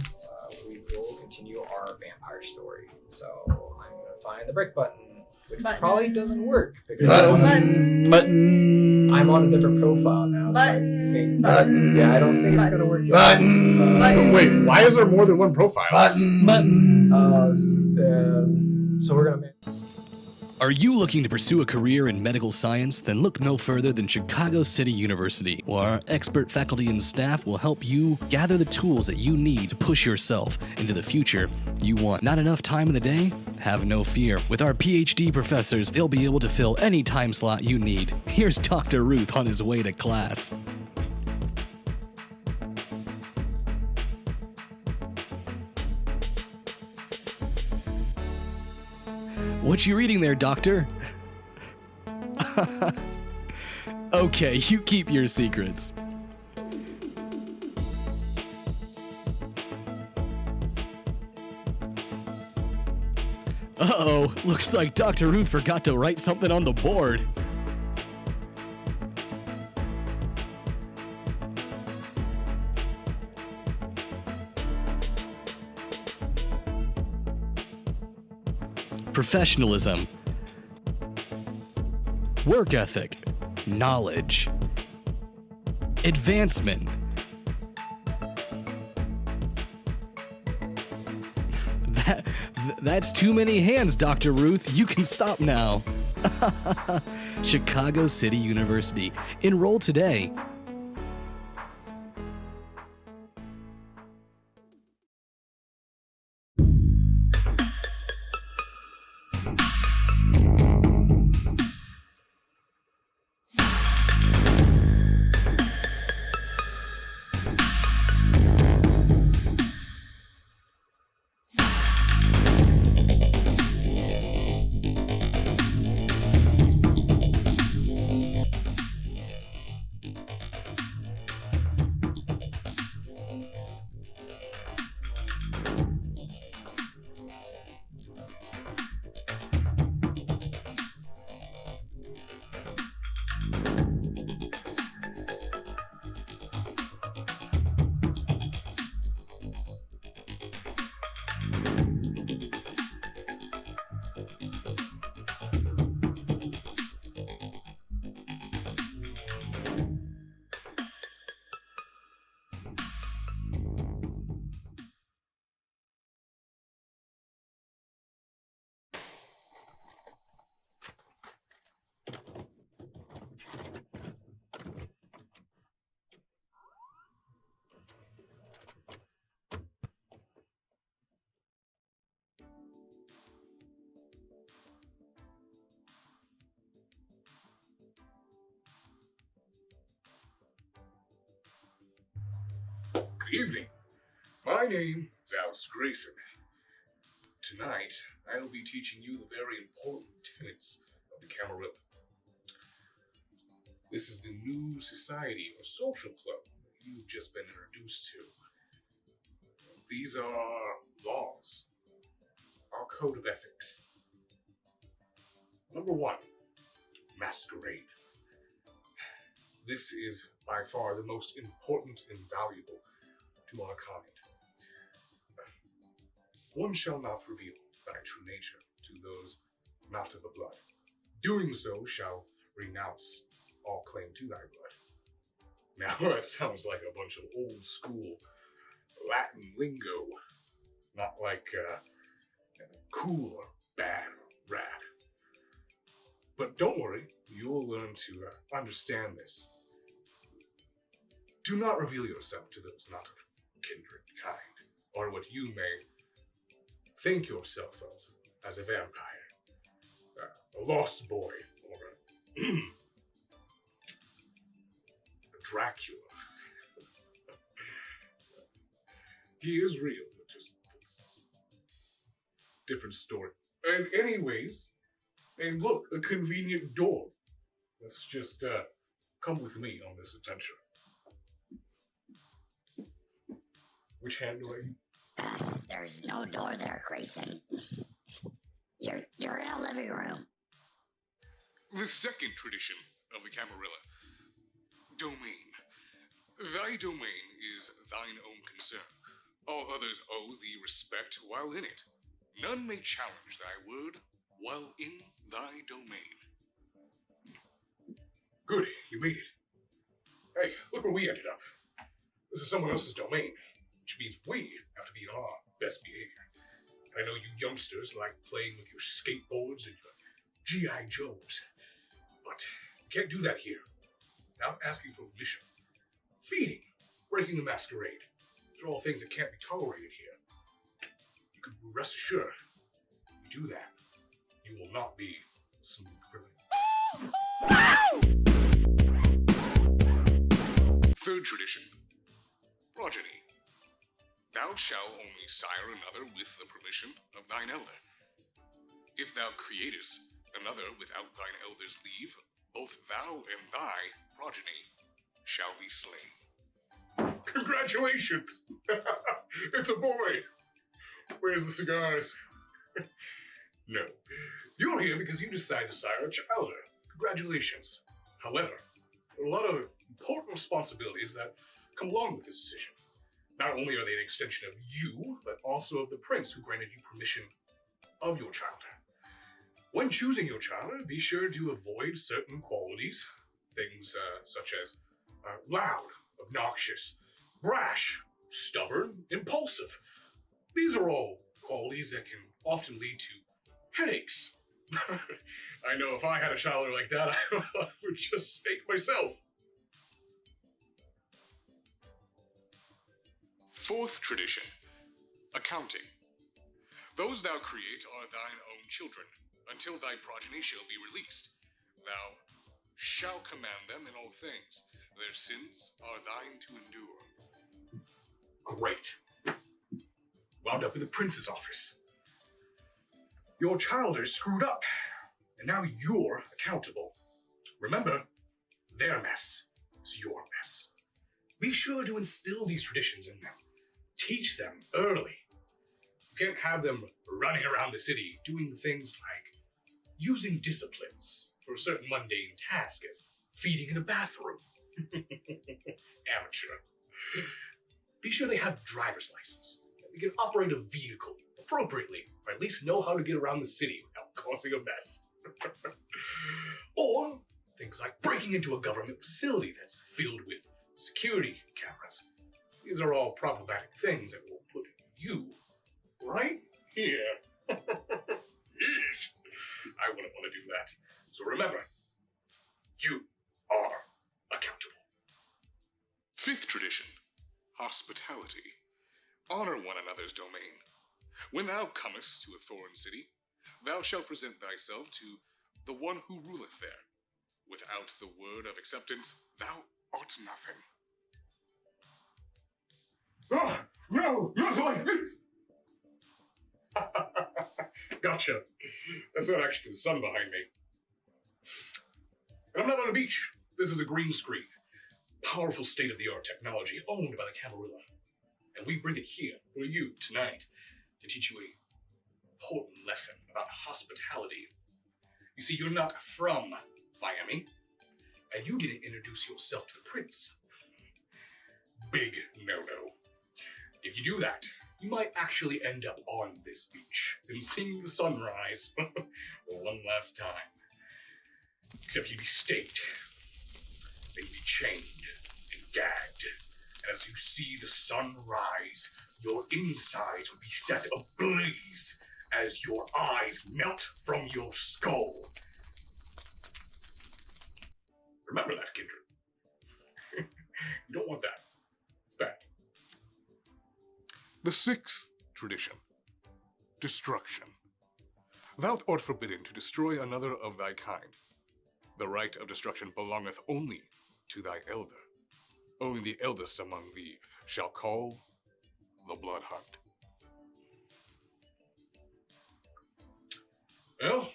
we will continue our vampire story. So I'm going to find the break button, which probably doesn't work because I'm on a different profile now. So I think I don't think it's going to work. Wait, why is there more than one profile? So we're going to... Are you looking to pursue a career in medical science? Then look no further than Chicago City University, where our expert faculty and staff will help you gather the tools that you need to push yourself into the future you want. Not enough time in the day? Have no fear. With our PhD professors, they'll be able to fill any time slot you need. Here's Dr. Ruth on his way to class. What you reading there, Doctor? Okay, you keep your secrets. Uh-oh, looks like Dr. Ruth forgot to write something on the board. Professionalism, work ethic, knowledge, advancement. That's too many hands, Dr. Ruth. You can stop now. Chicago City University. Enroll today. Good evening. My name is Alistair Grayson. Tonight, I will be teaching you the very important tenets of the camera whip. This is the new society or social club that you've just been introduced to. These are laws, our code of ethics. Number 1, Masquerade. This is by far the most important and valuable to our kind. One shall not reveal thy true nature to those not of the blood. Doing so shall renounce all claim to thy blood. Now that sounds like a bunch of old school Latin lingo, not like cool or bad or rad. But don't worry, you'll learn to understand this. Do not reveal yourself to those not of kindred kind, or what you may think yourself of as a vampire, a lost boy, or a Dracula. He is real, but just it's different story. And anyways, and look, a convenient door. Let's just come with me on this adventure. Which hand do I? There's no door there, Grayson. You're in a living room. The second tradition of the Camarilla. Domain. Thy domain is thine own concern. All others owe thee respect while in it. None may challenge thy word while in thy domain. Good, you made it. Hey, look where we ended up. This is someone else's domain, which means we have to be on our best behavior. I know you youngsters like playing with your skateboards and your G.I. Joes, but you can't do that here without asking for permission. Feeding, breaking the masquerade, these are all things that can't be tolerated here. You can rest assured, if you do that, you will not be smooth criminal. Third tradition, progeny. Thou shalt only sire another with the permission of thine elder. If thou createst another without thine elder's leave, both thou and thy progeny shall be slain. Congratulations! It's a boy! Where's the cigars? No. You're here because you decided to sire a child. Congratulations. However, there are a lot of important responsibilities that come along with this decision. Not only are they an extension of you, but also of the prince who granted you permission of your child. When choosing your child, be sure to avoid certain qualities. Things such as loud, obnoxious, brash, stubborn, impulsive. These are all qualities that can often lead to headaches. I know if I had a child like that, I would just stake myself. Fourth tradition, accounting. Those thou create are thine own children, until thy progeny shall be released. Thou shalt command them in all things. Their sins are thine to endure. Great. Wound up in the prince's office. Your child is screwed up, and now you're accountable. Remember, their mess is your mess. Be sure to instill these traditions in them. Teach them early. You can't have them running around the city doing things like using disciplines for a certain mundane task as feeding in a bathroom. Amateur. Be sure they have a driver's license. They can operate a vehicle appropriately, or at least know how to get around the city without causing a mess. Or things like breaking into a government facility that's filled with security cameras. These are all problematic things that will put you right here. Yeesh. I wouldn't want to do that. So remember, you are accountable. Fifth tradition, hospitality. Honor one another's domain. When thou comest to a foreign city, thou shalt present thyself to the one who ruleth there. Without the word of acceptance, thou art nothing. Oh, no, not like this! Gotcha. That's not actually the sun behind me. And I'm not on a beach. This is a green screen. Powerful state-of-the-art technology owned by the Camarilla. And we bring it here for you tonight to teach you an important lesson about hospitality. You see, you're not from Miami, and you didn't introduce yourself to the prince. Big no-no. If you do that, you might actually end up on this beach and seeing the sunrise one last time. Except you'd be staked, then you'd be chained and gagged. And as you see the sun rise, your insides would be set ablaze as your eyes melt from your skull. Remember that, Kindred. You don't want that. It's bad. The sixth tradition. Destruction. Thou art forbidden to destroy another of thy kind. The right of destruction belongeth only to thy elder. Only the eldest among thee shall call the blood hunt. Well,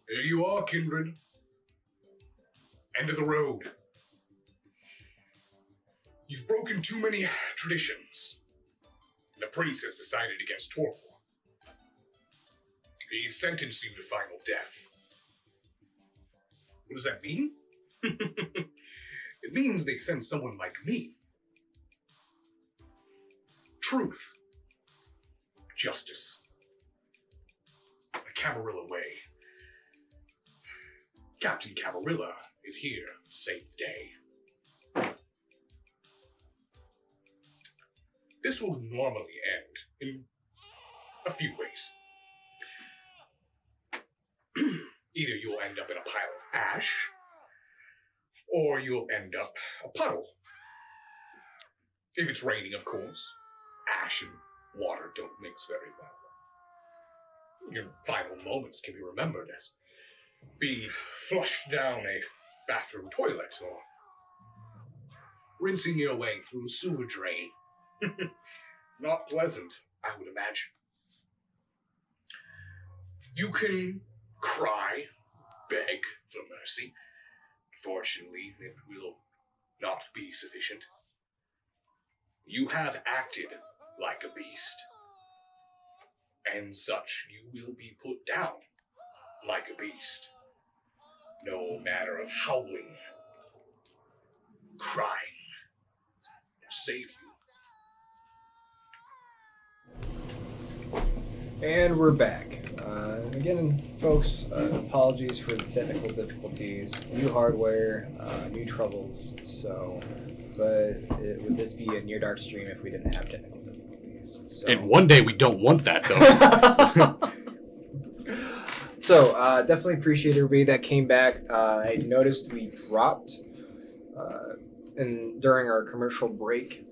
here you are, Kindred. End of the road. You've broken too many traditions. The prince has decided against torture. He sentenced you to final death. What does that mean? It means they send someone like me. Truth. Justice. The Camarilla way. Captain Camarilla is here to save the day. This will normally end in a few ways. Either you'll end up in a pile of ash, or you'll end up a puddle. If it's raining, of course. Ash and water don't mix very well. Your final moments can be remembered as being flushed down a bathroom toilet, or rinsing your way through a sewer drain. Not pleasant, I would imagine. You can cry, beg for mercy. Fortunately, it will not be sufficient. You have acted like a beast. And such, you will be put down like a beast. No matter of howling, crying, save you. And we're back. Again, folks, apologies for the technical difficulties. New hardware, new troubles. So, would this be a NearDark stream if we didn't have technical difficulties? So. And one day we don't want that, though. So, definitely appreciate everybody that came back. I noticed we dropped during our commercial break.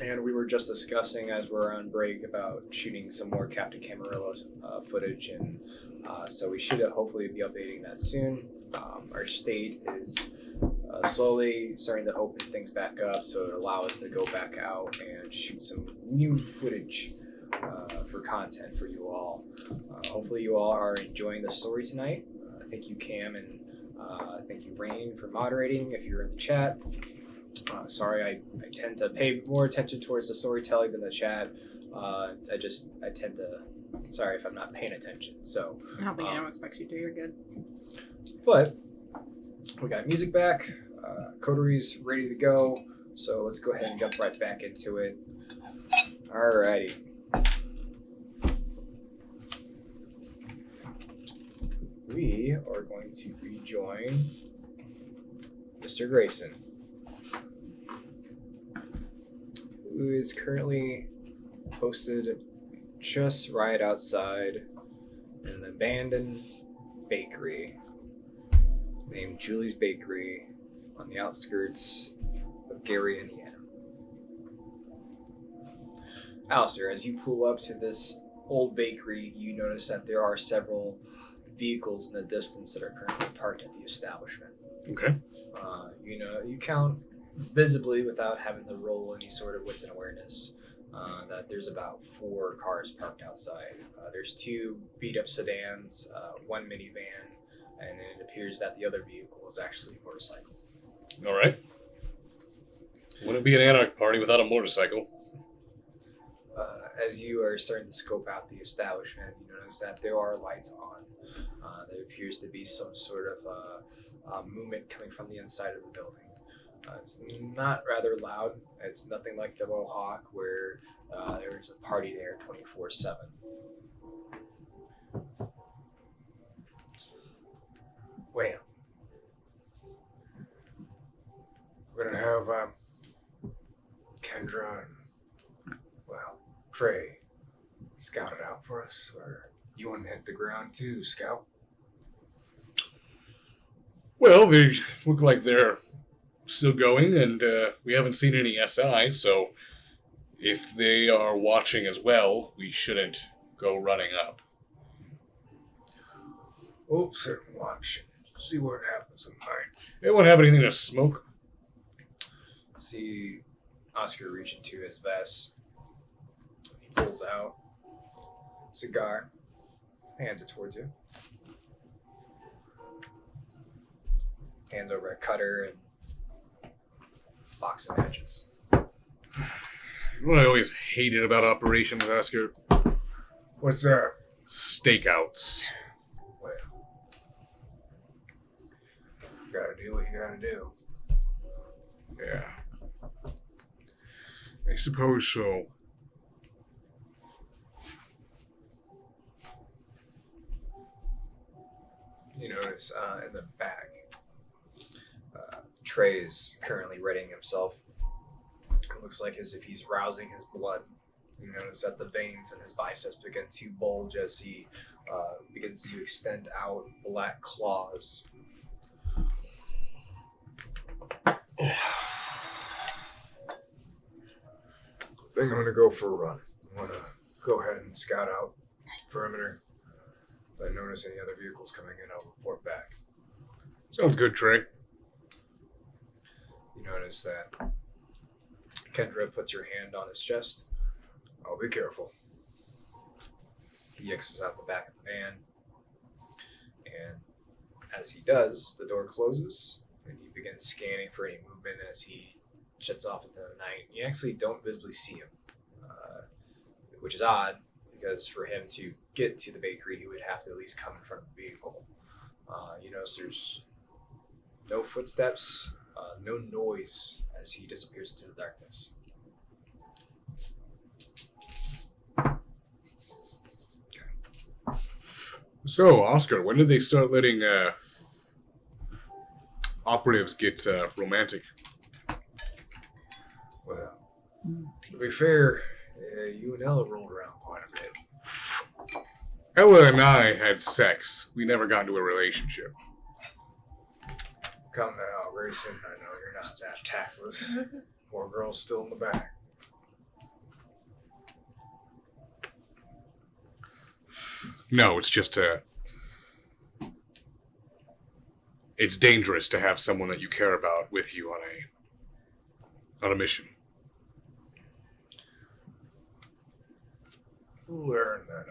And we were just discussing as we're on break about shooting some more Captain Camarilla's footage, and so we should hopefully be updating that soon. Our state is slowly starting to open things back up, so it allow us to go back out and shoot some new footage for content for you all. Hopefully you all are enjoying the story tonight. Thank you, Cam, and thank you, Rain, for moderating if you're in the chat. Sorry, I tend to pay more attention towards the storytelling than the chat. I tend to. Sorry if I'm not paying attention. So I don't think anyone expects you to. You're good. But we got music back. Coteries ready to go. So let's go ahead and jump right back into it. Alrighty. We are going to rejoin Mr. Grayson, who is currently posted just right outside an abandoned bakery named Julie's Bakery on the outskirts of Gary, Indiana. Alistair, as you pull up to this old bakery, you notice that there are several vehicles in the distance that are currently parked at the establishment. Okay. You count visibly without having to roll any sort of wits and awareness that there's about 4 cars parked outside. There's 2 beat up sedans, 1 minivan, and it appears that the other vehicle is actually a motorcycle. All right. Wouldn't be an anarch party without a motorcycle. As you are starting to scope out the establishment, you notice that there are lights on. There appears to be some sort of movement coming from the inside of the building. It's not rather loud. It's nothing like the Mohawk where there is a party there 24/7. Well, we're gonna have Kendra and, well, Trey scout it out for us, or you want to hit the ground too, Scout? Well, they look like they're still going, and we haven't seen any SI, so if they are watching as well, we shouldn't go running up. We'll sit and watch and see what happens tonight. They won't have anything to smoke. See Oscar reach into his vest. He pulls out a cigar, hands it towards you. Hands over a cutter and box of matches. What I always hated about operations, Oscar, What's that? stakeouts. Well, you gotta do what you gotta do. Yeah. I suppose so. You notice in the back, Trey is currently readying himself. It looks like as if he's rousing his blood. You notice that the veins in his biceps begin to bulge as he begins to extend out black claws. I think I'm gonna go for a run. I'm gonna go ahead and scout out perimeter. If I notice any other vehicles coming in, I'll report back. Sounds good, Trey. You notice that Kendra puts her hand on his chest. I'll be careful. He exits out the back of the van. And as he does, the door closes and he begins scanning for any movement as he shuts off into the night. You actually don't visibly see him, which is odd because for him to get to the bakery, he would have to at least come in front of the vehicle. You notice there's no footsteps, no noise as he disappears into the darkness. So, Oscar, when did they start letting operatives get romantic? Well, to be fair, you and Ella rolled around quite a bit. Ella and I had sex. We never got into a relationship. Come now, Grayson. I know you're not that tactless. Poor girl's still in the back. No, it's just it's dangerous to have someone that you care about with you on a mission. You'll learn that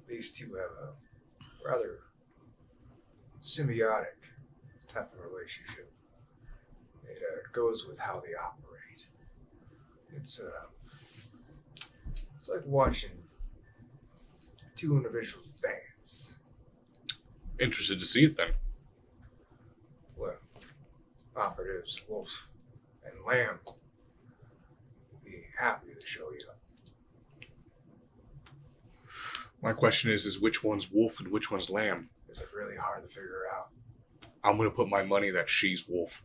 these two have a rather symbiotic type of relationship. It goes with how they operate. It's like watching two individuals dance. Interested to see it then. Well, operatives, Wolf and Lamb will be happy to show you. My question is which one's wolf and which one's lamb? Is it really hard to figure out? I'm gonna put my money that she's wolf.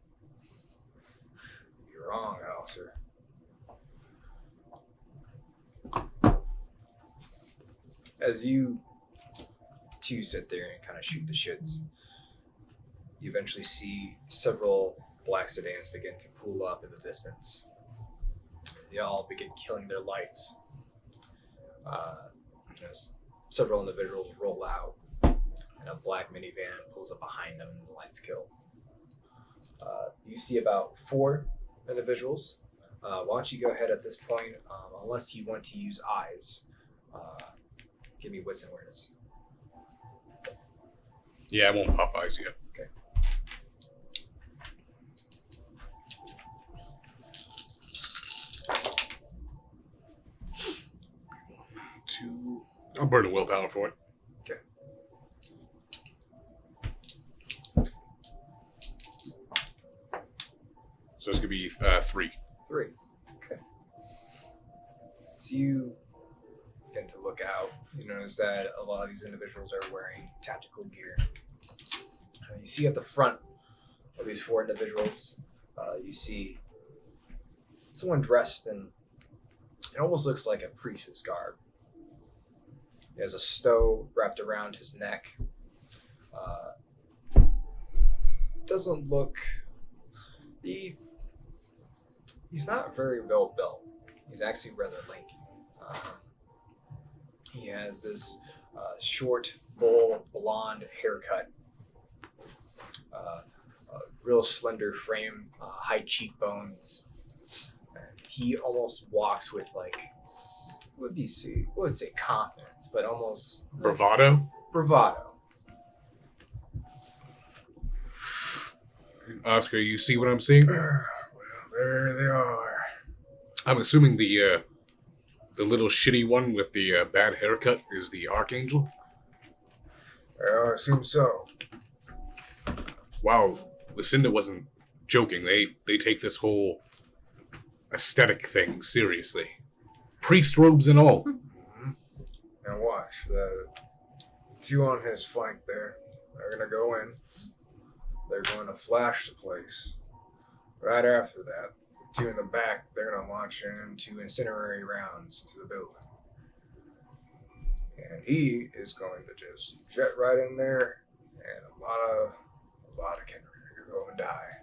You're wrong, Alistair. As you two sit there and kind of shoot the shits, you eventually see several black sedans begin to pull up in the distance. They all begin killing their lights. Several individuals roll out, and a black minivan pulls up behind them, and the lights kill. You see about 4 individuals. Why don't you go ahead at this point, unless you want to use eyes. Give me wits and awareness. Yeah, I won't pop eyes yet. Okay. Two. I'll burn a willpower for it. Okay. So it's gonna be 3. 3. Okay. So you begin to look out. You notice that a lot of these individuals are wearing tactical gear. You see at the front of these 4 individuals, you see someone dressed in, it almost looks like a priest's garb. He has a stow wrapped around his neck. Doesn't look, he's not very well built. He's actually rather lanky. He has this short, bull, blonde haircut, a real slender frame, high cheekbones. And he almost walks with would say confidence, but almost Bravado? bravado. Oscar, you see what I'm seeing? Well, there they are. I'm assuming the little shitty one with the bad haircut is the Archangel? Well, I assume so. Wow, Lucinda wasn't joking. They take this whole aesthetic thing seriously. Priest robes and all. Now watch. The 2 on his flank there. They're going to go in. They're going to flash the place. Right after that, the 2 in the back, they're going to launch into incendiary rounds into the building. And he is going to just jet right in there, and a lot of kindred are going to die.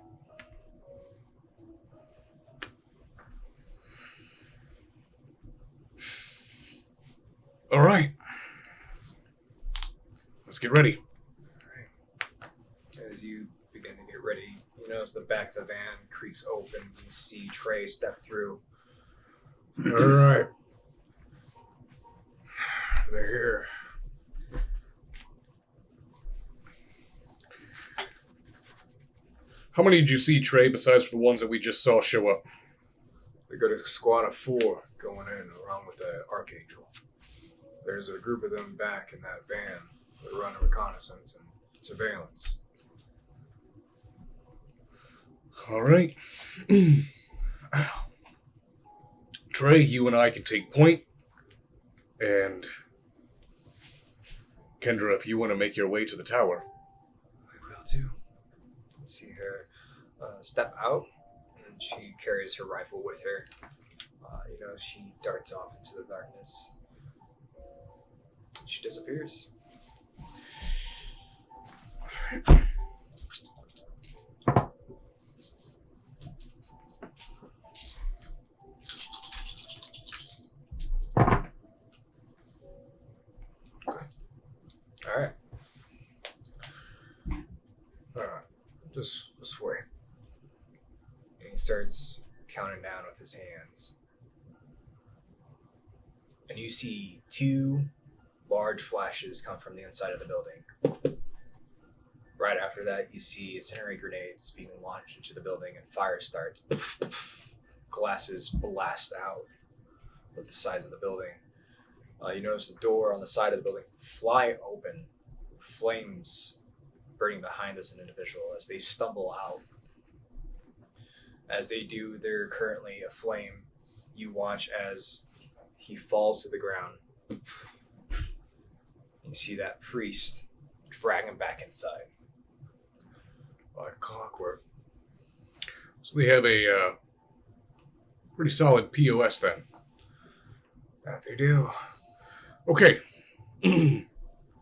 All right. Let's get ready. As you begin to get ready, you notice the back of the van creaks open. You see Trey step through. All right. They're here. How many did you see, Trey, besides for the ones that we just saw show up? They got a squad of 4 going in along with the Archangel. There's a group of them back in that van. They're running reconnaissance and surveillance. All right. Trey, you and I can take point. And Kendra, if you want to make your way to the tower. I will too. You see her step out, and she carries her rifle with her. She darts off into the darkness. She disappears. Alright. Just wait. And he starts counting down with his hands. And you see 2 large flashes come from the inside of the building. Right after that, you see incendiary grenades being launched into the building, and fire starts. Glasses blast out of the sides of the building. You notice the door on the side of the building fly open, flames burning behind this individual as they stumble out. As they do, they're currently aflame. You watch as he falls to the ground. You see that priest drag him back inside. Like clockwork. So they have a pretty solid POS then. That they do. Okay.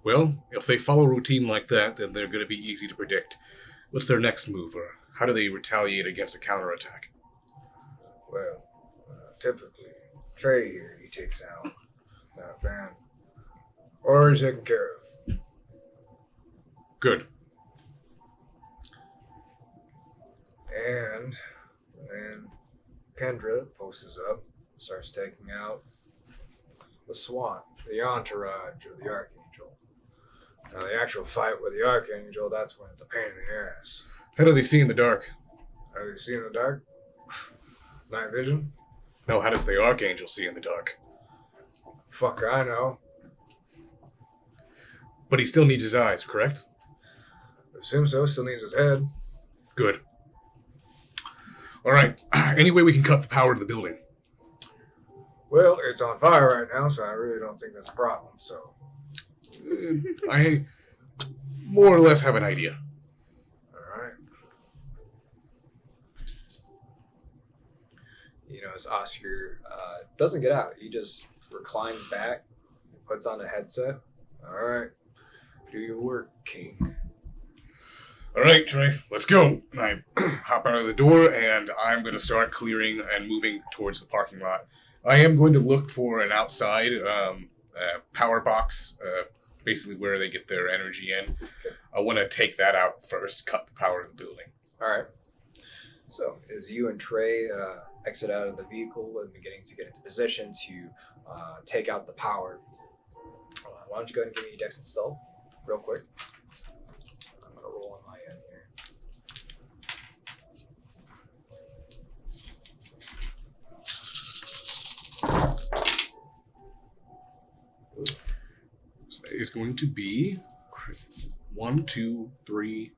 Well, if they follow routine like that, then they're going to be easy to predict. What's their next move, or how do they retaliate against a counterattack? Well, typically, Trey here, he takes out that van. Or he's taken care of. Good. And then Kendra posts up, starts taking out the SWAT, the entourage of the Archangel. Now, the actual fight with the Archangel, that's when it's a pain in the ass. How do they see in the dark? How do you see in the dark? Night vision? No, how does the Archangel see in the dark? Fuck, I know. But he still needs his eyes, correct? Assume so. Still needs his head. Good. All right. Any way we can cut the power to the building? Well, it's on fire right now, so I really don't think that's a problem. So, I more or less have an idea. all right. You know, as Oscar doesn't get out, he just reclines back, puts on a headset. All right. Do your work, King. All right, Trey, let's go. And I hop out of the door, and I'm going to start clearing and moving towards the parking lot. I am going to look for an outside power box, basically where they get their energy in. Okay. I want to take that out first, cut the power of the building. All right. So, as you and Trey exit out of the vehicle and beginning to get into position to take out the power, why don't you go ahead and give me Dex and Stealth real quick? I'm going to roll on my end here. So that is going to be 1, 2, 3,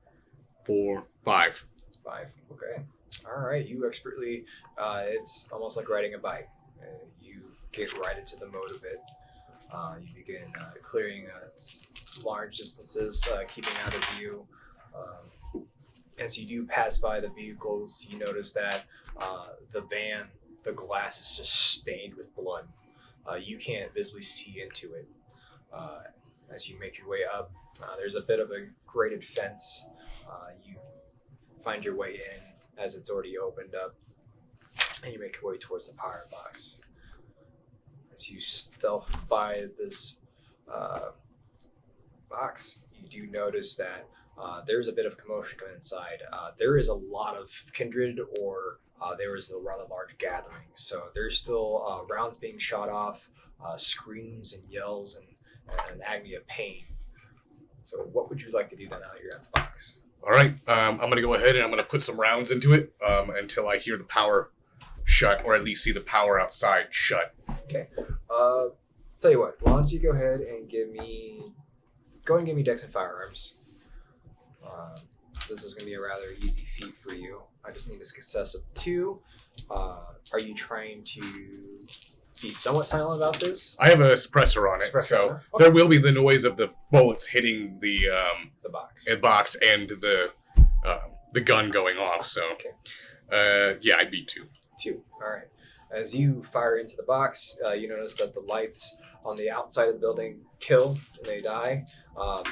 4, 5. 5. Okay. All right. You expertly, it's almost like riding a bike. You get right into the mode of it. You begin clearing large distances, keeping out of view. As you do pass by the vehicles, you notice that the van, the glass is just stained with blood. You can't visibly see into it. As you make your way up, there's a bit of a grated fence. You find your way in as it's already opened up, and you make your way towards the power box. As you stealth by this box, you do notice that there's a bit of commotion coming inside. There is a lot of kindred, or there is a rather large gathering. So there's still rounds being shot off, screams and yells, and an agony of pain. So what would you like to do then now that you're at the box? All right, I'm going to go ahead and I'm going to put some rounds into it until I hear the power shut, or at least see the power outside shut. Okay. Tell you what, why don't you go ahead and give me Dex and Firearms. This is going to be a rather easy feat for you. I just need a success of 2. Are you trying to be somewhat silent about this? I have a suppressor on it, so Okay. there will be the noise of the bullets hitting the box. box and the gun going off. So, Okay. yeah, I beat 2. 2. All right. As you fire into the box, you notice that the lights on the outside of the building kill and they die. You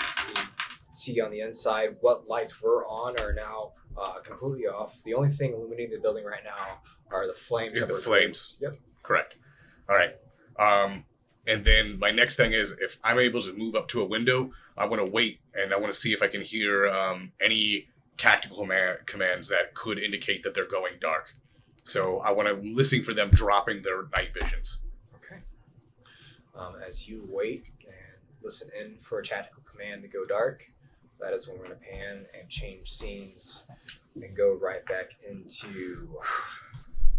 see on the inside what lights were on are now completely off. The only thing illuminating the building right now are the flames. Is the flames? Yep. Correct. All right. And then my next thing is, if I'm able to move up to a window, I want to wait and I want to see if I can hear any tactical commands that could indicate that they're going dark. So I want to listen for them dropping their night visions. Okay. As you wait and listen in for a tactical command to go dark, that is when we're going to pan and change scenes and go right back into...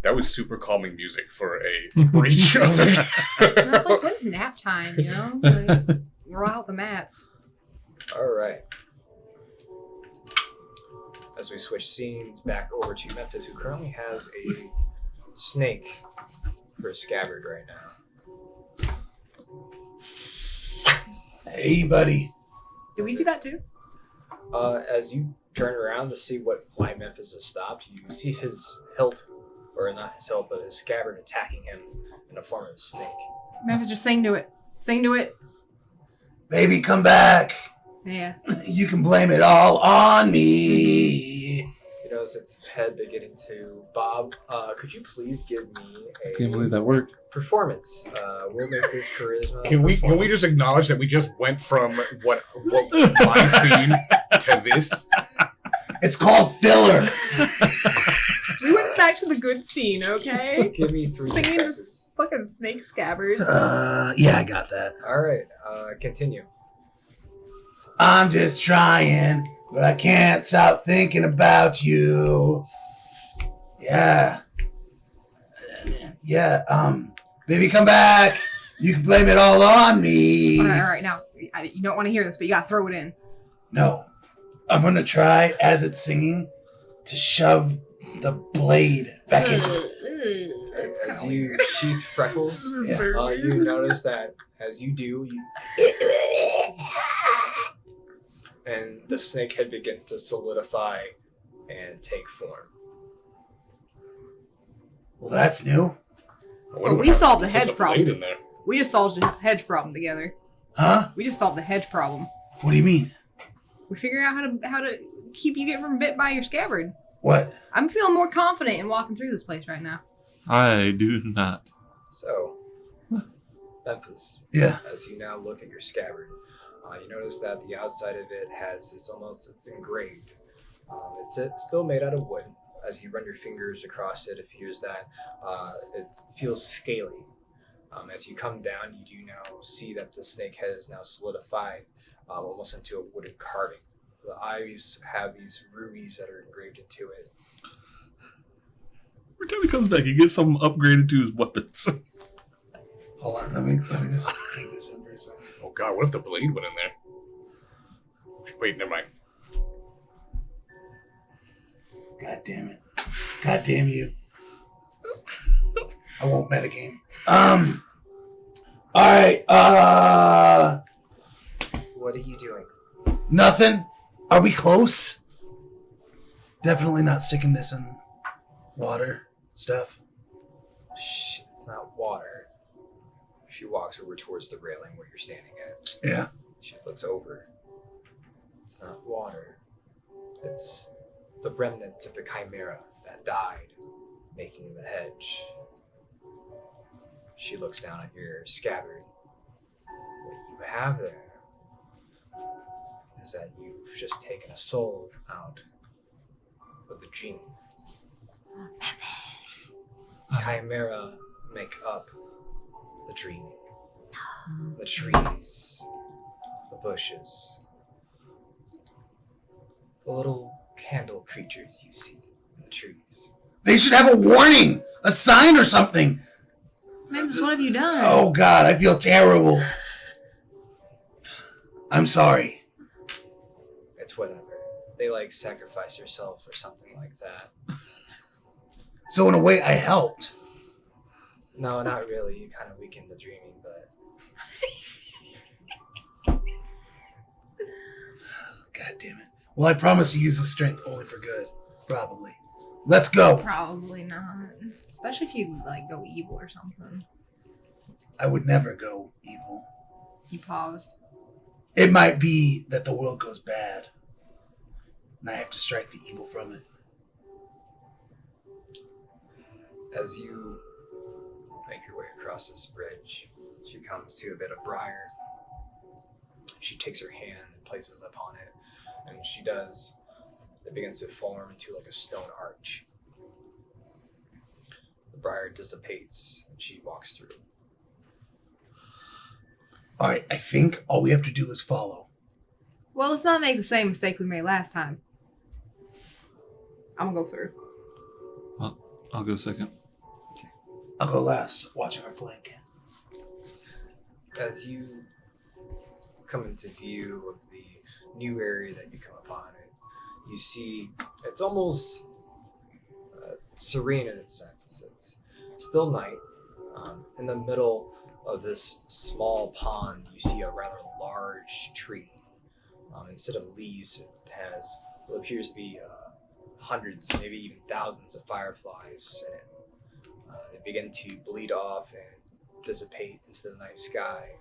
That was super calming music for a breach of it. I was like, when's nap time, you know? Like, we're out the mats. All right. As we switch scenes back over to Memphis, who currently has a snake for a scabbard right now. Hey, buddy. Did we see that too? As you turn around to see why Memphis has stopped, you see his hilt, or not his hilt, but his scabbard attacking him in the form of a snake. Memphis, just sing to it. Sing to it. Baby, come back. Yeah. You can blame it all on me. You notice its head beginning to bob. Could you please give me I can't believe that worked. performance? We'll make this charisma. Can we performance. just acknowledge that we just went from what my scene to this? It's called filler. We went back to the good scene, okay? Give me 3 Singing successes. this fucking snake scabbers. Yeah, I got that. All right, continue. I'm just trying, but I can't stop thinking about you. Yeah. Yeah, baby, come back. You can blame it all on me. All right. Now, you don't want to hear this, but you got to throw it in. No. I'm going to try, as it's singing, to shove the blade back into That's As kind of you weird. sheath Freckles, Yeah. you notice that as you do, and the snake head begins to solidify and take form. Well, that's new. What do we have solved to the put hedge blade problem. in there? We just solved the hedge problem together. Huh? We just solved the hedge problem. What do you mean? We figured out how to keep you getting from bit by your scabbard. What? I'm feeling more confident in walking through this place right now. I do not. So, Memphis, Yeah. as you now look at your scabbard, you notice that the outside of it has it's engraved. It's still made out of wood. As you run your fingers across it, it appears that it feels scaly. As you come down, you do now see that the snake head is now solidified almost into a wooden carving. The eyes have these rubies that are engraved into it. Every time he comes back, he gets something upgraded to his weapons. Hold on. Let me just take this in for a second. Oh god, what if the blade went in there? Wait, never mind. God damn it. God damn you. I won't metagame. Alright, What are you doing? nothing. Are we close? Definitely not sticking this in water stuff. Shh, it's not water. She walks over towards the railing where you're standing at. Yeah. She looks over. It's not water. It's the remnants of the chimera that died, making the hedge. She looks down at your scabbard. What you have there is that you've just taken a soul out of the genie. Memphis. Chimera make up the dreaming. The trees, the bushes, the little candle creatures you see in the trees. They should have a warning, a sign or something. Memphis, what have you done? Oh God, I feel terrible. I'm sorry. It's whatever. They like sacrifice yourself or something like that. So in a way, I helped. No, not really. You kind of weakened the dreaming, but God damn it. Well, I promise to use the strength only for good. Probably. Let's go. Probably not. Especially if you go evil or something. I would never go evil. You paused. It might be that the world goes bad, and I have to strike the evil from it. as you make your way across this bridge, she comes to a bit of briar. She takes her hand and places it upon it, and she does. It begins to form into like a stone arch. The briar dissipates, and she walks through. All right, I think all we have to do is follow. Well, let's not make the same mistake we made last time. I'm gonna go through. I'll go second. I'll go last, watching our flank. As you come into view of the new area that you come upon it, you see it's almost serene in its sense. It's still night. In the middle of this small pond, you see a rather large tree. Instead of leaves, it has what appears to be hundreds, maybe even thousands of fireflies in it. They begin to bleed off and dissipate into the night sky,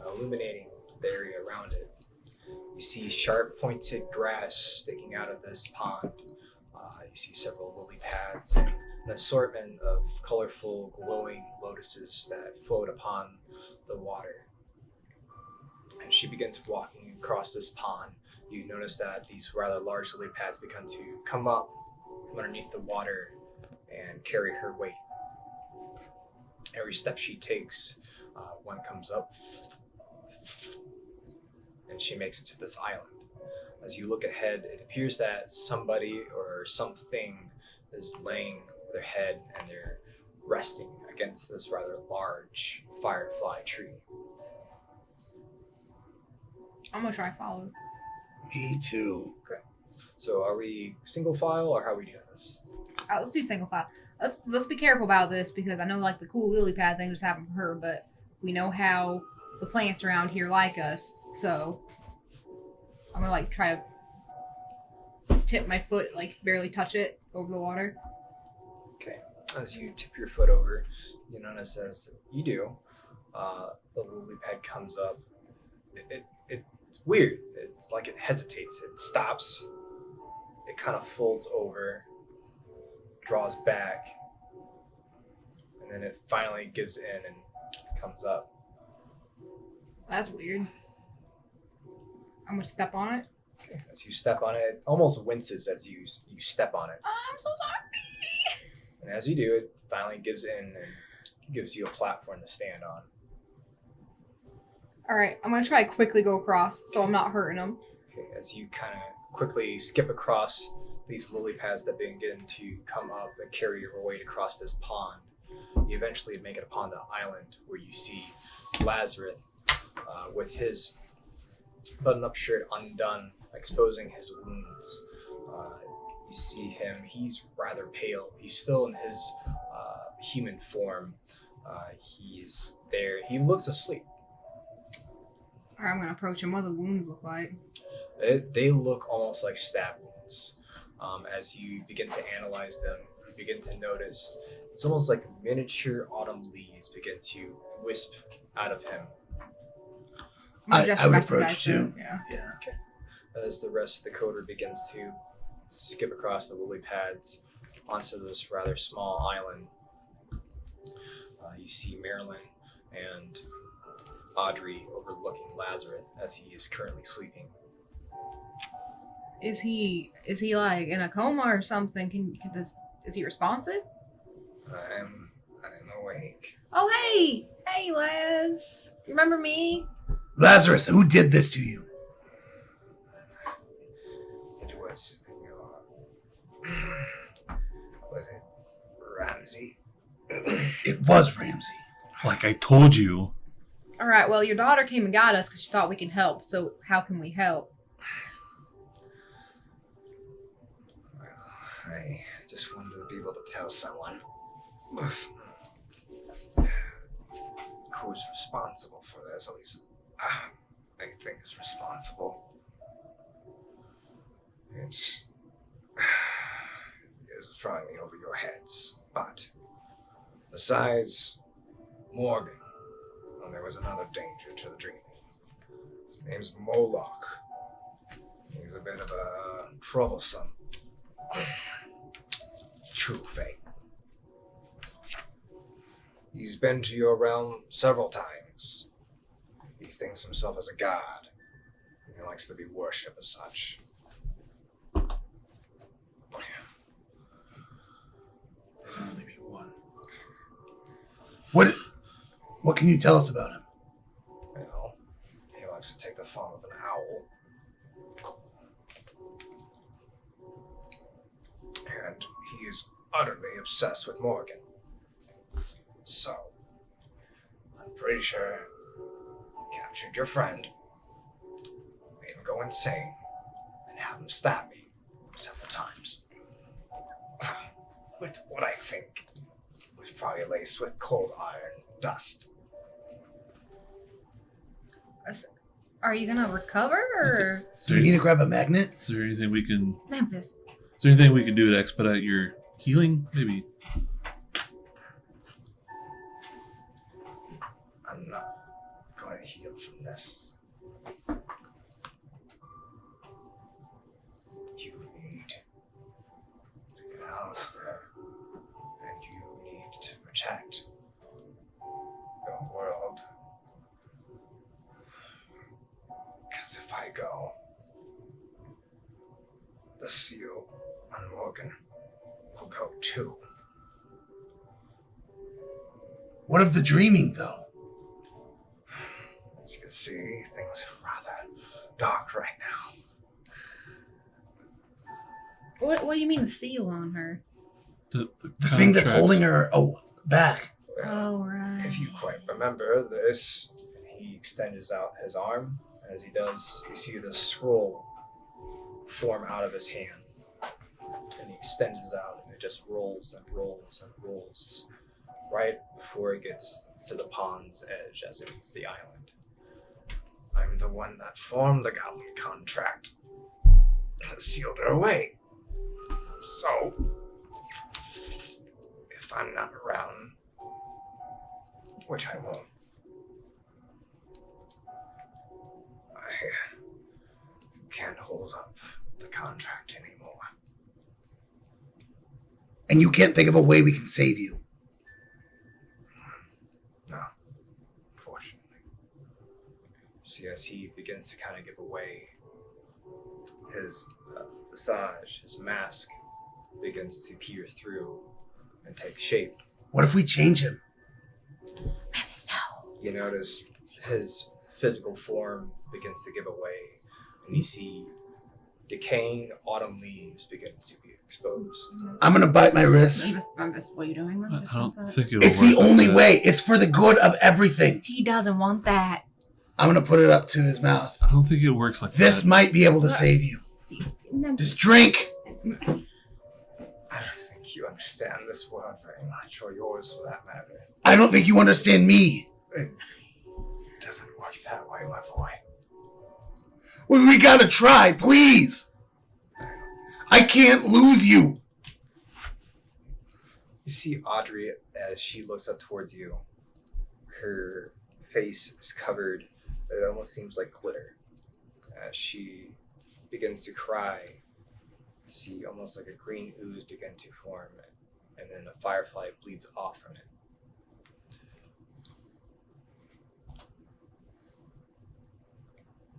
illuminating the area around it. You see sharp pointed grass sticking out of this pond. You see several lily pads and an assortment of colorful glowing lotuses that float upon the water. As she begins walking across this pond, you notice that these rather large lily pads begin to come up from underneath the water and carry her weight. Every step she takes, one comes up, and and she makes it to this island. As you look ahead, it appears that somebody or something is laying their head and they're resting against this rather large firefly tree. I'm gonna try follow. Me too. So are we single file or how are we doing this? Let's do single file. Let's be careful about this because I know like the cool lily pad thing just happened for her, but we know how the plants around here like us. So I'm gonna like try to tip my foot, like barely touch it over the water. Okay. As you tip your foot over, you notice as you do, the lily pad comes up. It's weird. It's like it hesitates. It stops. It kind of folds over, draws back, and then it finally gives in and comes up. That's weird. I'm gonna step on it. Okay. As you step on it, it almost winces as you step on it. Oh, I'm so sorry. And as you do, it finally gives in and gives you a platform to stand on. All right, I'm gonna try to quickly go across so I'm not hurting them. Okay, as you kind of quickly skip across these lily pads that begin to come up and carry your weight across this pond, you eventually make it upon the island where you see Lazarus with his button-up shirt undone, exposing his wounds. You see him, he's rather pale. He's still in his human form. He's there. He looks asleep. All right, I'm gonna approach him. What do the wounds look like? They look almost like stab wounds. As you begin to analyze them, you begin to notice it's almost like miniature autumn leaves begin to wisp out of him. I'm gonna I would back to the approach guys, too. Yeah. Yeah. As the rest of the coder begins to skip across the lily pads onto this rather small island, you see Marilyn and Audrey overlooking Lazarus as he is currently sleeping. Is he like in a coma or something? Is he responsive? I'm awake. Oh hey Laz, remember me? Lazarus, who did this to you? It was was it Ramsey? It was Ramsey. Like I told you. All right, well your daughter came and got us because she thought we can help. So how can we help? Well, I just wanted to be able to tell someone who's responsible for this. At least I think is responsible. It's throwing me over your heads. But besides Morgan, and there was another danger to the dreaming. His name's Moloch. He's a bit of a troublesome true fate. He's been to your realm several times. He thinks himself as a god. He likes to be worshipped as such. Only be one. What can you tell us about him? Well, he likes to take the form of an owl. And he is utterly obsessed with Morgan. So, I'm pretty sure he captured your friend, made him go insane, and had him stab me several times. With what I think was probably laced with cold iron dust. Are you gonna recover or Do we need to grab a magnet? Is there anything we can? Memphis? Is there anything we can do to expedite your healing? Maybe. I'm not going to heal from this. You need to get Alistair, and you need to protect your world. Because if I go, the seal on Morgan will go too. What of the dreaming, though? As you can see, things are rather What do you mean the seal on her? The thing that's contract. holding her back. Oh, right. If you quite remember this, he extends out his arm. As he does, you see the scroll form out of his hand. And he extends it out, and it just rolls and rolls and rolls right before it gets to the pond's edge as it meets the island. I'm the one that formed the goblin contract. Sealed her away. So, if I'm not around, which I won't, I can't hold up the contract anymore. And you can't think of a way we can save you. No, unfortunately. See, as he begins to kind of give away, his visage, his mask, begins to peer through and take shape. What if we change him? Memphis, no. You notice his physical form begins to give away, and you see decaying autumn leaves begin to be exposed. I'm gonna bite my wrist. Memphis, what are you doing, I Memphis? don't Something? think it will It's the work like only that. way. It's for the good of everything. He doesn't want that. I'm gonna put it up to his mouth. I don't think it works like This that. might be able to save you. Memphis. Just drink. I don't think you understand this world very much, or yours for that matter. I don't think you understand me. It doesn't work that way, my boy. Well, we gotta try, please. I can't lose you. You see Audrey as she looks up towards you. Her face is covered. It almost seems like glitter. As she begins to cry, you see almost like a green ooze begin to form, and then a firefly bleeds off from it.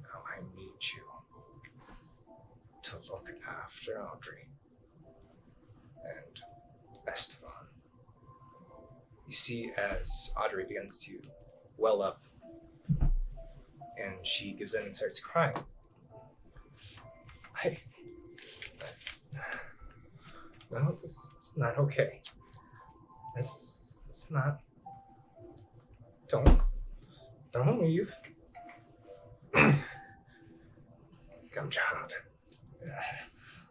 Now I need you to look after Audrey and Esteban. You see as Audrey begins to well up, and she gives in and starts crying. No, this is not okay. It's not. Don't leave. Come, child.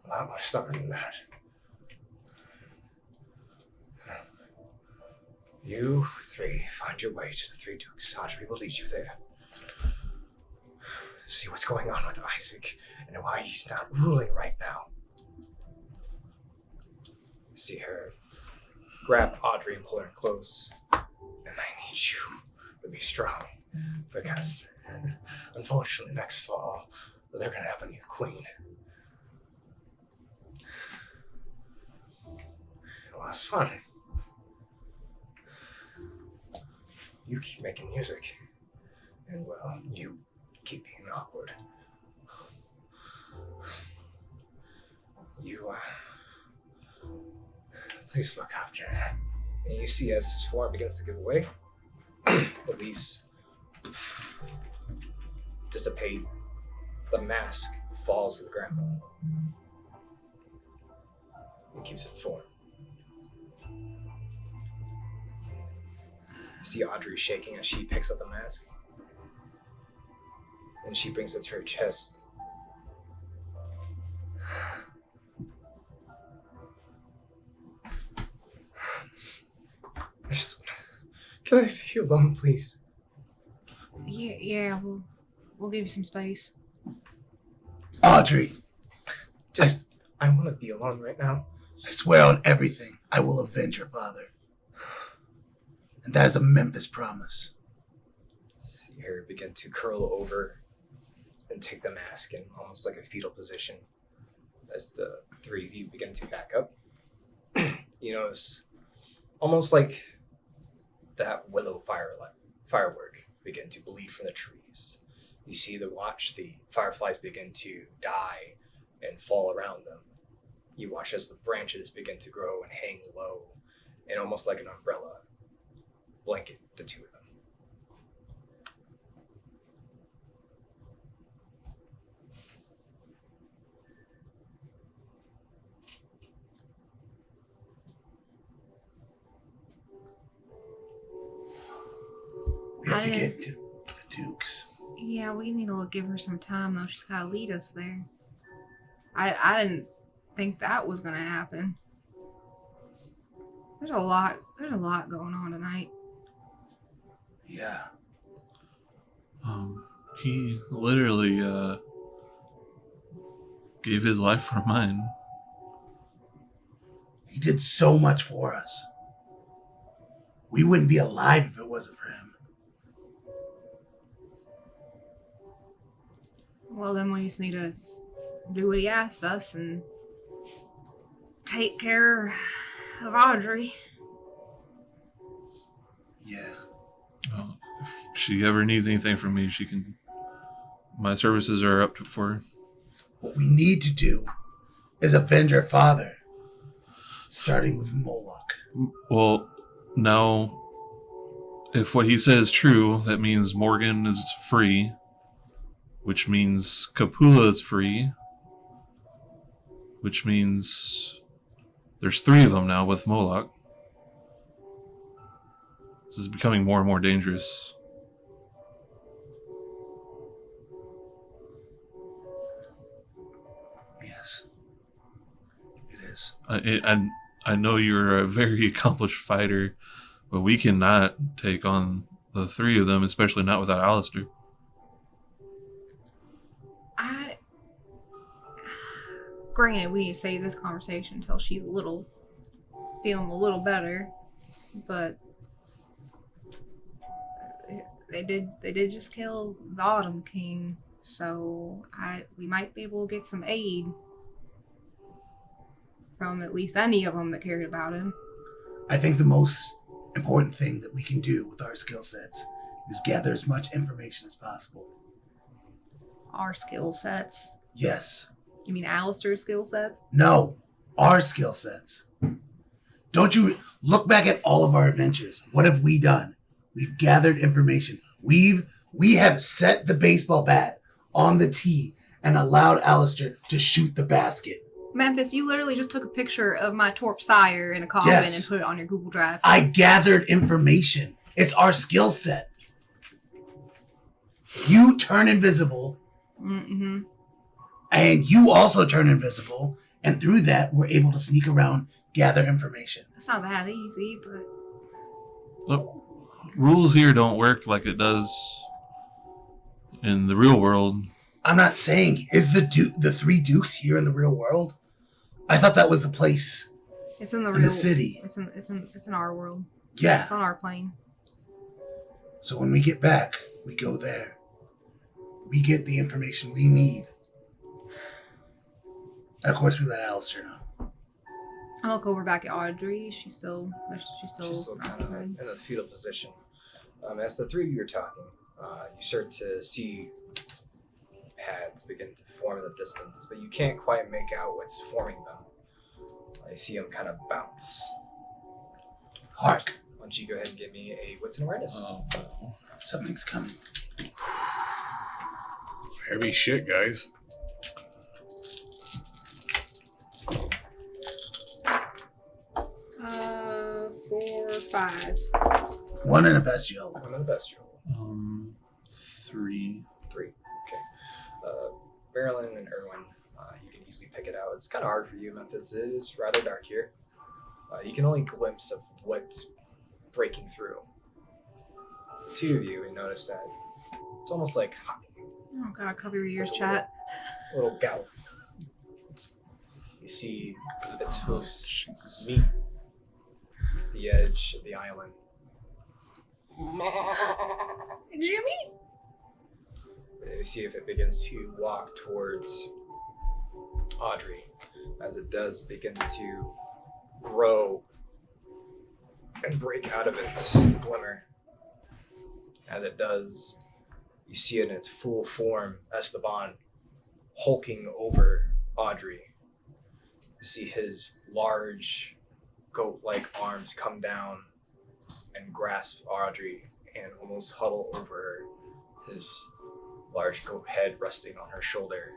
A lot more stubborn than that. You three find your way to the Three Dukes. Audrey will lead you there. See what's going on with Isaac and why he's not ruling right now. See her grab Audrey and pull her close. And I need you to be strong because, unfortunately, next fall they're gonna have a new queen. Well, that's fun. You keep making music, and well, you keep being awkward. You, please look after her. And you see as his form begins to give away, the leaves dissipate, the mask falls to the ground. It keeps its form. You see Audrey shaking as she picks up the mask. And she brings it to her chest. Can I leave you alone, please? Yeah, we'll give you some space. Audrey, I want to be alone right now. I swear on everything, I will avenge your father. And that is a Memphis promise. See her begin to curl over and take the mask in almost like a fetal position as the three of you begin to back up. You notice almost like that willow firework begin to bleed from the trees. You see the fireflies begin to die and fall around them. You watch as the branches begin to grow and hang low, and almost like an umbrella blanket the two of them. But to didn't- get to the Dukes. Yeah, we need to give her some time though. She's got to lead us there. I didn't think that was gonna happen. There's a lot going on tonight. Yeah. He literally gave his life for mine. He did so much for us. We wouldn't be alive if it wasn't for him. Well, then we just need to do what he asked us and take care of Audrey. Yeah. If she ever needs anything from me, she can. My services are up for her. What we need to do is avenge our father. Starting with Moloch. Well, now, if what he said is true, that means Morgan is free, which means Capula is free, which means there's 3 of them now with Moloch. This is becoming more and more dangerous. Yes. It is. I know you're a very accomplished fighter, but we cannot take on the 3 of them, especially not without Alistair. Granted, we need to save this conversation until she's feeling a little better, but they did just kill the Autumn King, so we might be able to get some aid from at least any of them that cared about him. I think the most important thing that we can do with our skill sets is gather as much information as possible. Our skill sets. Yes. You mean Alistair's skill sets? No. Our skill sets. Don't you look back at all of our adventures? What have we done? We've gathered information. We have set the baseball bat on the tee and allowed Alistair to shoot the basket. Memphis, you literally just took a picture of my Torp sire in a coffin and put it on your Google Drive. I gathered information. It's our skill set. You turn invisible. Mm-hmm. And you also turn invisible. And through that, we're able to sneak around, gather information. It's not that easy, but... Look, rules here don't work like it does in the real world. I'm not saying, is the 3 Dukes here in the real world? I thought that was the place. It's in the in the city. It's in our world. Yeah. It's on our plane. So when we get back, we go there. We get the information we need. Of course, we let Alistair know. I look over back at Audrey. She's still kind of in a fetal position. As the 3 of you are talking, you start to see pads begin to form in the distance, but you can't quite make out what's forming them. You see them kind of bounce. Hark. Why don't you go ahead and give me a wits and awareness? Something's coming. Heavy shit, guys. Uh, 4, 5. 1 in a bestial. I'm in the bestial. 3. 3. Okay. Marilyn and Erwin, you can easily pick it out. It's kind of hard for you, Memphis. It is rather dark here. You can only glimpse of what's breaking through. The 2 of you, notice that it's almost like hot. Oh god, cover your ears, Like chat. A little gout. You see its hoofs meet the edge of the island. Jimmy? You see if it begins to walk towards Audrey. As it does, it begins to grow and break out of its glimmer. As it does, you see it in its full form, Esteban hulking over Audrey. You see his large goat-like arms come down and grasp Audrey and almost huddle over her, his large goat head resting on her shoulder,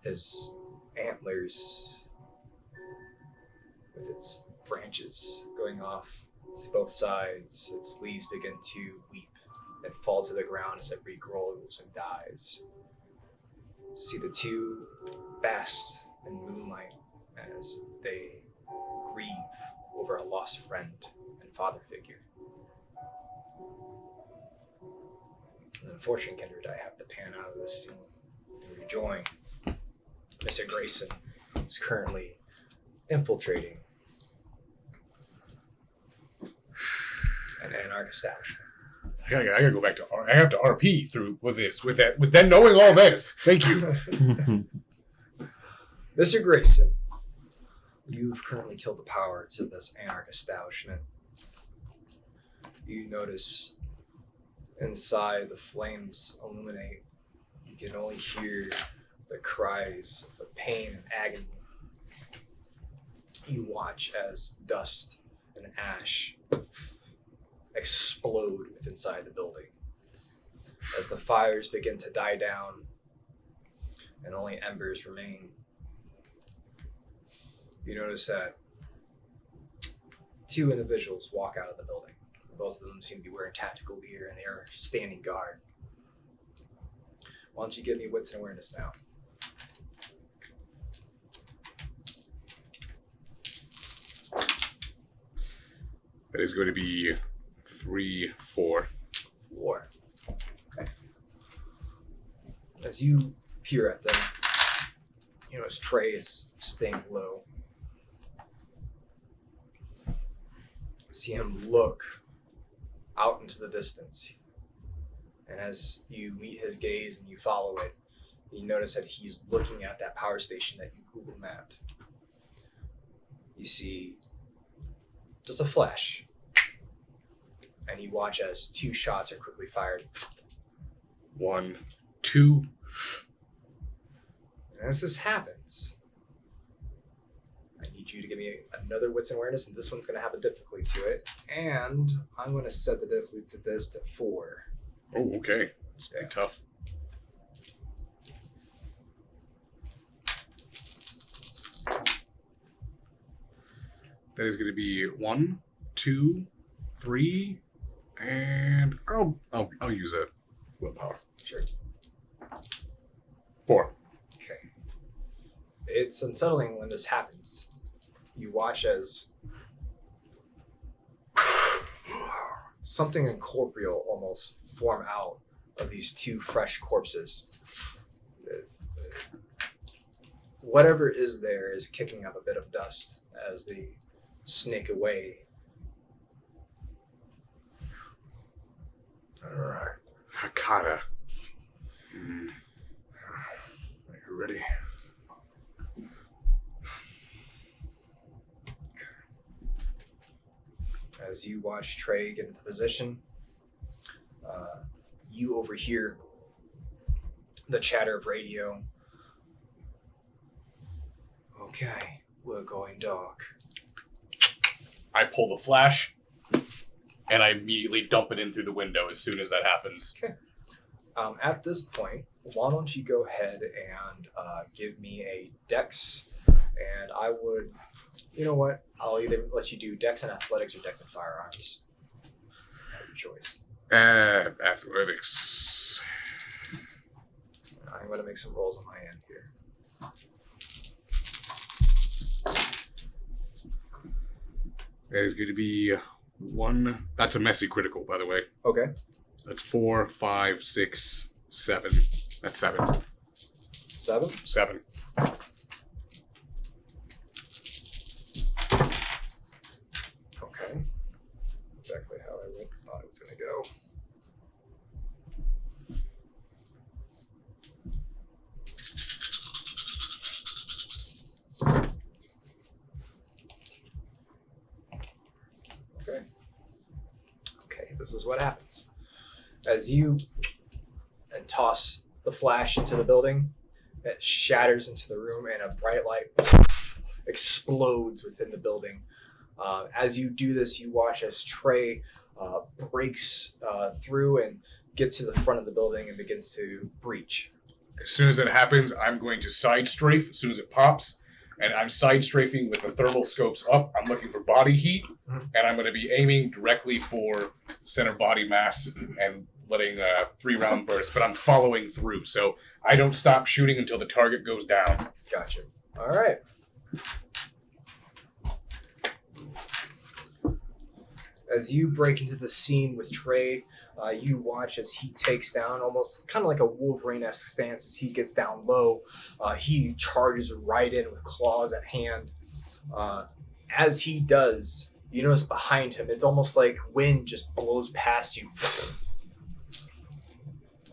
his antlers with its branches going off to both sides. Its leaves begin to weep and fall to the ground as it regrows and dies. See the two bask in moonlight as they grieve over a lost friend and father figure. And unfortunately, Kindred, I have to pan out of this scene and rejoin Mr. Grayson, who's currently infiltrating an anarch establishment. I gotta go back to I have to RP through with then knowing all this. Thank you. Mr. Grayson, you've currently killed the power to this anarch establishment. You notice inside the flames illuminate. You can only hear the cries of pain and agony. You watch as dust and ash explode within inside the building. As the fires begin to die down and only embers remain, you notice that two individuals walk out of the building. Both of them seem to be wearing tactical gear and they are standing guard. Why don't you give me wits and awareness now? That is going to be 3, 4. 4. Okay. As you peer at them, you know, his tray is staying low. See him look out into the distance. And as you meet his gaze and you follow it, you notice that he's looking at that power station that you Google mapped. You see just a flash. And you watch as 2 shots are quickly fired. 1, 2. And as this happens, I need you to give me another wits and awareness, and this one's going to have a difficulty to it. And I'm going to set the difficulty to this to 4. Oh, okay. It's pretty tough. That is going to be 1, 2, 3, and I'll use a willpower. Sure. 4. Okay. It's unsettling when this happens. You watch as something incorporeal almost form out of these 2 fresh corpses. Whatever is there is kicking up a bit of dust as they snake away. All right. Hakata. Are you ready? As you watch Trey get into position, you overhear the chatter of radio. Okay, we're going dark. I pull the flash, and I immediately dump it in through the window as soon as that happens. Okay. At this point, why don't you go ahead and give me a dex, and I would, you know what, I'll either let you do dex and athletics or dex and firearms. Have your choice. Athletics. I'm going to make some rolls on my end here. That is going to be 1. That's a messy critical, by the way. Okay. That's 4, 5, 6, 7. That's 7. 7? 7. Okay. Exactly how I thought it was going to go. Okay, this is what happens. As you toss the flash into the building, it shatters into the room and a bright light explodes within the building. As you do this, you watch as Trey breaks through and gets to the front of the building and begins to breach. As soon as it happens, I'm going to side strafe as soon as it pops. And I'm side strafing with the thermal scopes up. I'm looking for body heat. And I'm going to be aiming directly for center body mass and letting 3-round bursts, but I'm following through. So I don't stop shooting until the target goes down. Gotcha. All right. As you break into the scene with Trey, you watch as he takes down almost kind of like a Wolverine-esque stance as he gets down low. He charges right in with claws at hand. As he does, you notice behind him, it's almost like wind just blows past you.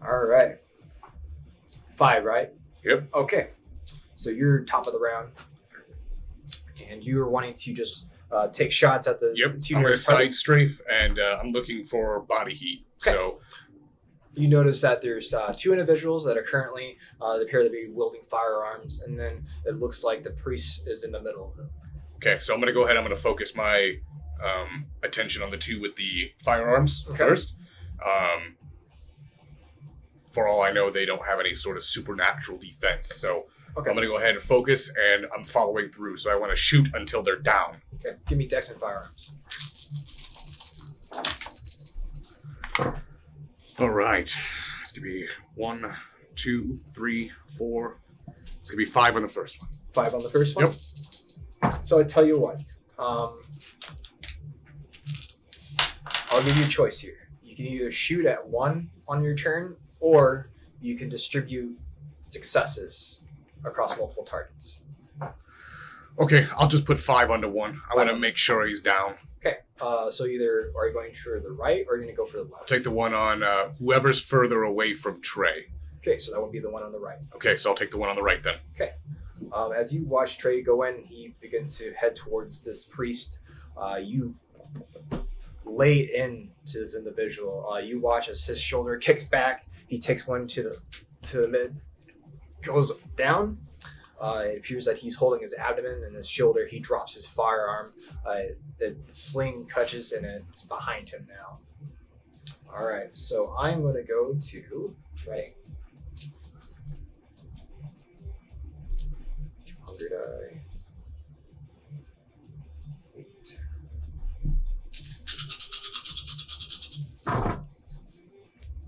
All right. 5, right? Yep. Okay. So you're top of the round. And you're wanting to just take shots at the Yep. two I'm going to nearest side targets. strafe, and I'm looking for body heat. Okay. So You notice that there's 2 individuals that are currently, they appear to be wielding firearms, and then it looks like the priest is in the middle of them. okay, so I'm going to go ahead. I'm going to focus my attention on the 2 with the firearms Okay. first. For all I know, they don't have any sort of supernatural defense. So Okay. I'm going to go ahead and focus, and I'm following through. So I want to shoot until they're down. Okay. Give me dex and firearms. All right. It's going to be 1, 2, 3, 4. It's going to be 5 on the first one. 5 on the first one? Yep. So I tell you what. I'll give you a choice here. You can either shoot at 1 on your turn, or you can distribute successes across multiple targets. Okay, I'll just put 5 onto 1. I want to make sure he's down. Okay. So either are you going for the right, or are you going to go for the I'll left? take the one on whoever's further away from Trey. Okay, so that would be the one on the right. Okay, so I'll take the one on the right then. As you watch Trey go in, he begins to head towards this priest. You lay in to this individual. You watch as his shoulder kicks back. He takes one to the mid, goes down. It appears that he's holding his abdomen and his shoulder. He drops his firearm. The sling catches and it's behind him now. All right, so I'm going to go to Trey. 200 8.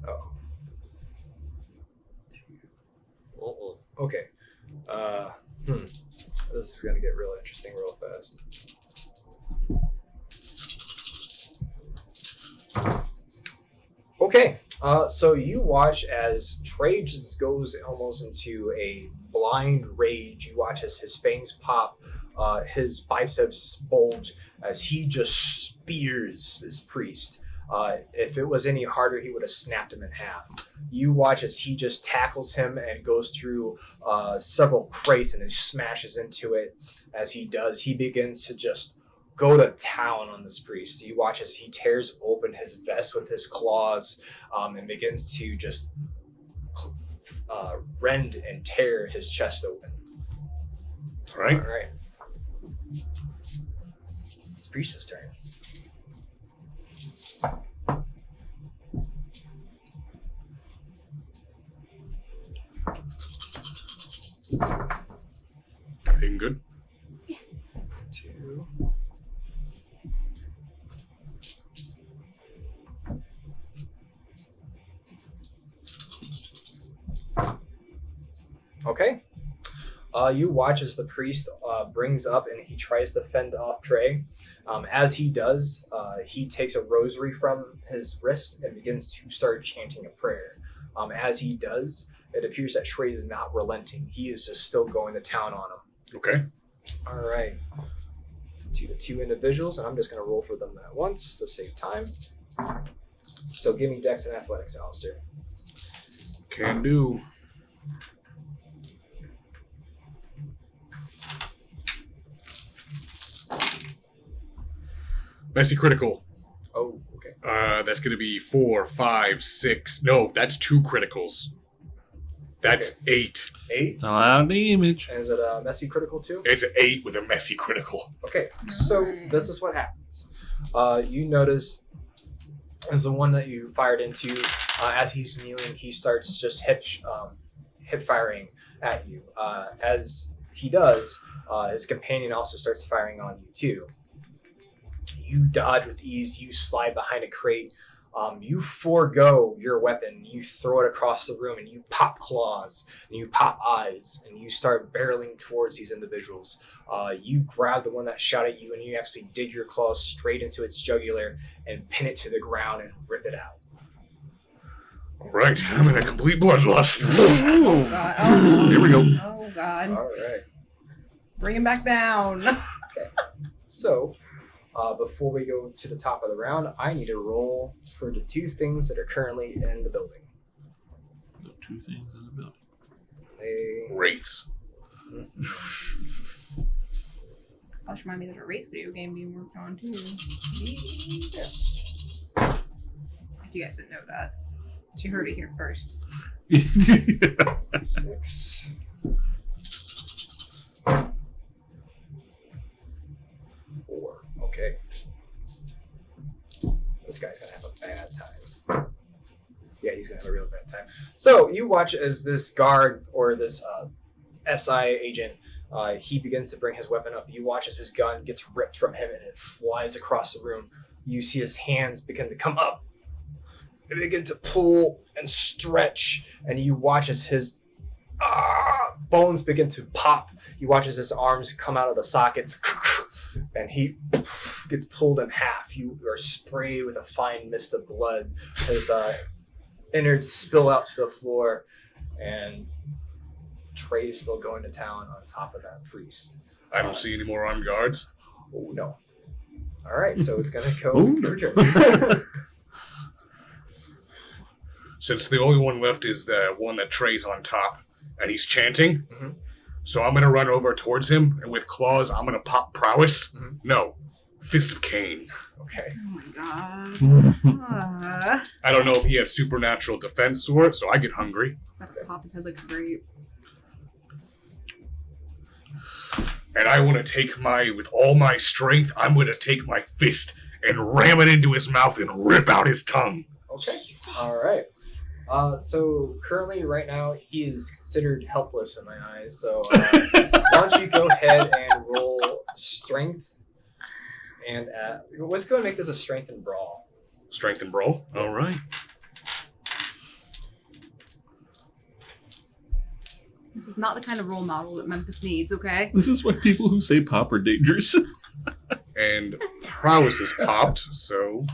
Oh. Okay. This is going to get real interesting real fast. Okay. So you watch as Trey just goes almost into a blind rage. You watch as his fangs pop, his biceps bulge as he just spears this priest. If it was any harder, he would have snapped him in half. You watch as he just tackles him and goes through several crates and he smashes into it. As he does, he begins to just go to town on this priest. You watch as he tears open his vest with his claws and begins to just rend and tear his chest open. All right. All right. It's priest's turn. Being good. 2. Okay. You watch as the priest brings up and he tries to fend off Trey. As he does, he takes a rosary from his wrist and begins to start chanting a prayer. As he does, it appears that Trey is not relenting. He is just still going to town on him. Okay. All right. To the 2 individuals, and I'm just going to roll for them at once to save time. So give me Dex and Athletics, Alistair. Can do. Messy critical. Oh, okay. That's going to be 4, 5, 6. No, that's 2 criticals. That's 8. 8. It's allowed damage. And is it a messy critical too? It's an 8 with a messy critical. Okay, so this is what happens. You notice as the one that you fired into, as he's kneeling, he starts just hip firing at you. As he does, his companion also starts firing on you too. You dodge with ease. You slide behind a crate. You forego your weapon, you throw it across the room, and you pop claws, and you pop eyes, and you start barreling towards these individuals. You grab the one that shot at you, and you actually dig your claws straight into its jugular and pin it to the ground and rip it out. All right, I'm in a complete bloodlust. Oh, God. Oh, Here we go. oh, God. All right. Bring him back down. Okay. So, before we go to the top of the round, I need to roll for the 2 things that are currently in the building. The 2 things in the building. Wraiths. Flash remind me there's a Wraith video game being worked on, too. Yeah. If you guys didn't know that. She heard it here first. 6. 4. Okay. This guy's gonna have a bad time. Yeah, he's gonna have a real bad time. So you watch as this guard or this SI agent, he begins to bring his weapon up. You watch as his gun gets ripped from him and it flies across the room. You see his hands begin to come up. They begin to pull and stretch, and you watch as his bones begin to pop. You watch as his arms come out of the sockets, and he gets pulled in half. You are sprayed with a fine mist of blood. His innards spill out to the floor, and Trey is still going to town on top of that priest. I don't see any more armed guards. Oh, no. All right, so it's going to go Oh. your turn. Since the only one left is the one that Trey's on top, and he's chanting, Mhm. so I'm going to run over towards him, and with claws, I'm going to pop prowess. Mhm. No, Fist of Cain. Okay. Oh my god. I don't know if he has supernatural defense for it, so I get hungry. Gotta pop his head like a grape. And I want to take with all my strength, I'm going to take my fist and ram it into his mouth and rip out his tongue. Okay. All right. So currently, right now, he is considered helpless in my eyes. So why don't you go ahead and roll strength? And let's go and make this a strength and brawl. Strength and brawl? All right. This is not the kind of role model that Memphis needs, okay? This is why people who say pop are dangerous. And prowess is popped, so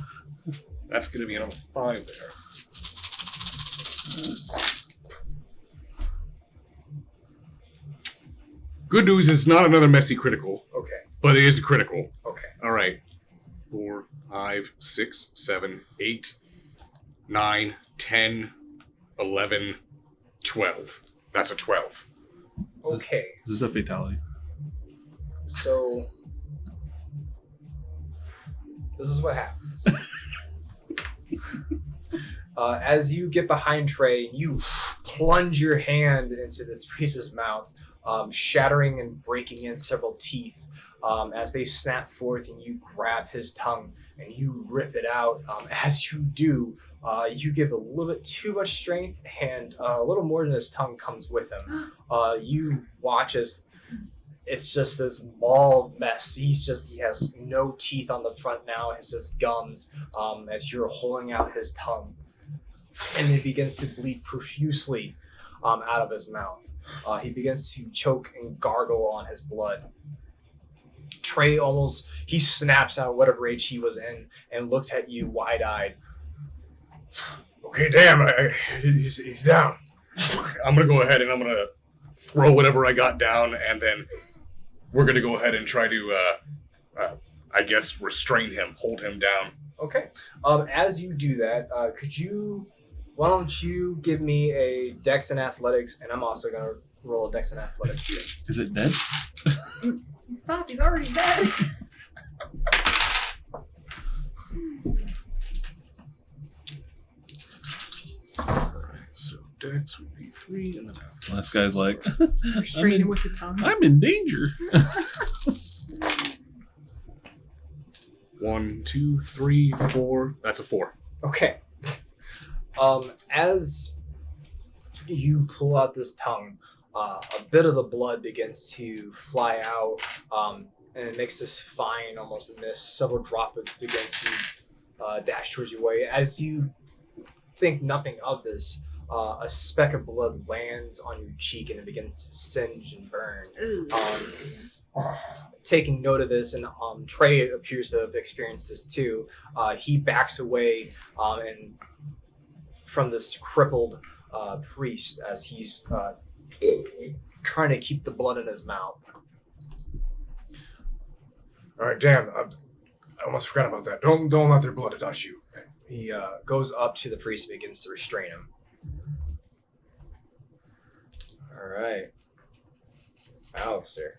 that's going to be another 5 there. Good news is not another messy critical, Okay. but it is a critical. Okay. All right. 4, 5, 6, 7, 8, 9, 10, 11, 12. That's a 12. Okay. Is this a fatality? So this is what happens. As you get behind Trey, you plunge your hand into this priest's mouth, shattering and breaking in several teeth as they snap forth, and you grab his tongue and you rip it out. As you do, you give a little bit too much strength, and a little more than his tongue comes with him. You watch as it's just this mauled mess. He has no teeth on the front now. It's just gums as you're holding out his tongue. And it begins to bleed profusely out of his mouth. He begins to choke and gargle on his blood. Trey he snaps out whatever rage he was in and looks at you wide-eyed. Okay, damn, he's down. I'm going to go ahead and I'm going to throw whatever I got down, and then we're going to go ahead and try to, I guess, restrain him, hold him down. Okay. As you do that, why don't you give me a Dex and Athletics, and I'm also going to roll a Dex and Athletics here. Is it dead? Stop, he's already dead. So Dex would be 3, and then Last guy's like, Straight in with the tongue. I'm in danger. 1, 2, 3, 4. That's a 4. Okay. As you pull out this tongue, a bit of the blood begins to fly out, and it makes this fine, almost mist. Several droplets begin to dash towards your way. As you think nothing of this, a speck of blood lands on your cheek and it begins to singe and burn. Taking note of this, and Trey appears to have experienced this too. He backs away and from this crippled priest as he's trying to keep the blood in his mouth. All right, damn. I almost forgot about that. Don't let their blood touch you. He goes up to the priest and begins to restrain him. All right. Alistair.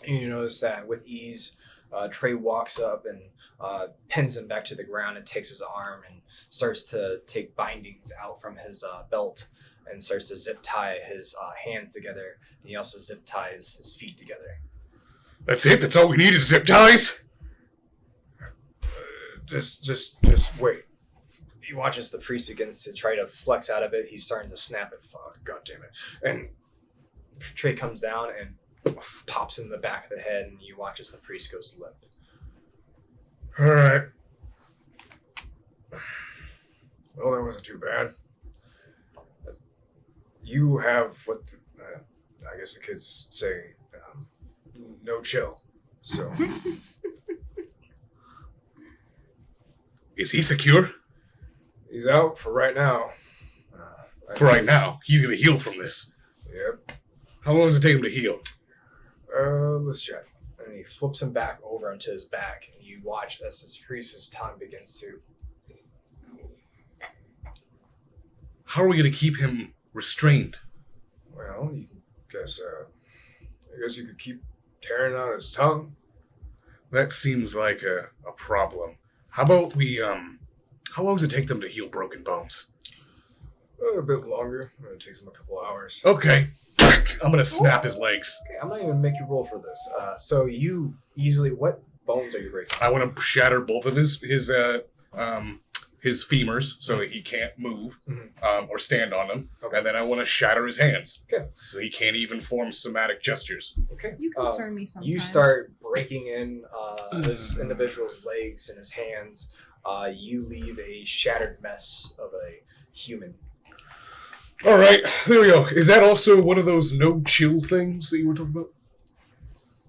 You notice that with ease, Trey walks up and pins him back to the ground and takes his arm and starts to take bindings out from his belt and starts to zip tie his hands together. And he also zip ties his feet together. That's it? That's all we need is zip ties? Just wait. He watches the priest begins to try to flex out of it. He's starting to snap it. Fuck, god damn it. And Trey comes down and pops in the back of the head, and you watch as the priest goes limp. All right. Well, that wasn't too bad. You have what I guess the kids say, no chill. So. Is he secure? He's out for right now. For right now, he's going to heal from this. Yep. How long does it take him to heal? Let's check. And he flips him back over onto his back, and you watch as this priest's tongue begins to... How are we going to keep him restrained? Well, you guess, I guess you could keep tearing out his tongue. That seems like a problem. How about we, how long does it take them to heal broken bones? A bit longer. It takes him a couple hours. Okay. I'm going to snap his legs. Okay, I'm not even make you roll for this. So you easily... What bones are you breaking? I want to shatter both of his femurs so that he can't move or stand on them. Okay. And then I want to shatter his hands. Okay. So he can't even form somatic gestures. Okay. You concern me sometimes. You start breaking in this individual's legs and his hands. You leave a shattered mess of a human. All right, there we go. Is that also one of those no chill things that you were talking about?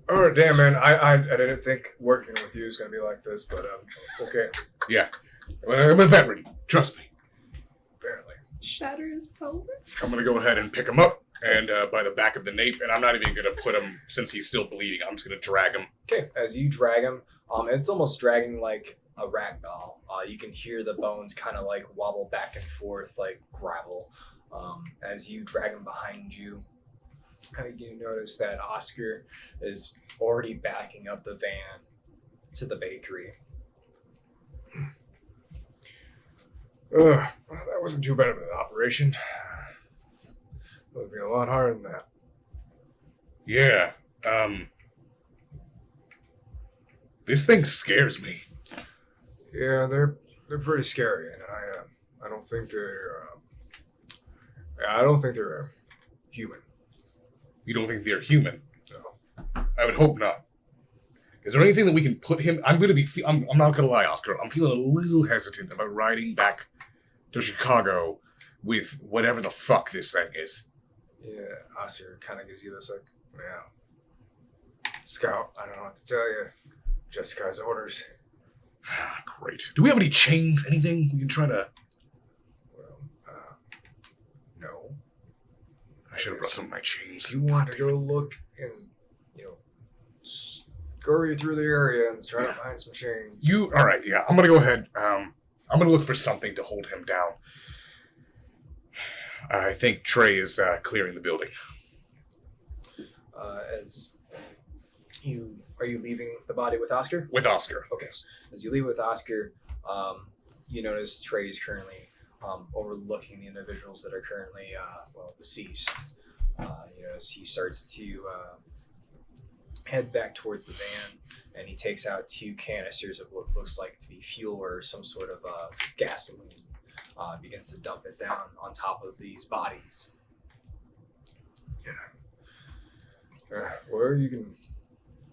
Oh, damn, man. I didn't think working with you was going to be like this, but, okay. Yeah. Well, I'm a veteran. Trust me. Apparently. Shatter his pelvis. I'm going to go ahead and pick him up and by the back of the nape, and I'm not even going to put him, since he's still bleeding, I'm just going to drag him. Okay, as you drag him, it's almost dragging like a rag doll. You can hear the bones kind of like wobble back and forth like gravel. As you drag him behind you, you notice that Oscar is already backing up the van to the bakery. Well, that wasn't too bad of an operation. It would be a lot harder than that. Yeah. This thing scares me. Yeah, they're pretty scary, and I don't think they're human. You don't think they're human? No. I would hope not. Is there anything that we can put him... I'm not going to lie, Oscar. I'm feeling a little hesitant about riding back to Chicago with whatever the fuck this thing is. Yeah, Oscar kind of gives you this, like, yeah. Scout, I don't know what to tell you. Jessica's orders. Great. Do we have any chains? Anything we can try to... Well, no. I should have brought some of my chains. You want to go look and, scurry through the area and try to find some chains. All right, yeah. I'm going to go ahead. I'm going to look for something to hold him down. I think Trey is clearing the building. Are you leaving the body with Oscar? With Oscar. Okay. As you leave with Oscar, you notice Trey is currently overlooking the individuals that are currently deceased. As he starts to head back towards the van, and he takes out 2 canisters of what looks like to be fuel or some sort of gasoline. Begins to dump it down on top of these bodies. Yeah. Well, you can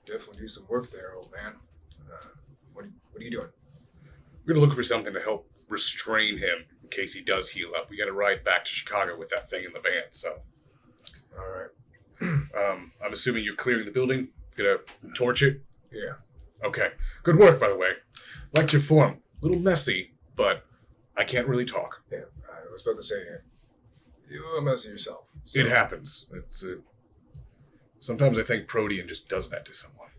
definitely do some work there, old man. What are you doing? We're gonna look for something to help restrain him in case he does heal up. We gotta ride back to Chicago with that thing in the van, so. All right. I'm assuming you're clearing the building? Gonna torch it? Yeah. Okay. Good work, by the way. Liked your form. A little messy, but I can't really talk. Yeah. I was about to say, you're a little messy yourself. So. It happens. It's sometimes I think Protean just does that to someone.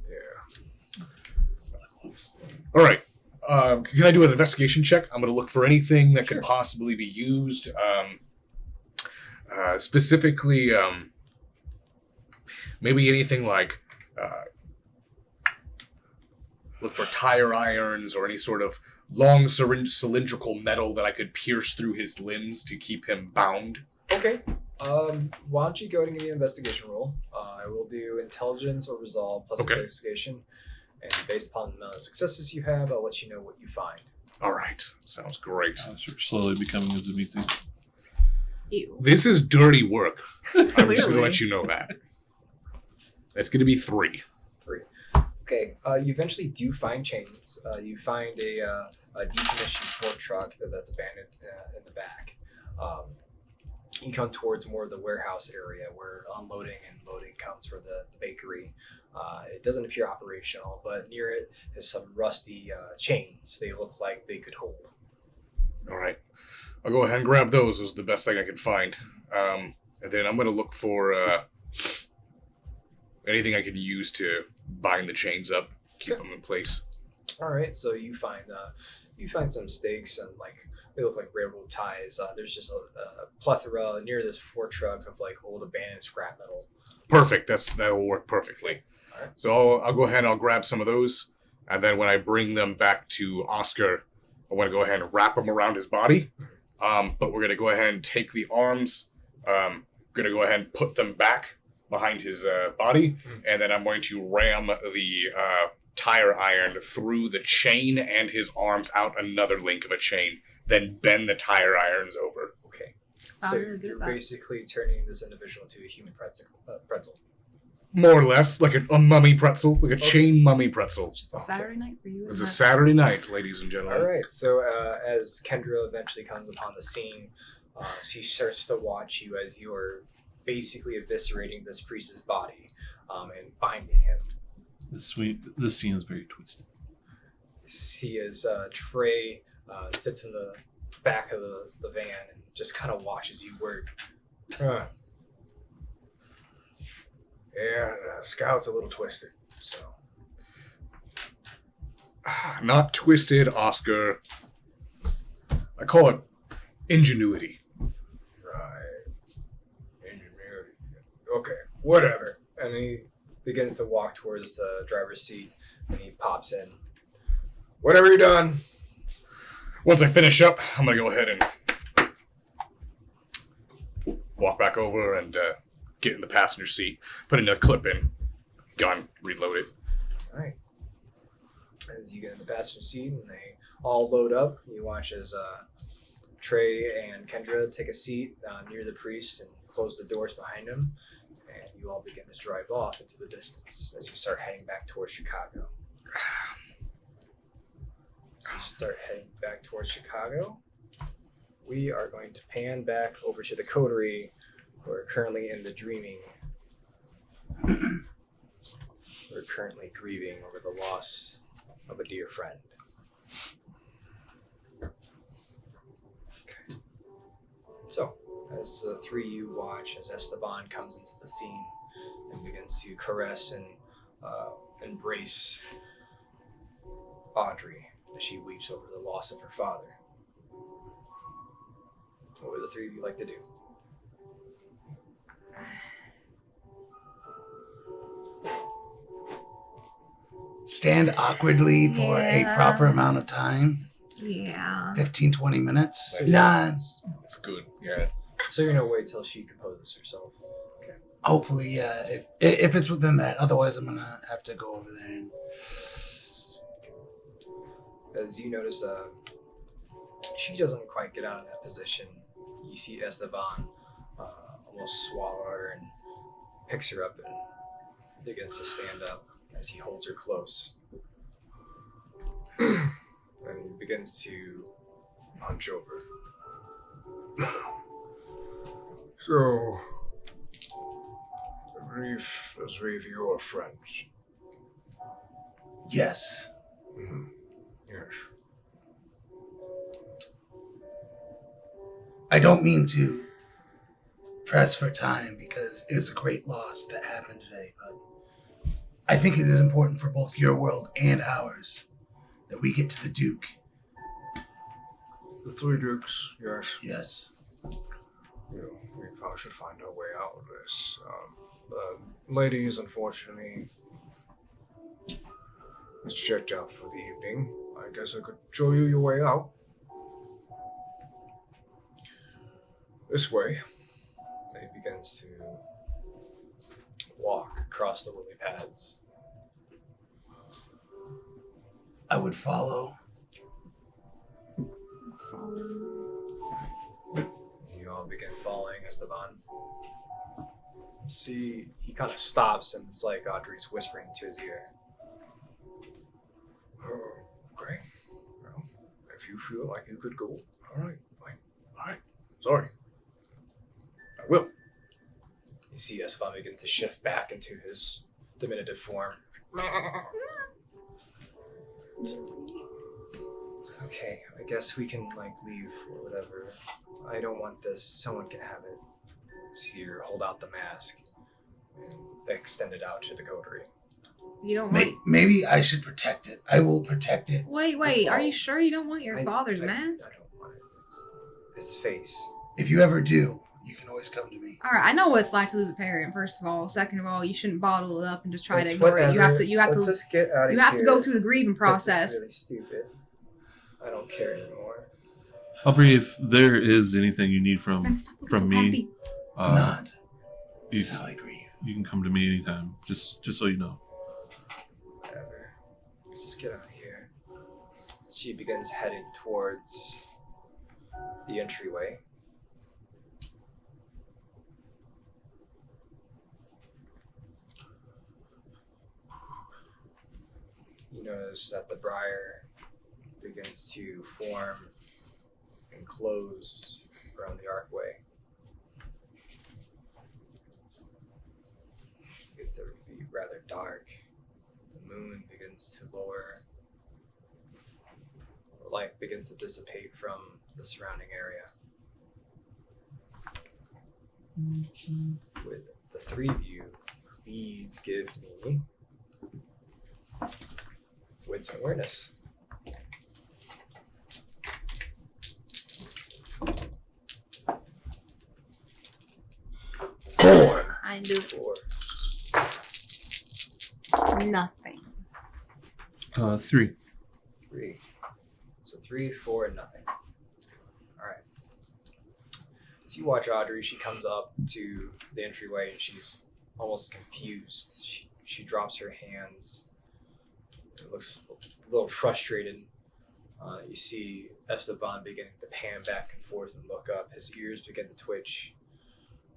Yeah. All right. Can I do an investigation check? I'm going to look for anything that could possibly be used. Specifically, maybe anything like look for tire irons or any sort of long cylindrical metal that I could pierce through his limbs to keep him bound. Okay. Why don't you go ahead and give me an investigation roll? I will do intelligence or resolve plus investigation. And based upon the amount of successes you have, I'll let you know what you find. All right. Sounds great. We're slowly becoming a Zamisi. Ew. This is dirty work. I'm just going to Clearly. let you know that. That's going to be 3. Okay. You eventually do find chains. You find a decommissioned fork truck that's abandoned in the back. You come towards more of the warehouse area where unloading and loading comes for the bakery. It doesn't appear operational, but near it is some rusty chains. They look like they could hold. All right. I'll go ahead and grab those. Those are the best thing I could find. And then I'm going to look for anything I can use to bind the chains up, keep them in place. All right. So you find some stakes and they look like railroad ties. There's just a plethora near this fork truck of old abandoned scrap metal. Perfect. That will work perfectly. All right. So I'll go ahead and I'll grab some of those. And then when I bring them back to Oscar, I want to go ahead and wrap them around his body. But we're going to go ahead and take the arms, going to go ahead and put them back behind his body. And then I'm going to ram the tire iron through the chain and his arms out another link of a chain. Then bend the tire irons over. Okay. Oh, So you're good you're at that. basically turning this individual into a human pretzel. More or less, like a mummy pretzel, like a chain mummy pretzel. It's just a Saturday night for you. It's isn't a it? Saturday night, ladies and gentlemen. All right. So as Kendra eventually comes upon the scene, she starts to watch you as you are basically eviscerating this priest's body and binding him. This scene is very twisted. See as Trey sits in the back of the van and just kind of watches you work. Yeah, the scout's a little twisted. So Not twisted, Oscar. I call it ingenuity. right, ingenuity. Okay, whatever. And he begins to walk towards the driver's seat and he pops in. Whatever you're done. Once I finish up, I'm going to go ahead and walk back over and get in the passenger seat, put in a clip in, gun, reload it. All right. As you get in the passenger seat and they all load up, you watch as Trey and Kendra take a seat near the priest and close the doors behind him. And you all begin to drive off into the distance as you start heading back towards Chicago. As you start heading back towards Chicago, we are going to pan back over to the coterie. We're currently in the dreaming. We're currently grieving over the loss of a dear friend. Okay. So, as the three of you watch, as Esteban comes into the scene and begins to caress and embrace Audrey as she weeps over the loss of her father, what would the three of you like to do? Stand awkwardly for a Yeah. proper amount of time. Yeah. 15, 20 minutes. Nice. Nah, It's good, yeah. So you're gonna wait till she composes herself. hopefully, yeah. If it's within that. Otherwise, I'm going to have to go over there and... As you notice, she doesn't quite get out of that position. You see Esteban almost swallow her and picks her up and begins to stand up as he holds her close. And he begins to hunch over. So, I believe you're friends. Yes. Mm-hmm. Yes. I don't mean to press for time because it was a great loss that happened today, but I think it is important for both your world and ours that we get to the Duke. The Three Dukes, yes. Yes. We probably should find our way out of this. The ladies, unfortunately, is checked out for the evening. I guess I could show you your way out. This way. He begins to walk across the lily pads. I would follow. You all begin following Esteban. See, he kind of stops, and it's like Audrey's whispering to his ear. Oh, okay. Well, if you feel like you could go, all right, fine. All right. Sorry. I will. You see Esteban begin to shift back into his diminutive form. Okay, I guess we can, leave or whatever. I don't want this. Someone can have it. See her hold out the mask and extend it out to the coterie. You don't want. Maybe I should protect it. I will protect it. Wait. Are you sure you don't want your father's I mask? don't want it. It's his face. If you ever do, you can always come to me. All right, I know what it's like to lose a parent. First of all, second of all, you shouldn't bottle it up and just try to It's ignore it. You have whatever. to. Let's just get out of You have to here. go through the grieving process. This is really stupid. I don't care anymore. Aubrey, if there is anything you need from Man, stop looking so me, happy. Not. you, This is how I grieve. you can come to me anytime. Just so you know. Whatever. Let's just get out of here. She begins heading towards the entryway. You notice that the briar begins to form and close around the archway. It gets to be rather dark. The moon begins to lower. The light begins to dissipate from the surrounding area. With the three of you, please give me wits and awareness. Four. I do 4. nothing. 3. 3. So 3, 4, and nothing. Alright. So you watch Audrey, she comes up to the entryway and she's almost confused. She drops her hands. It looks a little frustrated. You see Esteban beginning to pan back and forth and look up. His ears begin to twitch.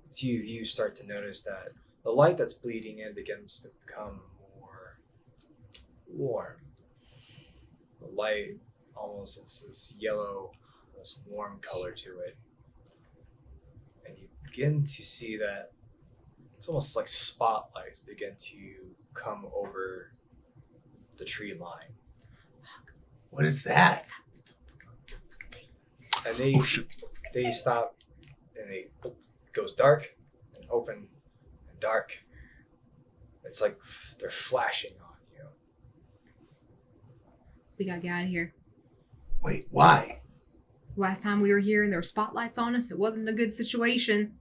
The two of you start to notice that the light that's bleeding in begins to become more warm. The light almost has this yellow, this warm color to it. And you begin to see that it's almost like spotlights begin to come over the tree line. What is that? And they stop and it goes dark and open and dark. It's like they're flashing on you. We gotta get out of here. Wait, why? Last time we were here and there were spotlights on us, it wasn't a good situation.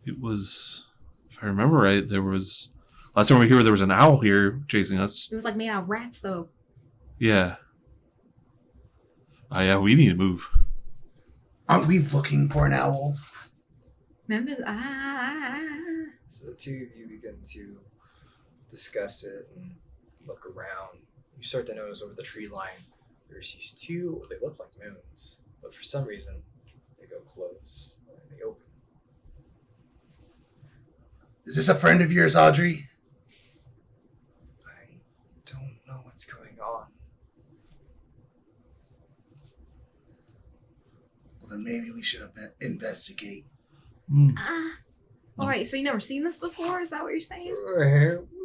It was, if I remember right, last time we were here, there was an owl here chasing us. It was like made out of rats, though. Yeah. Yeah, we need to move. Aren't we looking for an owl? Memphis, So the two of you begin to discuss it and look around. You start to notice over the tree line there's these two, they look like moons, but for some reason they go close and they open. Is this a friend of yours, Audrey? I don't know what's going on. Well, then maybe we should investigate. All right, so you never seen this before? Is that what you're saying?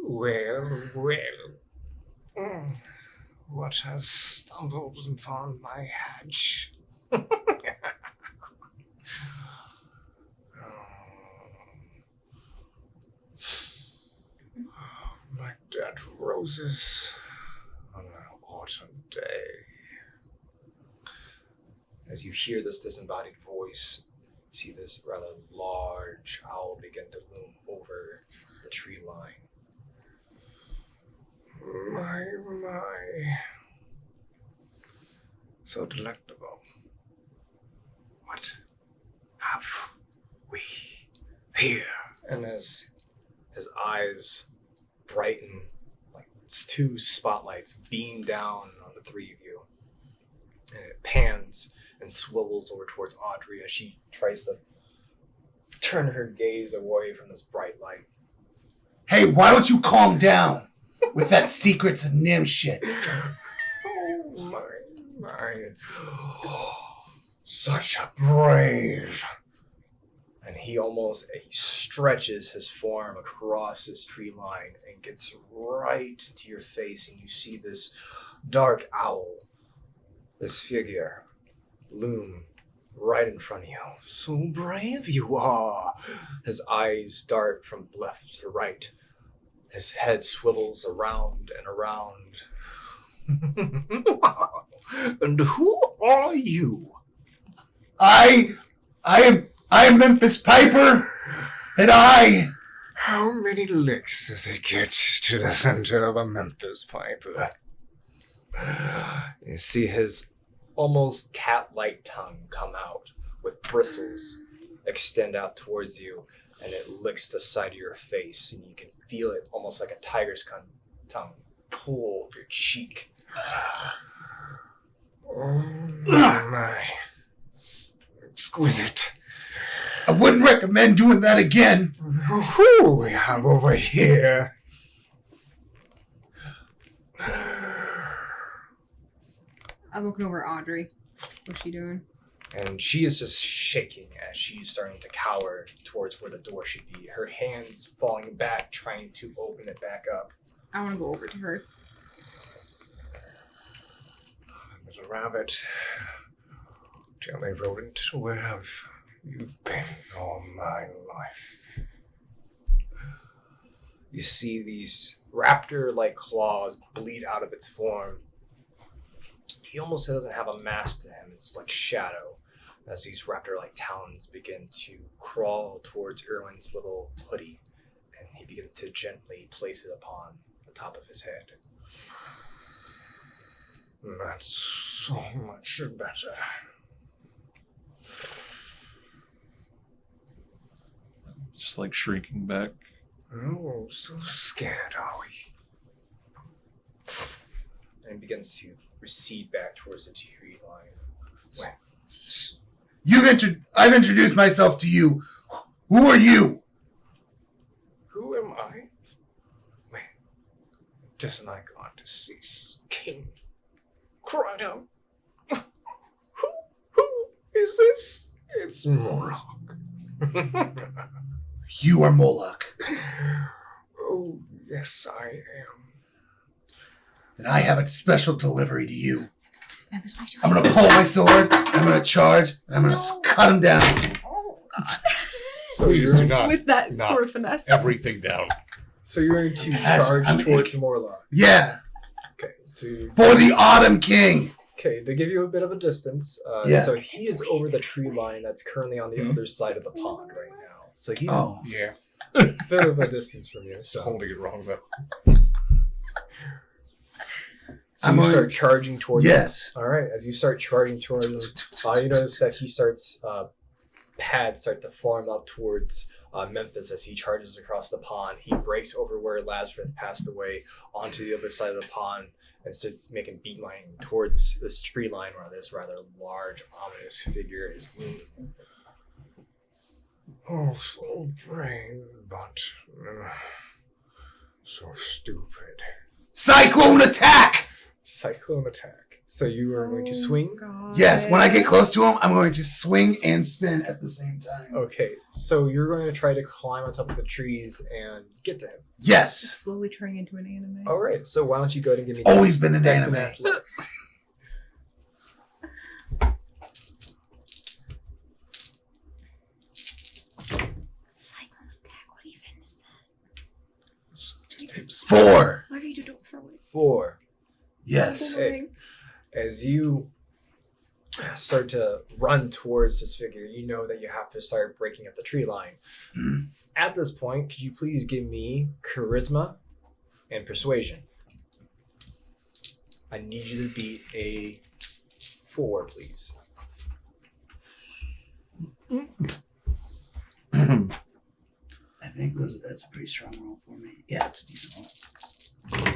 Well. What has stumbled upon my hatch? Like dead roses on an autumn day. As you hear this disembodied voice, you see this rather large owl begin to loom over the tree line. My. So delectable. What have we here? And as his eyes brighten, like two spotlights beam down on the three of you, and it pans and swivels over towards Audrey as she tries to turn her gaze away from this bright light. Hey, why don't you calm down with that secrets of Nim shit? Oh my. Such a brave. And he stretches his form across this tree line and gets right into your face, and you see this dark owl, this figure, loom right in front of you. So brave you are. His eyes dart from left to right. His head swivels around and around. And who are you? I am Memphis Piper, and How many licks does it get to the center of a Memphis Piper? You see his almost cat-like tongue come out with bristles extend out towards you, and it licks the side of your face, and you can feel it almost like a tiger's tongue pull your cheek. Oh my. Exquisite. I wouldn't recommend doing that again. Who we have over here? I'm looking over at Audrey. What's she doing? And she is just shaking as she's starting to cower towards where the door should be. Her hands falling back, trying to open it back up. I want to go over to her. Little rabbit. Tell me, rodent, where have you been all my life? You see these raptor-like claws bleed out of its form. He almost doesn't have a mask to him. It's like shadow as these raptor-like talons begin to crawl towards Erwin's little hoodie, and he begins to gently place it upon the top of his head. That's so much better. Just like shrinking back. Oh, so scared are we? And he begins to recede back towards the tree line. I've introduced myself to you. Who are you? Who am I? Wait, just like our deceased king cried out, Who is this? It's Moloch. You are Moloch. Oh, yes, I am. Then I have a special delivery to you. Memphis, why I'm going to pull my sword, I'm going to charge, and I'm going to cut him down. Oh, God. So Please do not With that knock sort of finesse. everything down. So you're going to Yes, charge I'm towards Morlock. Yeah, Okay. for the Autumn King. Okay, to give you a bit of a distance, Yeah. so he is over the tree line that's currently on the other side of the pond right now. So he's Oh, Yeah, a bit of a distance from you. So holding it wrong though. I'm you going- start charging towards yes. him. All right, as you start charging towards him, you notice that he starts, pads start to form up towards Memphis as he charges across the pond. He breaks over where Lazarus passed away onto the other side of the pond and starts making beeline towards this tree line where this rather large, ominous figure is leaning. Oh, so brave, but so stupid. Cyclone attack! Cyclone attack. So you are going to swing? God. Yes, when I get close to him, I'm going to swing and spin at the same time. Okay, so you're going to try to climb on top of the trees and get to him. Yes. Slowly turning into an anime. All right, so why don't you go ahead and give me... Always been an Dex and anime. athletics. Cyclone attack. What even is that? Just hit 4. Whatever you do, don't throw it. 4. Yes. Hey. As you start to run towards this figure, you know that you have to start breaking up the tree line. At this point, could you please give me charisma and persuasion? I need you to beat a 4, please. I think that's a pretty strong roll for me. Yeah, it's a decent roll.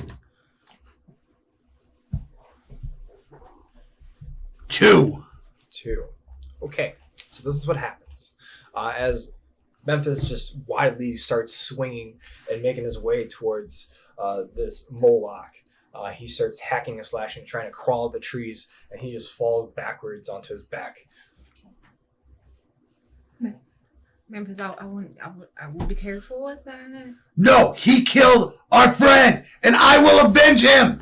2. 2. Okay, so this is what happens. As Memphis just widely starts swinging and making his way towards this Moloch, he starts hacking and slashing, trying to crawl up the trees, and he just falls backwards onto his back. Memphis, I will be careful with that. No, he killed our friend, and I will avenge him.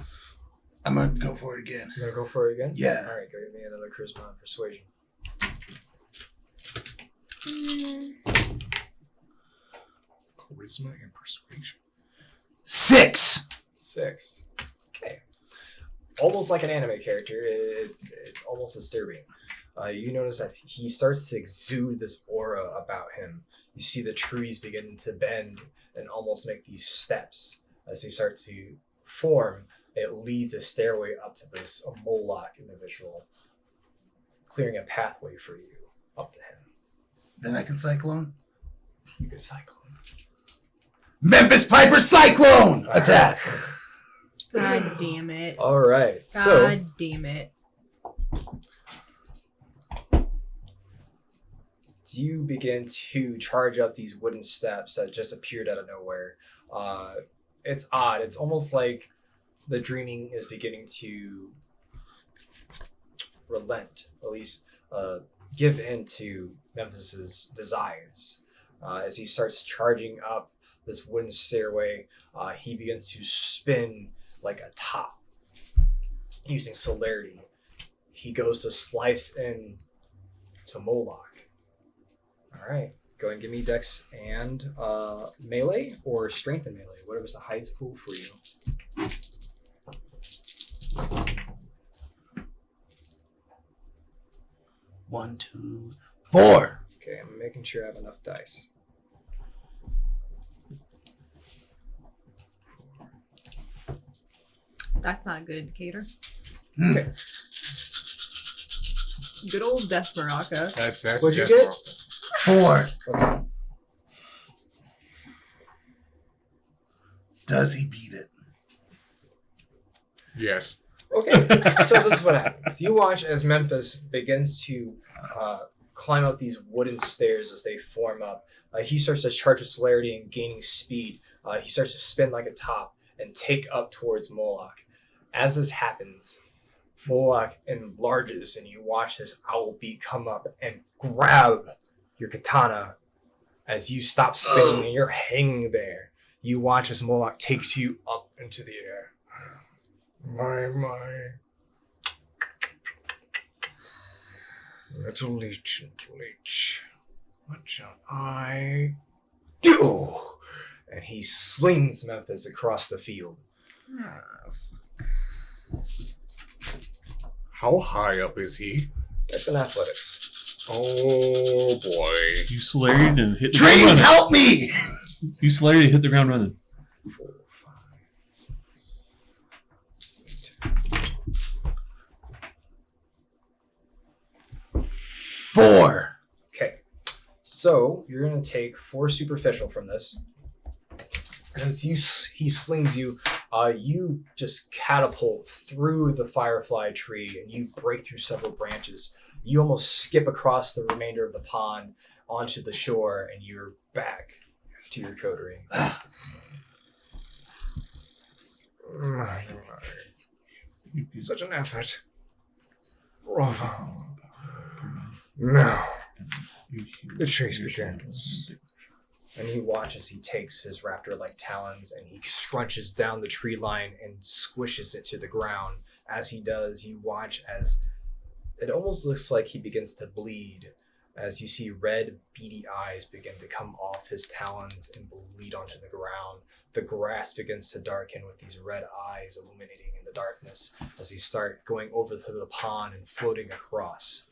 I'm going to go for it again. You gonna go for it again? Yeah. All right, go give me another charisma and persuasion. charisma and persuasion. 6. 6. Okay. Almost like an anime character. It's almost disturbing. You notice that he starts to exude this aura about him. You see the trees begin to bend and almost make these steps as they start to form. It leads a stairway up to this Moloch individual, clearing a pathway for you up to him. Then I can Cyclone. You can cyclone. Memphis Piper Cyclone attack. God damn it. All right. God damn it. You begin to charge up these wooden steps that just appeared out of nowhere. It's odd. It's almost like the dreaming is beginning to relent, at least give in to Memphis's desires. As he starts charging up this wooden stairway, he begins to spin like a top using celerity. He goes to slice in to Moloch. All right, go and give me dex and melee or strength and melee, whatever's the highest pool for you. One, 2, 4. Okay, I'm making sure I have enough dice. That's not a good indicator. Okay, Good old Death Baraka. That's What'd you just get? 4. Does he beat it? Yes. Okay, so this is what happens. You watch as Memphis begins to climb up these wooden stairs as they form up. He starts to charge with celerity and gaining speed. He starts to spin like a top and take up towards Moloch. As this happens, Moloch enlarges and you watch this owl beak come up and grab your katana as you stop spinning and you're hanging there. You watch as Moloch takes you up into the air. My. Little leech, what shall I do? And he slings Memphis across the field. How high up is he? That's an athletics. Oh boy. You celeried and hit the ground Trees, running. help me! You celeried and hit the ground running. 4, 5, 8. 4. Okay, so you're going to take 4 superficial from this. As he slings you, you just catapult through the firefly tree and you break through several branches. You almost skip across the remainder of the pond onto the shore and you're back to your coterie. Such an effort. Now, the chase begins. And you watch as he takes his raptor-like talons and he scrunches down the tree line and squishes it to the ground. As he does, you watch as it almost looks like he begins to bleed, as you see red, beady eyes begin to come off his talons and bleed onto the ground. The grass begins to darken with these red eyes illuminating in the darkness as they start going over to the pond and floating across.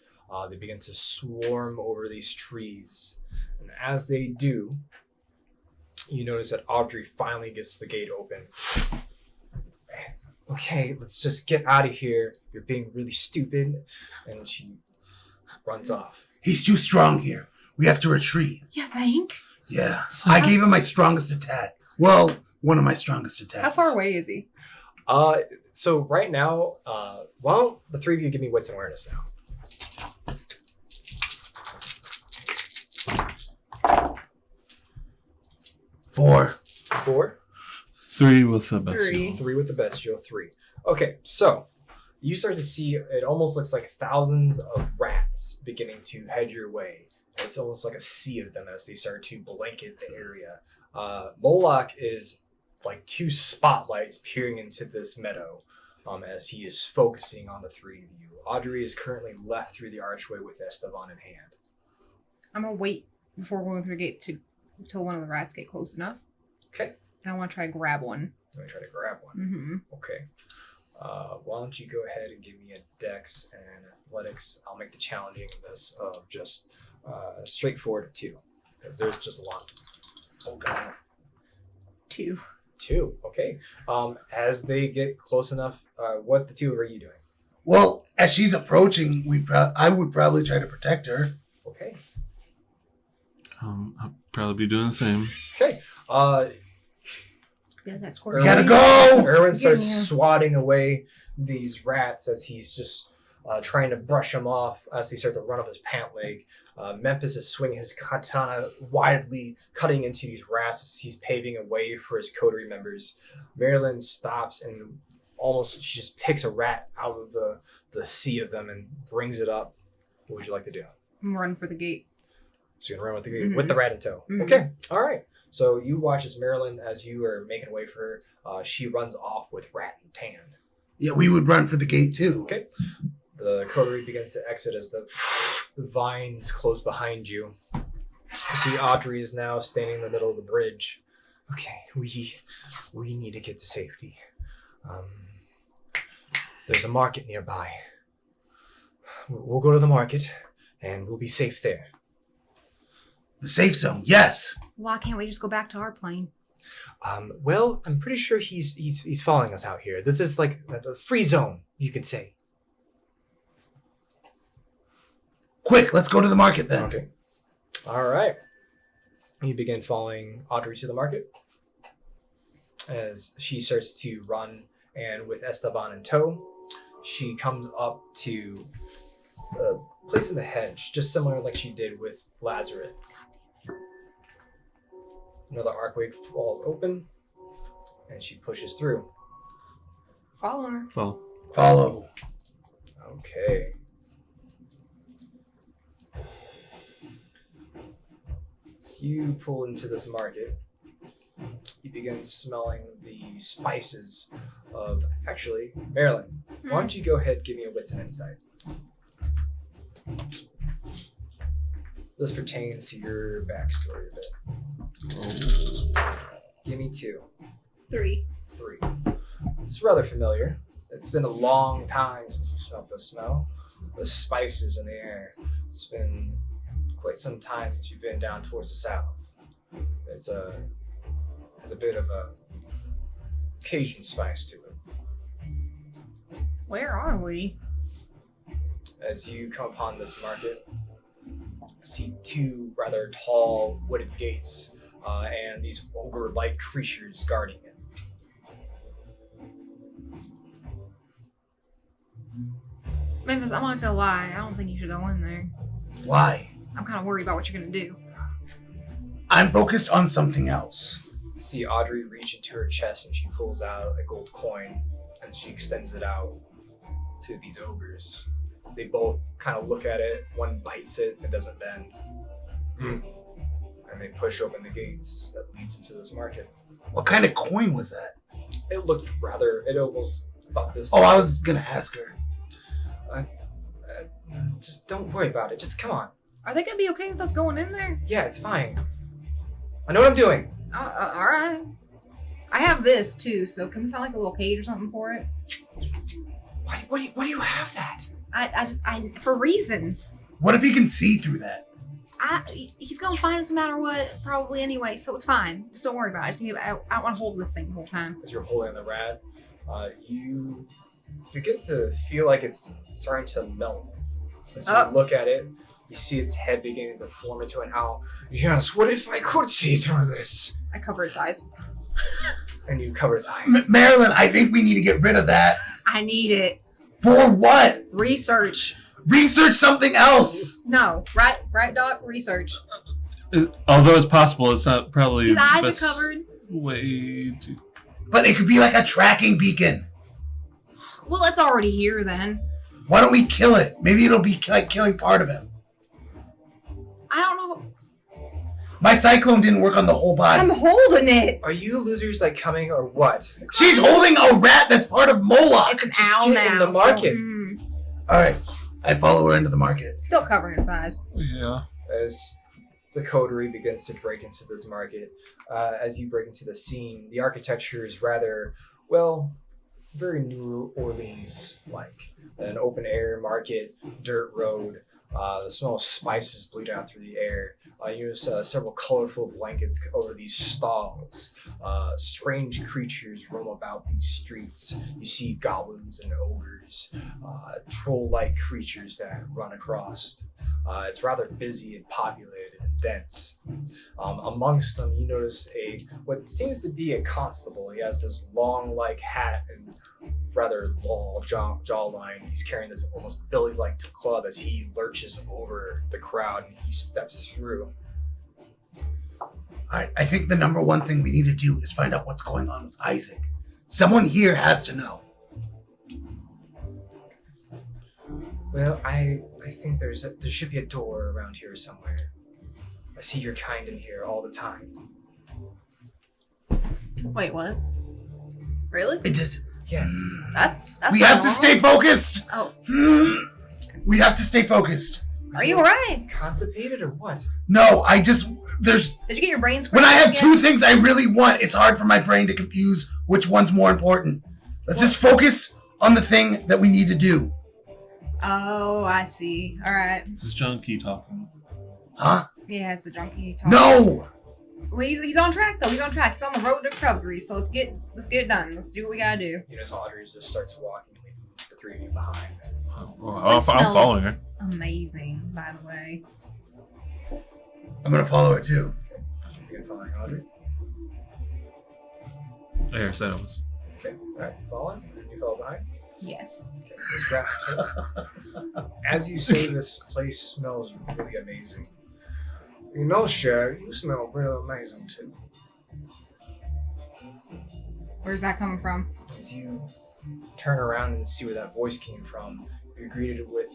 They begin to swarm over these trees. And as they do, you notice that Audrey finally gets the gate open. Okay, let's just get out of here. You're being really stupid. And she runs off. He's too strong here. We have to retreat. You think? Yeah. I gave him my strongest attack. Well, one of my strongest attacks. How far away is he? So right now, the three of you give me wits and awareness now. 4. 4? 3 with the best. 3. 3 with the bestial, 3. Okay, so you start to see it almost looks like thousands of rats beginning to head your way. It's almost like a sea of them as they start to blanket the area. Moloch is like 2 spotlights peering into this meadow as he is focusing on the 3 of you. Audrey is currently left through the archway with Esteban in hand. I'm going to wait before going through the gate until one of the rats get close enough. Okay. And I want to try to grab one. I'm going to try to grab one. Mm-hmm. Okay. Why don't you go ahead and give me a dex and athletics. I'll make the challenging of this of just straightforward 2. Because there's just a lot. Okay. 2. 2. Okay. As they get close enough, what the 2 are you doing? Well, as she's approaching, I would probably try to protect her. Okay. I'll probably be doing the same. Okay. Yeah, that's We squirrel. gotta go! Erwin starts Yeah. swatting away these rats as he's just trying to brush them off as they start to run up his pant leg. Memphis is swinging his katana wildly, cutting into these rats as he's paving a way for his coterie members. Marilyn stops and she just picks a rat out of the sea of them and brings it up. What would you like to do? I'm running for the gate. So you're gonna run with Mhm. with the rat in tow. Mhm. Okay, all right. So you watch as Marilyn, as you are making way for her, she runs off with rat in hand. Yeah, we would run for the gate too. Okay. The coterie begins to exit as the vines close behind you. You see Audrey is now standing in the middle of the bridge. Okay, we need to get to safety. There's a market nearby. We'll go to the market, and we'll be safe there. The safe zone, yes. Why can't we just go back to our plane? Well, I'm pretty sure he's following us out here. This is like the free zone, you could say. Quick, let's go to the market then. Okay. All right. You begin following Audrey to the market as she starts to run, and with Esteban in tow, she comes up to a place in the hedge, just similar like she did with Lazarus. Another archway falls open, and she pushes through. Follow her. Well, Follow. Okay. As you pull into this market, you begin smelling the spices of, actually, Marilyn, why don't you go ahead and give me a wits and insight? This pertains to your backstory a bit. Give me 2. 3. 3. It's rather familiar. It's been a long time since you smelled the smell. The spices in the air. It's been quite some time since you've been down towards the south. It's a bit of a Cajun spice to it. Where are we? As you come upon this market, see 2 rather tall wooden gates and these ogre-like creatures guarding it. Memphis, I'm not gonna lie. I don't think you should go in there. Why? I'm kind of worried about what you're gonna do. I'm focused on something else. See Audrey reach into her chest and she pulls out a gold coin and she extends it out to these ogres. They both kind of look at it. One bites it and doesn't bend. And they push open the gates that leads into this market. What kind of coin was that? It looked it almost about this. Oh, I was gonna ask her. Just don't worry about it. Just come on. Are they gonna be okay with us going in there? Yeah, it's fine. I know what I'm doing. All right. I have this too, so can we find like a little cage or something for it? Why do you have that? I for reasons. What if he can see through that? He's gonna find us no matter what, probably anyway, so it's fine. Just don't worry about it. I don't want to hold this thing the whole time. As you're holding the rat, you get to feel like it's starting to melt. As you look at it, you see its head beginning to form into an owl. Yes, what if I could see through this? I cover its eyes. And you cover its eyes. Marilyn, I think we need to get rid of that. I need it. For what? Research. Research something else. No, right, Doc. Research. Although it's possible, it's not probably His the eyes best are covered. way to. But it could be like a tracking beacon. Well, it's already here then. Why don't we kill it? Maybe it'll be like killing part of him. I don't know. My cyclone didn't work on the whole body. I'm holding it. Are you losers like coming or what? She's holding a rat that's part of Moloch. It's an Just owl get now. in the market. All right, I follow her into the market. Still covering its eyes. Yeah. As the coterie begins to break into this market, as you break into the scene, the architecture is rather, well, very New Orleans-like. An open-air market, dirt road, the smell of spices bleeding out through the air. You use several colorful blankets over these stalls. Strange creatures roam about these streets. You see goblins and ogres, troll-like creatures that run across. It's rather busy and populated and dense. Amongst them, you notice what seems to be a constable. He has this long, hat and rather long jawline. He's carrying this almost Billy-like club as he lurches over the crowd and he steps through. All right, I think the number one thing we need to do is find out what's going on with Isaac. Someone here has to know. Well, I think there should be a door around here somewhere. I see your kind in here all the time. Wait, what? Really? It just... Yes. That's we not have to normal. stay focused. Oh, We have to stay focused. are you alright? Constipated or what? No, there's... Did you get your brains When I have again? two things I really want, it's hard for my brain to confuse which one's more important. Let's just focus on the thing that we need to do. Oh, I see. Alright. This is Junkie talking. Huh? Yeah, it's the junkie talking. No! Well, he's on track though. He's on track. He's on the road to recovery. So let's get it done. Let's do what we gotta do. You notice Audrey just starts walking, leaving the three of you behind. Well, This I'm place smells following her. Amazing, by the way. I'm gonna follow her too. You can follow Audrey. There, Settles. Okay, alright, following, and you follow behind. Yes. Okay, let's grab it. As you say, this place smells really amazing. You know, Cher, you smell real amazing too. Where's that coming from? As you turn around and see where that voice came from, you're greeted with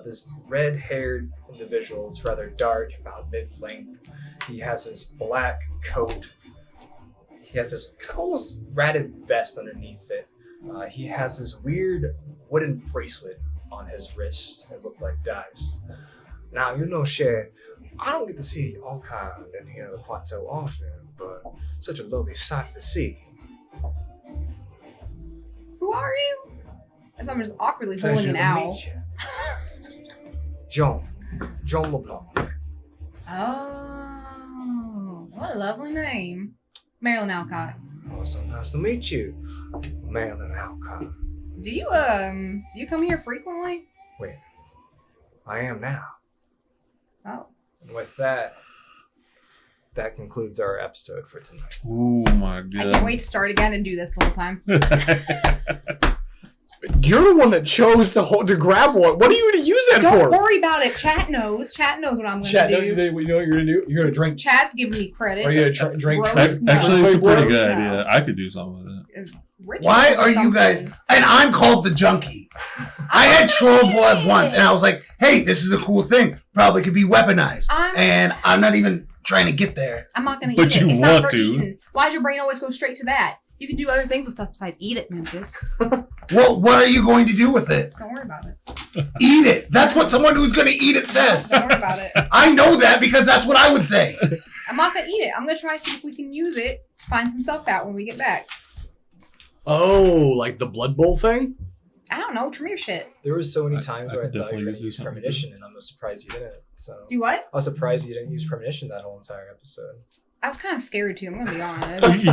this red-haired individual. It's rather dark, about mid-length. He has this black coat. He has this almost ratted vest underneath it. He has this weird wooden bracelet on his wrist. It looked like dice. Now, you know, Cher, I don't get to see Alcott in here quite so often, but such a lovely sight to see. Who are you? As I'm just awkwardly Pleasure holding an to owl. meet you. John LeBlanc. Oh, what a lovely name. Marilyn Alcott. Also nice to meet you, Marilyn Alcott. Do you come here frequently? Wait, I am now. Oh. And with that concludes our episode for tonight. Oh my I god. can't wait to start again and do this the whole time. You're the one that chose to grab one. What are you going to use that Don't for? worry about it. Chat knows. Chat knows what I'm going Chat, to do. you know what you're going to do? You're going to drink. Chat's giving me credit. Are you going to drink? Gross. No. Actually, it's a pretty Gross good now. idea. I could do something with it. is rich. Why or are you guys? something. And I'm called the junkie. I had troll blood once, and I was like, "Hey, this is a cool thing. Probably could be weaponized." And I'm not even trying to get there. I'm not gonna But eat it. you It's want not for to. eating. Why does your brain always go straight to that? You can do other things with stuff besides eat it, Memphis. Well, what are you going to do with it? Don't worry about it. Eat it. That's what someone who's going to eat it says. Don't worry about it. I know that because that's what I would say. I'm not gonna eat it. I'm gonna try to see if we can use it to find some stuff out when we get back. Oh, like the Blood Bowl thing? I don't know, Tremere shit. There was so many I times could where I thought you definitely were going to use use something. premonition, and I'm surprised you didn't. So Do what? I was surprised you didn't use premonition that whole entire episode. I was kind of scared too. I'm gonna be honest.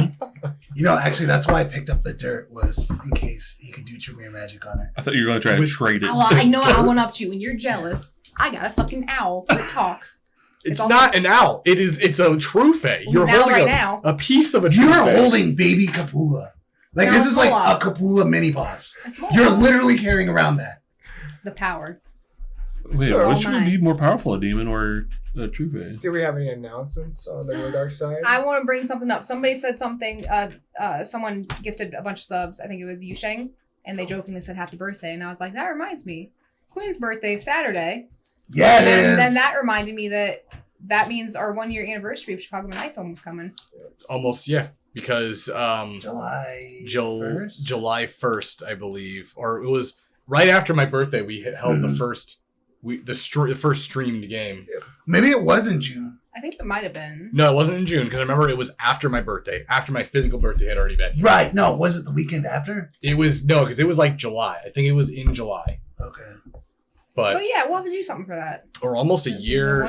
You know, actually, that's why I picked up the dirt was in case he could do Tremere magic on it. I thought you were going to try to trade it. Well, I know I went up to you, and you're jealous. I got a fucking owl that talks. It's also- not an owl. It's a trufe. You're He's an owl holding right a, now. a piece of a You're trufe. holding baby Capula. Like, No, this is like Moloch. a Capula mini boss. It's more You're literally carrying around that. the power. Wait, So- which would be more powerful, a demon or a Truve? Do we have any announcements on the NearDark side? I want to bring something up. Somebody said something. Someone gifted a bunch of subs. I think it was Yusheng, and they jokingly said happy birthday. And I was like, that reminds me, Quinn's birthday is Saturday. Yeah, it and is. then that reminded me that means our 1 year anniversary of Chicago Night's almost coming. It's almost, yeah. Because July 1st? July 1st, I believe. Or it was right after my birthday, we held the first the first streamed game. Maybe it was in June. I think it might have been. No, it wasn't in June, because I remember it was after my birthday. After my physical birthday had already been here. Right. No, was it the weekend after? It was, no, because it was like July. I think it was in July. Okay. But, yeah, we'll have to do something for that. or almost a year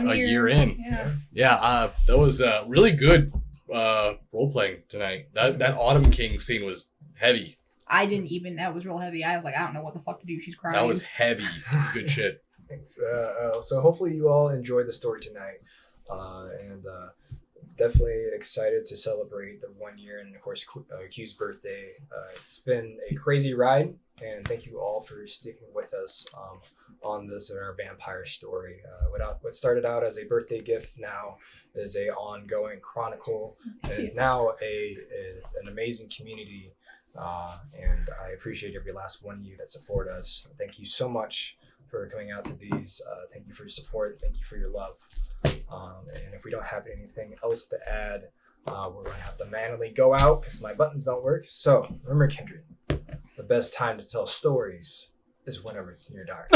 in. Yeah. Yeah, that was really good role playing tonight. That Autumn King scene was heavy. I didn't even. That was real heavy. I was like, I don't know what the fuck to do. She's crying. That was heavy. Good shit. Thanks. So hopefully you all enjoyed the story tonight, and definitely excited to celebrate the 1 year and of course Q's birthday. It's been a crazy ride, and thank you all for sticking with us on this and our vampire story. What started out as a birthday gift now is a ongoing chronicle. It is now an amazing community, and I appreciate every last one of you that support us. Thank you so much for coming out to these. Thank you for your support. Thank you for your love. And if we don't have anything else to add, we're going to have to manually go out because my buttons don't work. So remember, Kindred, the best time to tell stories is whenever it's near dark.